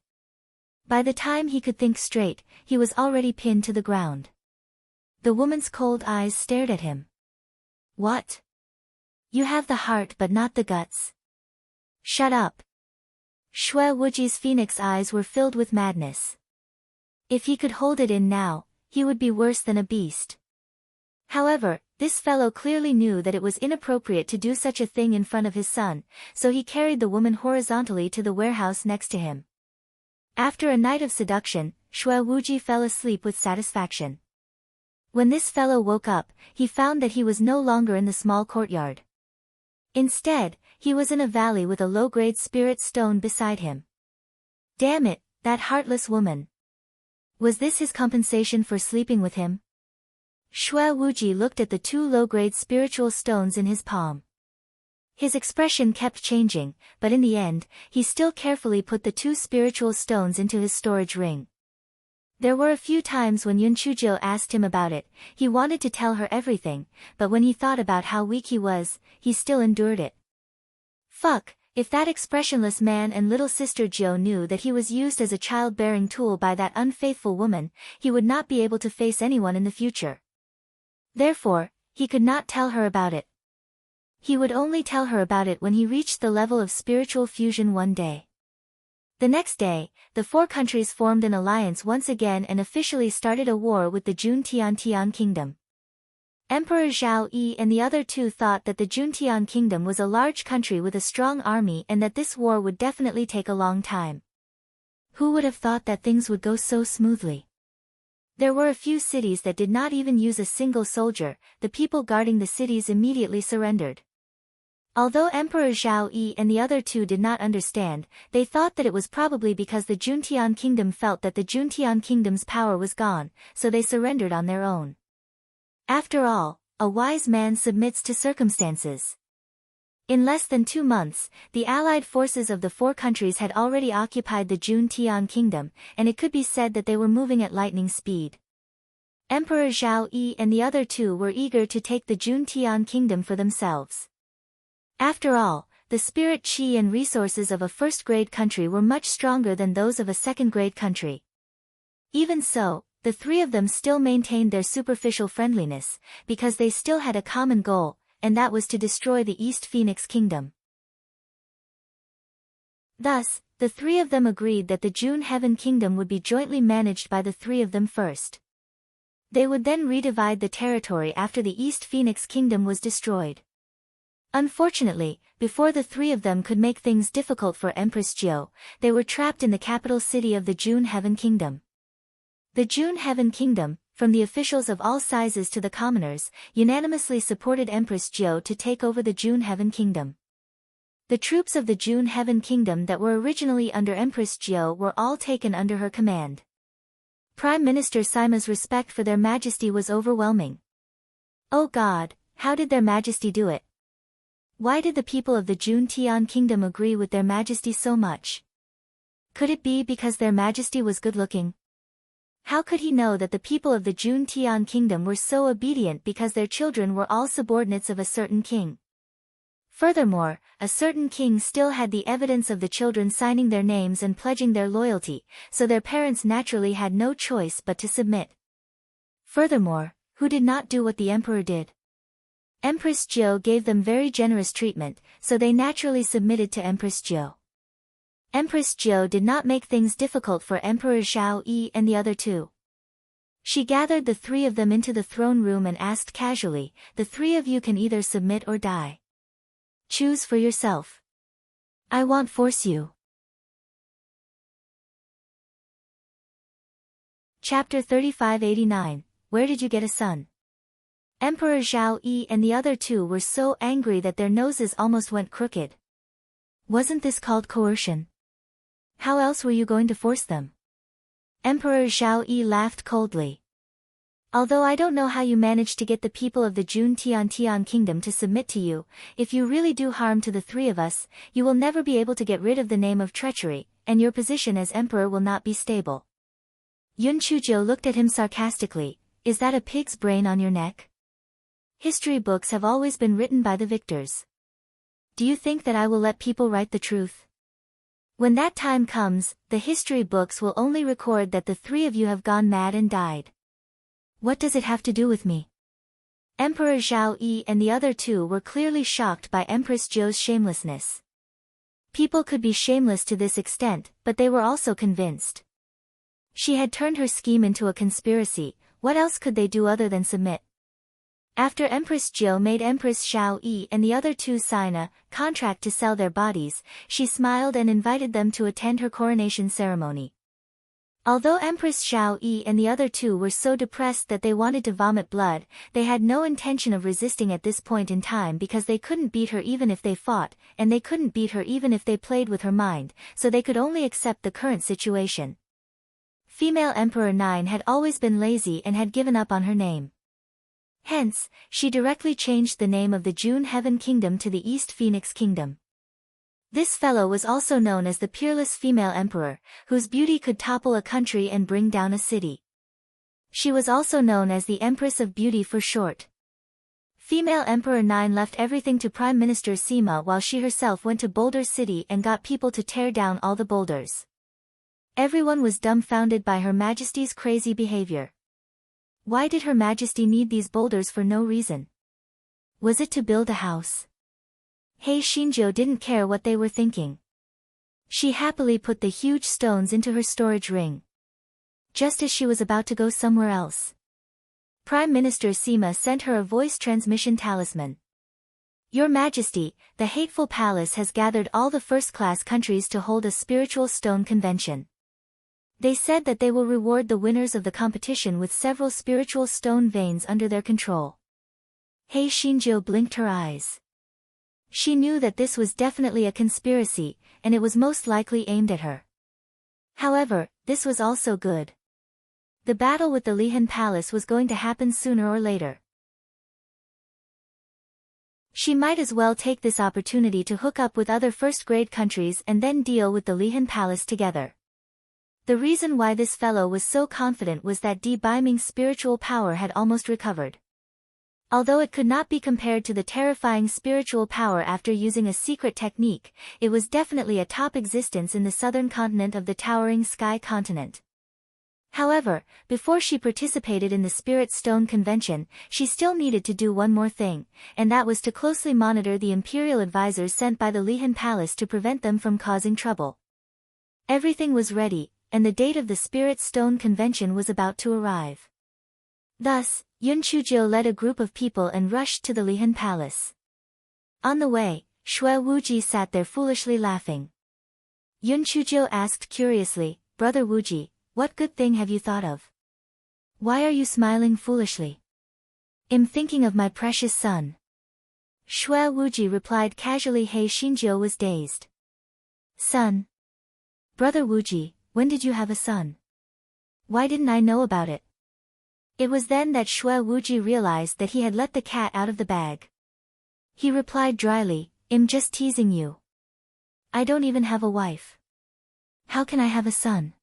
By the time he could think straight, he was already pinned to the ground. The woman's cold eyes stared at him. What? You have the heart but not the guts. Shut up. Shui Wuji's phoenix eyes were filled with madness. If he could hold it in now, he would be worse than a beast. However, this fellow clearly knew that it was inappropriate to do such a thing in front of his son, so he carried the woman horizontally to the warehouse next to him. After a night of seduction, Shui Wuji fell asleep with satisfaction. When this fellow woke up, he found that he was no longer in the small courtyard. Instead, he was in a valley with a low-grade spirit stone beside him. Damn it, that heartless woman. Was this his compensation for sleeping with him? Shui Wuji looked at the two low-grade spiritual stones in his palm. His expression kept changing, but in the end, he still carefully put the two spiritual stones into his storage ring. There were a few times when Yun Chujio asked him about it, he wanted to tell her everything, but when he thought about how weak he was, he still endured it. Fuck, if that expressionless man and little sister Jiu knew that he was used as a childbearing tool by that unfaithful woman, he would not be able to face anyone in the future. Therefore, he could not tell her about it. He would only tell her about it when he reached the level of spiritual fusion one day. The next day, the four countries formed an alliance once again and officially started a war with the Juntian Kingdom. Emperor Zhao Yi and the other two thought that the Juntian Kingdom was a large country with a strong army and that this war would definitely take a long time. Who would have thought that things would go so smoothly? There were a few cities that did not even use a single soldier, the people guarding the cities immediately surrendered. Although Emperor Zhao Yi and the other two did not understand, they thought that it was probably because the Juntian Kingdom felt that the Juntian Kingdom's power was gone, so they surrendered on their own. After all, a wise man submits to circumstances. In less than 2 months, the allied forces of the four countries had already occupied the Juntian Kingdom, and it could be said that they were moving at lightning speed. Emperor Zhao Yi and the other two were eager to take the Juntian Kingdom for themselves. After all, the spirit qi and resources of a first-grade country were much stronger than those of a second-grade country. Even so, the three of them still maintained their superficial friendliness, because they still had a common goal, and that was to destroy the East Phoenix Kingdom. Thus, the three of them agreed that the June Heaven Kingdom would be jointly managed by the three of them first. They would then redivide the territory after the East Phoenix Kingdom was destroyed. Unfortunately, before the three of them could make things difficult for Empress Jiu, they were trapped in the capital city of the June Heaven Kingdom. The June Heaven Kingdom, from the officials of all sizes to the commoners, unanimously supported Empress Jiu to take over the June Heaven Kingdom. The troops of the June Heaven Kingdom that were originally under Empress Jiu were all taken under her command. Prime Minister Sima's respect for their majesty was overwhelming. Oh God, how did their majesty do it? Why did the people of the Juntian Kingdom agree with their majesty so much? Could it be because their majesty was good-looking? How could he know that the people of the Juntian Kingdom were so obedient because their children were all subordinates of a certain king? Furthermore, a certain king still had the evidence of the children signing their names and pledging their loyalty, so their parents naturally had no choice but to submit. Furthermore, who did not do what the emperor did? Empress Jiu gave them very generous treatment, so they naturally submitted to Empress Jiu. Empress Jiu did not make things difficult for Emperor Zhao Yi and the other two. She gathered the three of them into the throne room and asked casually, "The three of you can either submit or die. Choose for yourself. I won't force you." Chapter 3589, Where did you get a son? Emperor Zhao Yi and the other two were so angry that their noses almost went crooked. Wasn't this called coercion? How else were you going to force them? Emperor Zhao Yi laughed coldly. Although I don't know how you managed to get the people of the Juntian Kingdom to submit to you, if you really do harm to the three of us, you will never be able to get rid of the name of treachery, and your position as emperor will not be stable. Yun Chujio looked at him sarcastically. Is that a pig's brain on your neck? History books have always been written by the victors. Do you think that I will let people write the truth? When that time comes, the history books will only record that the three of you have gone mad and died. What does it have to do with me? Emperor Zhao Yi and the other two were clearly shocked by Empress Zhou's shamelessness. People could be shameless to this extent, but they were also convinced. She had turned her scheme into a conspiracy. What else could they do other than submit? After Empress Zhou made Empress Zhao Yi and the other two sign a contract to sell their bodies, she smiled and invited them to attend her coronation ceremony. Although Empress Zhao Yi and the other two were so depressed that they wanted to vomit blood, they had no intention of resisting at this point in time because they couldn't beat her even if they fought, and they couldn't beat her even if they played with her mind, so they could only accept the current situation. Female Emperor 9 had always been lazy and had given up on her name. Hence, she directly changed the name of the June Heaven Kingdom to the East Phoenix Kingdom. This fellow was also known as the peerless female emperor, whose beauty could topple a country and bring down a city. She was also known as the Empress of Beauty for short. Female Emperor 9 left everything to Prime Minister Sima while she herself went to Boulder City and got people to tear down all the boulders. Everyone was dumbfounded by Her Majesty's crazy behavior. Why did Her Majesty need these boulders for no reason? Was it to build a house? He Xinzhou didn't care what they were thinking. She happily put the huge stones into her storage ring. Just as she was about to go somewhere else, Prime Minister Sima sent her a voice transmission talisman. Your Majesty, the hateful palace has gathered all the first-class countries to hold a spiritual stone convention. They said that they will reward the winners of the competition with several spiritual stone veins under their control. He Xinzhou blinked her eyes. She knew that this was definitely a conspiracy, and it was most likely aimed at her. However, this was also good. The battle with the Lihan Palace was going to happen sooner or later. She might as well take this opportunity to hook up with other first-grade countries and then deal with the Lihan Palace together. The reason why this fellow was so confident was that Di Baiming's spiritual power had almost recovered. Although it could not be compared to the terrifying spiritual power after using a secret technique, it was definitely a top existence in the southern continent of the towering Sky Continent. However, before she participated in the Spirit Stone Convention, she still needed to do one more thing, and that was to closely monitor the imperial advisors sent by the Lihan Palace to prevent them from causing trouble. Everything was ready, and the date of the Spirit Stone Convention was about to arrive. Thus, Yun Chuzhou led a group of people and rushed to the Lihan Palace. On the way, Shui Wuji sat there foolishly laughing. Yun Chuzhou asked curiously, Brother Wuji, what good thing have you thought of? Why are you smiling foolishly? I'm thinking of my precious son. Shui Wuji replied casually. He Xinzhou was dazed. Son? Brother Wuji, when did you have a son? Why didn't I know about it? It was then that Shui Wuji realized that he had let the cat out of the bag. He replied dryly, I'm just teasing you. I don't even have a wife. How can I have a son?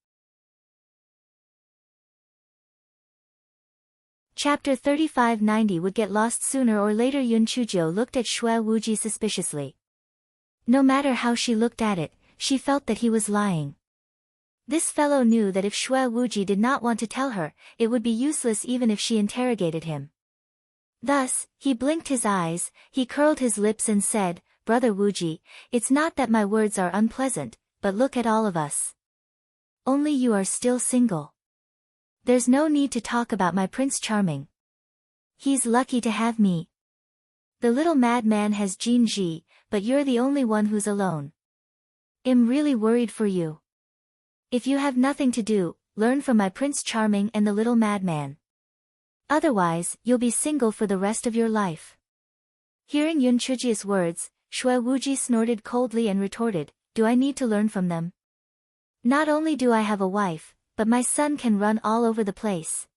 Chapter 3590 would get lost sooner or later. Yun Chuzhou looked at Shui Wuji suspiciously. No matter how she looked at it, she felt that he was lying. This fellow knew that if Shui Wuji did not want to tell her, it would be useless even if she interrogated him. Thus, he blinked his eyes, he curled his lips and said, Brother Wuji, it's not that my words are unpleasant, but look at all of us. Only you are still single. There's no need to talk about my Prince Charming. He's lucky to have me. The little madman has Jin Ji, but you're the only one who's alone. I'm really worried for you. If you have nothing to do, learn from my Prince Charming and the little madman. Otherwise, you'll be single for the rest of your life. Hearing Yun Chuzhou's words, Shui Wuji snorted coldly and retorted, Do I need to learn from them? Not only do I have a wife, but my son can run all over the place.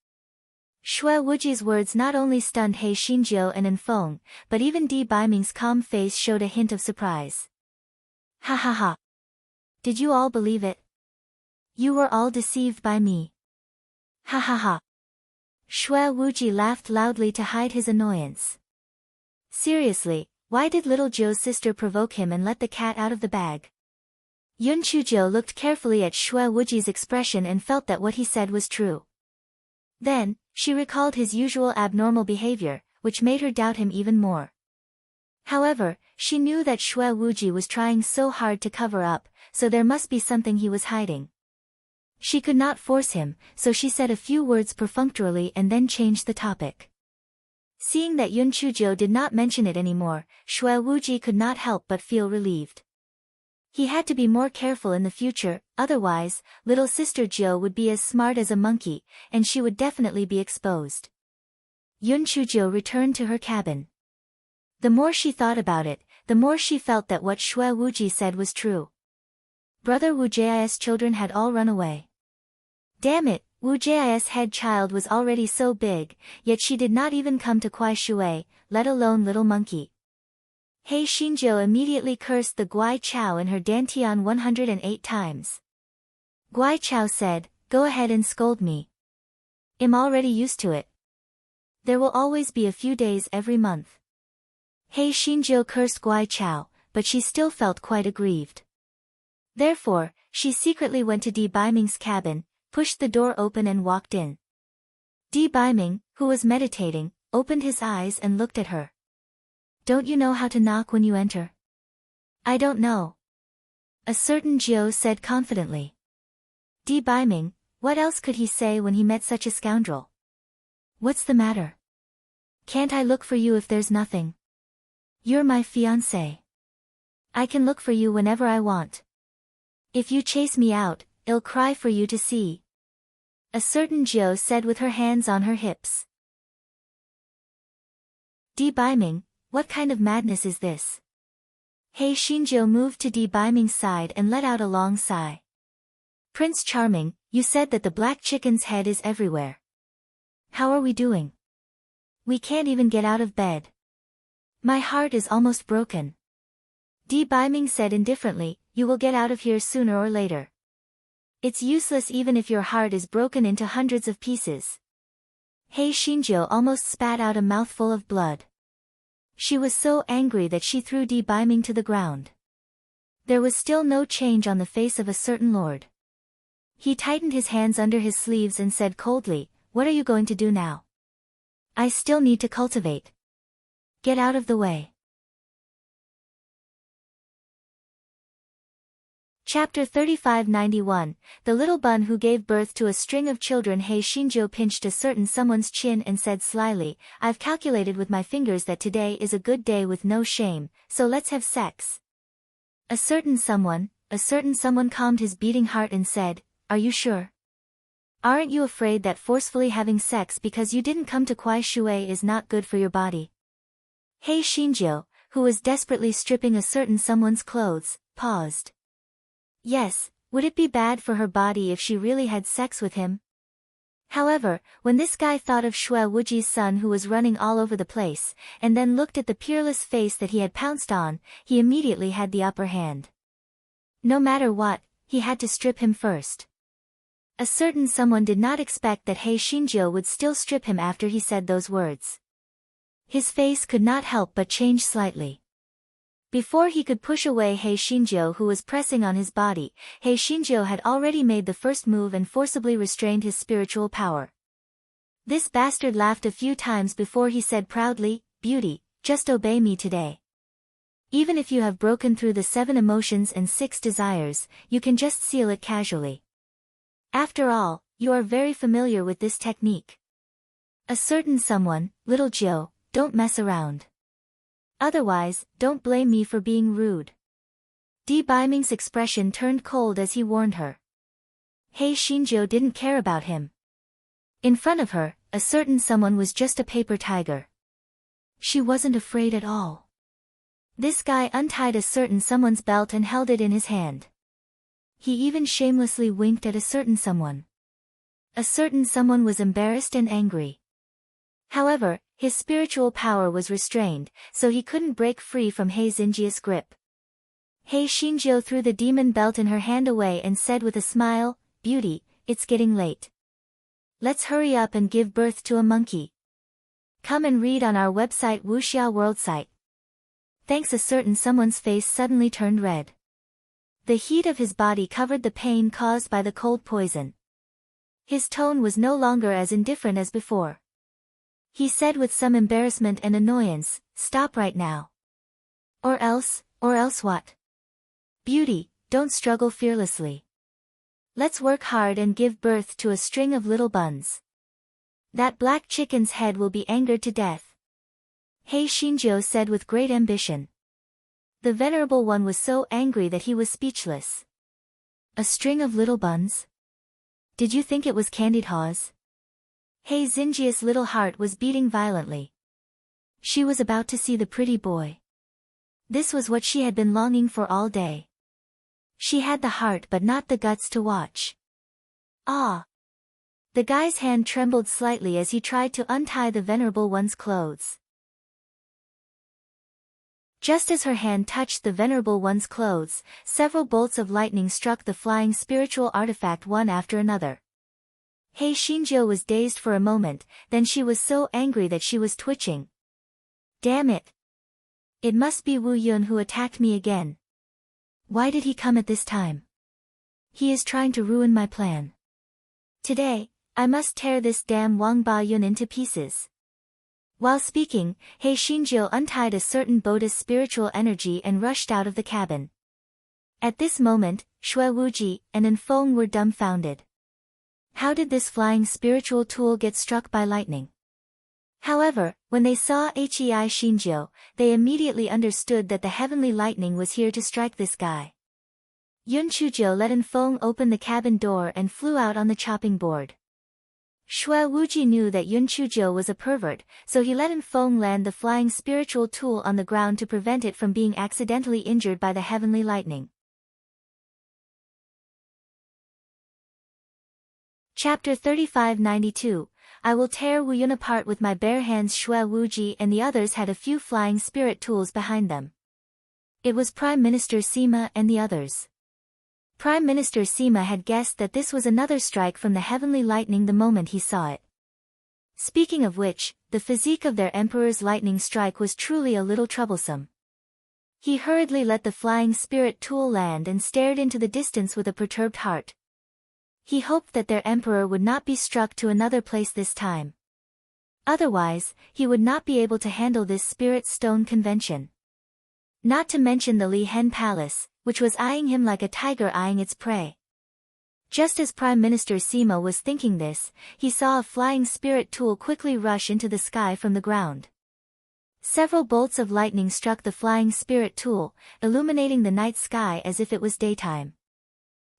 Shui Wuji's words not only stunned He Xinzhou and Enfeng, but even Di Baiming's calm face showed a hint of surprise. Ha ha ha. Did you all believe it? You were all deceived by me. Ha ha ha. Shui Wuji laughed loudly to hide his annoyance. Seriously, why did little Zhou's sister provoke him and let the cat out of the bag? Yun Chujo looked carefully at Xue Wuji's expression and felt that what he said was true. Then, she recalled his usual abnormal behavior, which made her doubt him even more. However, she knew that Xue Wuji was trying so hard to cover up, so there must be something he was hiding. She could not force him, so she said a few words perfunctorily and then changed the topic. Seeing that Yun Chujo did not mention it anymore, Xue Wuji could not help but feel relieved. He had to be more careful in the future, otherwise, little sister Jiu would be as smart as a monkey, and she would definitely be exposed. Yun Chujo returned to her cabin. The more she thought about it, the more she felt that what Xue Wuji said was true. Brother Wu Ji's children had all run away. Damn it, Wu Ji's head child was already so big, yet she did not even come to Kuai Shui, let alone little monkey. He Xinjiu immediately cursed the Guai Chao in her dantian 108 times. Guai Chao said, "Go ahead and scold me. I'm already used to it. There will always be a few days every month." He Xinjiu cursed Guai Chao, but she still felt quite aggrieved. Therefore, she secretly went to Di Baiming's cabin, pushed the door open and walked in. Di Baiming, who was meditating, opened his eyes and looked at her. "Don't you know how to knock when you enter?" "I don't know," a certain Jiu said confidently. Di Baiming, what else could he say when he met such a scoundrel? "What's the matter? Can't I look for you if there's nothing? You're my fiancé. I can look for you whenever I want. If you chase me out, I'll cry for you to see," a certain Jiu said with her hands on her hips. Di Baiming, what kind of madness is this? He Xinjiu moved to Di Baiming's side and let out a long sigh. "Prince Charming, you said that the black chicken's head is everywhere. How are we doing? We can't even get out of bed. My heart is almost broken." Di Baiming said indifferently, "You will get out of here sooner or later. It's useless even if your heart is broken into hundreds of pieces." He Xinjiu almost spat out a mouthful of blood. She was so angry that she threw Di Baiming to the ground. There was still no change on the face of a certain lord. He tightened his hands under his sleeves and said coldly, "What are you going to do now?" "I still need to cultivate. Get out of the way." Chapter 3591, The Little Bun Who Gave Birth to a String of Children. He Xinjiu pinched a certain someone's chin and said slyly, "I've calculated with my fingers that today is a good day with no shame, so let's have sex." A certain someone calmed his beating heart and said, "Are you sure? Aren't you afraid that forcefully having sex because you didn't come to Kuai Shui is not good for your body?" He Xinjiu, who was desperately stripping a certain someone's clothes, paused. Yes, would it be bad for her body if she really had sex with him? However, when this guy thought of Xue Wuji's son who was running all over the place, and then looked at the peerless face that he had pounced on, he immediately had the upper hand. No matter what, he had to strip him first. A certain someone did not expect that He Xinjiu would still strip him after he said those words. His face could not help but change slightly. Before he could push away He Xinjiu who was pressing on his body, He Xinjiu had already made the first move and forcibly restrained his spiritual power. This bastard laughed a few times before he said proudly, "Beauty, just obey me today. Even if you have broken through the 7 emotions and 6 desires, you can just seal it casually. After all, you are very familiar with this technique." A certain someone, "Little Jiu, don't mess around. Otherwise, don't blame me for being rude." Di Baiming's expression turned cold as he warned her. He Xinjiu didn't care about him. In front of her, a certain someone was just a paper tiger. She wasn't afraid at all. This guy untied a certain someone's belt and held it in his hand. He even shamelessly winked at a certain someone. A certain someone was embarrassed and angry. However, his spiritual power was restrained, so he couldn't break free from He Xinjiu's grip. He Xinjiu threw the demon belt in her hand away and said with a smile, "Beauty, it's getting late. Let's hurry up and give birth to a monkey. Come and read on our website Wuxia World site." Thanks. A certain someone's face suddenly turned red. The heat of his body covered the pain caused by the cold poison. His tone was no longer as indifferent as before. He said with some embarrassment and annoyance, "Stop right now." Or else what? "Beauty, don't struggle fearlessly. Let's work hard and give birth to a string of little buns. That black chicken's head will be angered to death." Hei Shinjo said with great ambition. The Venerable One was so angry that he was speechless. A string of little buns? Did you think it was candied haws? Hei Xinjia's little heart was beating violently. She was about to see the pretty boy. This was what she had been longing for all day. She had the heart but not the guts to watch. Ah! The guy's hand trembled slightly as he tried to untie the Venerable One's clothes. Just as her hand touched the Venerable One's clothes, several bolts of lightning struck the flying spiritual artifact one after another. Hei Shinjo was dazed for a moment, then she was so angry that she was twitching. Damn it! It must be Wu Yun who attacked me again. Why did he come at this time? He is trying to ruin my plan. Today, I must tear this damn Wang Ba Yun into pieces. While speaking, Hei Shinjo untied a certain Buddhist spiritual energy and rushed out of the cabin. At this moment, Shui Wuji and Enfeng were dumbfounded. How did this flying spiritual tool get struck by lightning? However, when they saw Hei Shinjo, they immediately understood that the heavenly lightning was here to strike this guy. Yun Chujo let Enfeng open the cabin door and flew out on the chopping board. Shui Wuji knew that Yun Chujo was a pervert, so he let Enfeng land the flying spiritual tool on the ground to prevent it from being accidentally injured by the heavenly lightning. Chapter 3592, I will tear Wu Yun apart with my bare hands. Shui Wuji and the others had a few flying spirit tools behind them. It was Prime Minister Sima and the others. Prime Minister Sima had guessed that this was another strike from the heavenly lightning the moment he saw it. Speaking of which, the physique of their emperor's lightning strike was truly a little troublesome. He hurriedly let the flying spirit tool land and stared into the distance with a perturbed heart. He hoped that their emperor would not be struck to another place this time. Otherwise, he would not be able to handle this spirit stone convention. Not to mention the Li Hen Palace, which was eyeing him like a tiger eyeing its prey. Just as Prime Minister Sima was thinking this, he saw a flying spirit tool quickly rush into the sky from the ground. Several bolts of lightning struck the flying spirit tool, illuminating the night sky as if it was daytime.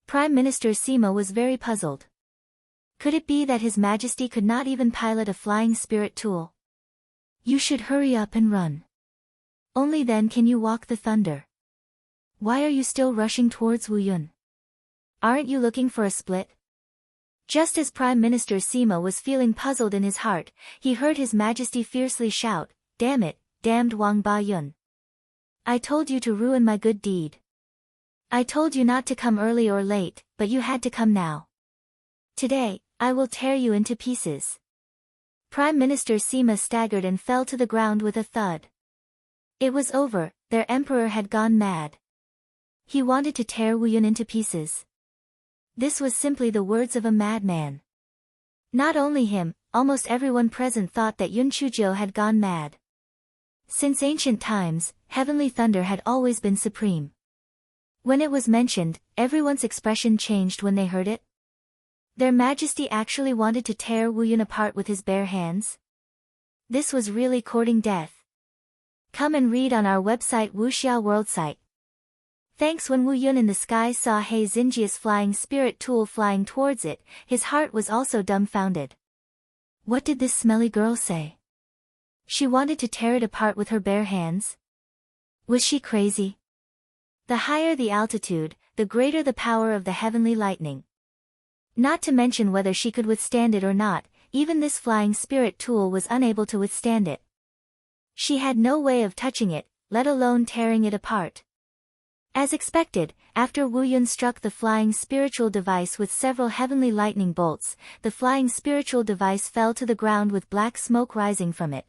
Prime Minister Sima was very puzzled. Could it be that His Majesty could not even pilot a flying spirit tool? You should hurry up and run. Only then can you walk the thunder. Why are you still rushing towards Wu Yun? Aren't you looking for a split? Just as Prime Minister Sima was feeling puzzled in his heart, he heard His Majesty fiercely shout, "Damn it, damned Wang Ba Yun. I told you to ruin my good deed. I told you not to come early or late, but you had to come now. Today, I will tear you into pieces." Prime Minister Sima staggered and fell to the ground with a thud. It was over, their emperor had gone mad. He wanted to tear Wu Yun into pieces. This was simply the words of a madman. Not only him, almost everyone present thought that Yun Chujo had gone mad. Since ancient times, heavenly thunder had always been supreme. When it was mentioned, everyone's expression changed when they heard it. Their Majesty actually wanted to tear Wu Yun apart with his bare hands? This was really courting death. Come and read on our website Wuxia World site. Thanks. When Wu Yun in the sky saw Hei Xinjia's flying spirit tool flying towards it, his heart was also dumbfounded. What did this smelly girl say? She wanted to tear it apart with her bare hands? Was she crazy? The higher the altitude, the greater the power of the heavenly lightning. Not to mention whether she could withstand it or not, even this flying spirit tool was unable to withstand it. She had no way of touching it, let alone tearing it apart. As expected, after Wu Yun struck the flying spiritual device with several heavenly lightning bolts, the flying spiritual device fell to the ground with black smoke rising from it.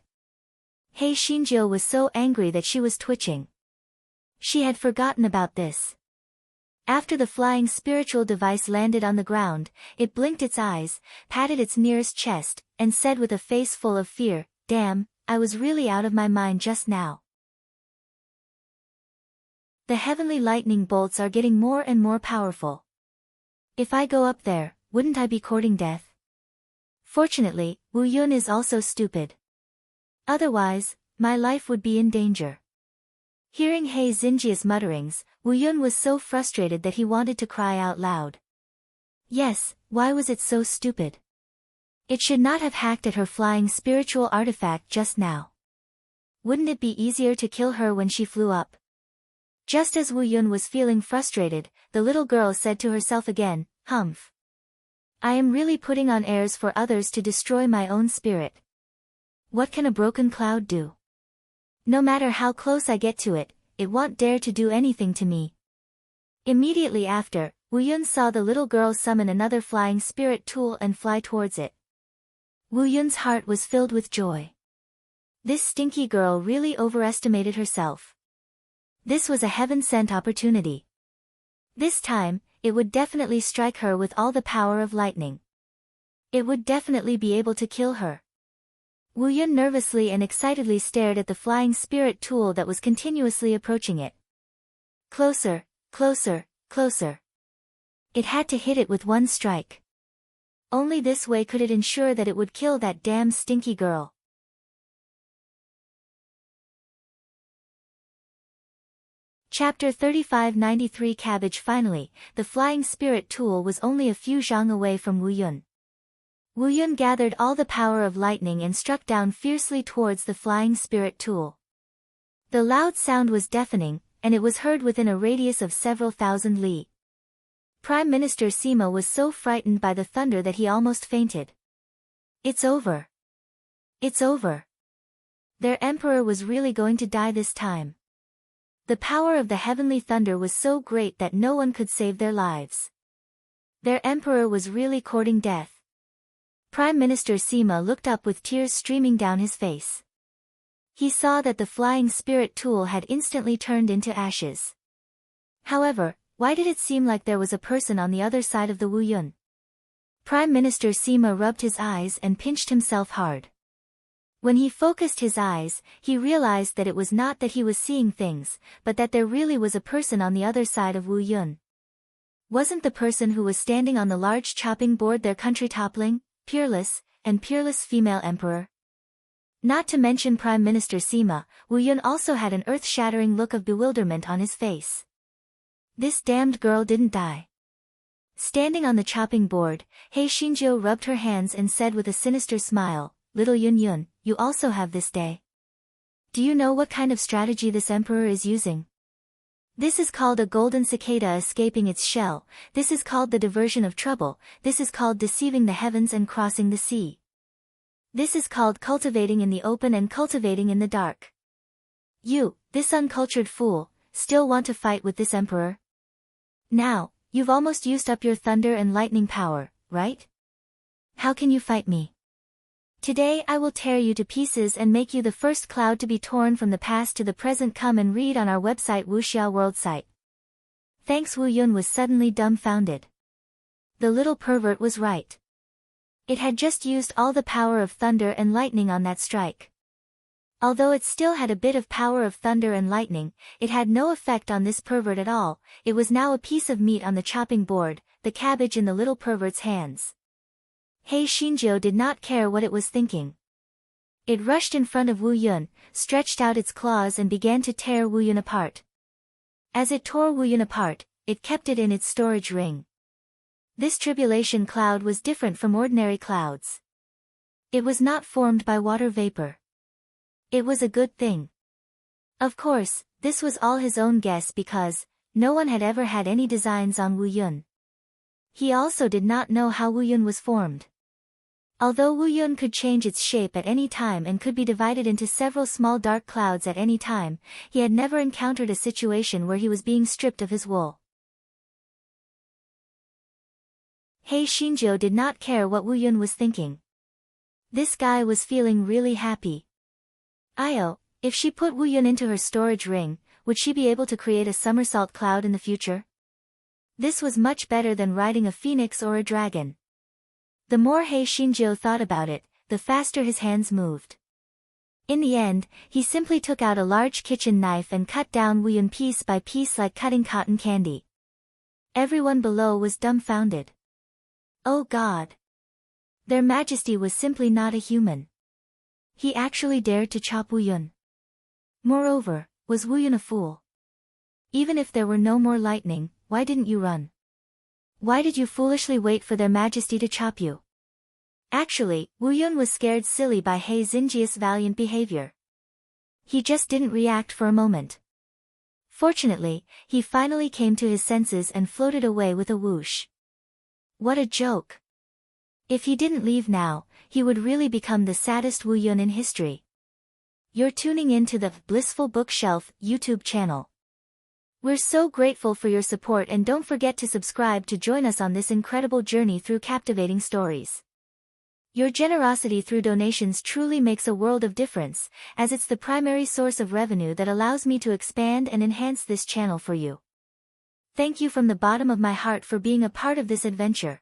Hei Shinjo was so angry that she was twitching. She had forgotten about this. After the flying spiritual device landed on the ground, it blinked its eyes, patted its nearest chest, and said with a face full of fear, "Damn, I was really out of my mind just now. The heavenly lightning bolts are getting more and more powerful. If I go up there, wouldn't I be courting death? Fortunately, Wu Yun is also stupid. Otherwise, my life would be in danger." Hearing He Xinjia's mutterings, Wu Yun was so frustrated that he wanted to cry out loud. Yes, why was it so stupid? It should not have hacked at her flying spiritual artifact just now. Wouldn't it be easier to kill her when she flew up? Just as Wu Yun was feeling frustrated, the little girl said to herself again, "Humph. I am really putting on airs for others to destroy my own spirit. What can a broken cloud do? No matter how close I get to it, it won't dare to do anything to me." Immediately after, Wu Yun saw the little girl summon another flying spirit tool and fly towards it. Wu Yun's heart was filled with joy. This stinky girl really overestimated herself. This was a heaven-sent opportunity. This time, it would definitely strike her with all the power of lightning. It would definitely be able to kill her. Wu Yun nervously and excitedly stared at the flying spirit tool that was continuously approaching it. Closer, closer, closer. It had to hit it with one strike. Only this way could it ensure that it would kill that damn stinky girl. Chapter 3593 Cabbage. Finally, the flying spirit tool was only a few zhang away from Wu Yun. Wu Yun gathered all the power of lightning and struck down fiercely towards the flying spirit tool. The loud sound was deafening, and it was heard within a radius of several thousand li. Prime Minister Sima was so frightened by the thunder that he almost fainted. It's over. It's over. Their emperor was really going to die this time. The power of the heavenly thunder was so great that no one could save their lives. Their emperor was really courting death. Prime Minister Sima looked up with tears streaming down his face. He saw that the flying spirit tool had instantly turned into ashes. However, why did it seem like there was a person on the other side of the Wu Yun? Prime Minister Sima rubbed his eyes and pinched himself hard. When he focused his eyes, he realized that it was not that he was seeing things, but that there really was a person on the other side of Wu Yun. Wasn't the person who was standing on the large chopping board their country toppling, peerless female emperor? Not to mention Prime Minister Sima, Wu Yun also had an earth-shattering look of bewilderment on his face. This damned girl didn't die. Standing on the chopping board, He Xinjiu rubbed her hands and said with a sinister smile, "Little Yun Yun, you also have this day. Do you know what kind of strategy this emperor is using? This is called a golden cicada escaping its shell, this is called the diversion of trouble, this is called deceiving the heavens and crossing the sea. This is called cultivating in the open and cultivating in the dark. You, this uncultured fool, still want to fight with this emperor? Now, you've almost used up your thunder and lightning power, right? How can you fight me? Today I will tear you to pieces and make you the first cloud to be torn from the past to the present. Come and read on our website Wuxia World site." Thanks. Wu Yun was suddenly dumbfounded. The little pervert was right. It had just used all the power of thunder and lightning on that strike. Although it still had a bit of power of thunder and lightning, it had no effect on this pervert at all. It was now a piece of meat on the chopping board, the cabbage in the little pervert's hands. He Xinjiu did not care what it was thinking. It rushed in front of Wu Yun, stretched out its claws and began to tear Wu Yun apart. As it tore Wu Yun apart, it kept it in its storage ring. This tribulation cloud was different from ordinary clouds. It was not formed by water vapor. It was a good thing. Of course, this was all his own guess because no one had ever had any designs on Wu Yun. He also did not know how Wu Yun was formed. Although Wu Yun could change its shape at any time and could be divided into several small dark clouds at any time, he had never encountered a situation where he was being stripped of his wool. He Xinjiu did not care what Wu Yun was thinking. This guy was feeling really happy. If she put Wu Yun into her storage ring, would she be able to create a somersault cloud in the future? This was much better than riding a phoenix or a dragon. The more He Xinjiu thought about it, the faster his hands moved. In the end, he simply took out a large kitchen knife and cut down Wu Yun piece by piece like cutting cotton candy. Everyone below was dumbfounded. Oh God! Their Majesty was simply not a human. He actually dared to chop Wu Yun. Moreover, was Wu Yun a fool? Even if there were no more lightning, why didn't you run? Why did you foolishly wait for their Majesty to chop you? Actually, Wu Yun was scared silly by He Xinjiu's valiant behavior. He just didn't react for a moment. Fortunately, he finally came to his senses and floated away with a whoosh. What a joke! If he didn't leave now, he would really become the saddest Wu Yun in history. You're tuning in to the Blissful Bookshelf YouTube channel. We're so grateful for your support, and don't forget to subscribe to join us on this incredible journey through captivating stories. Your generosity through donations truly makes a world of difference, as it's the primary source of revenue that allows me to expand and enhance this channel for you. Thank you from the bottom of my heart for being a part of this adventure.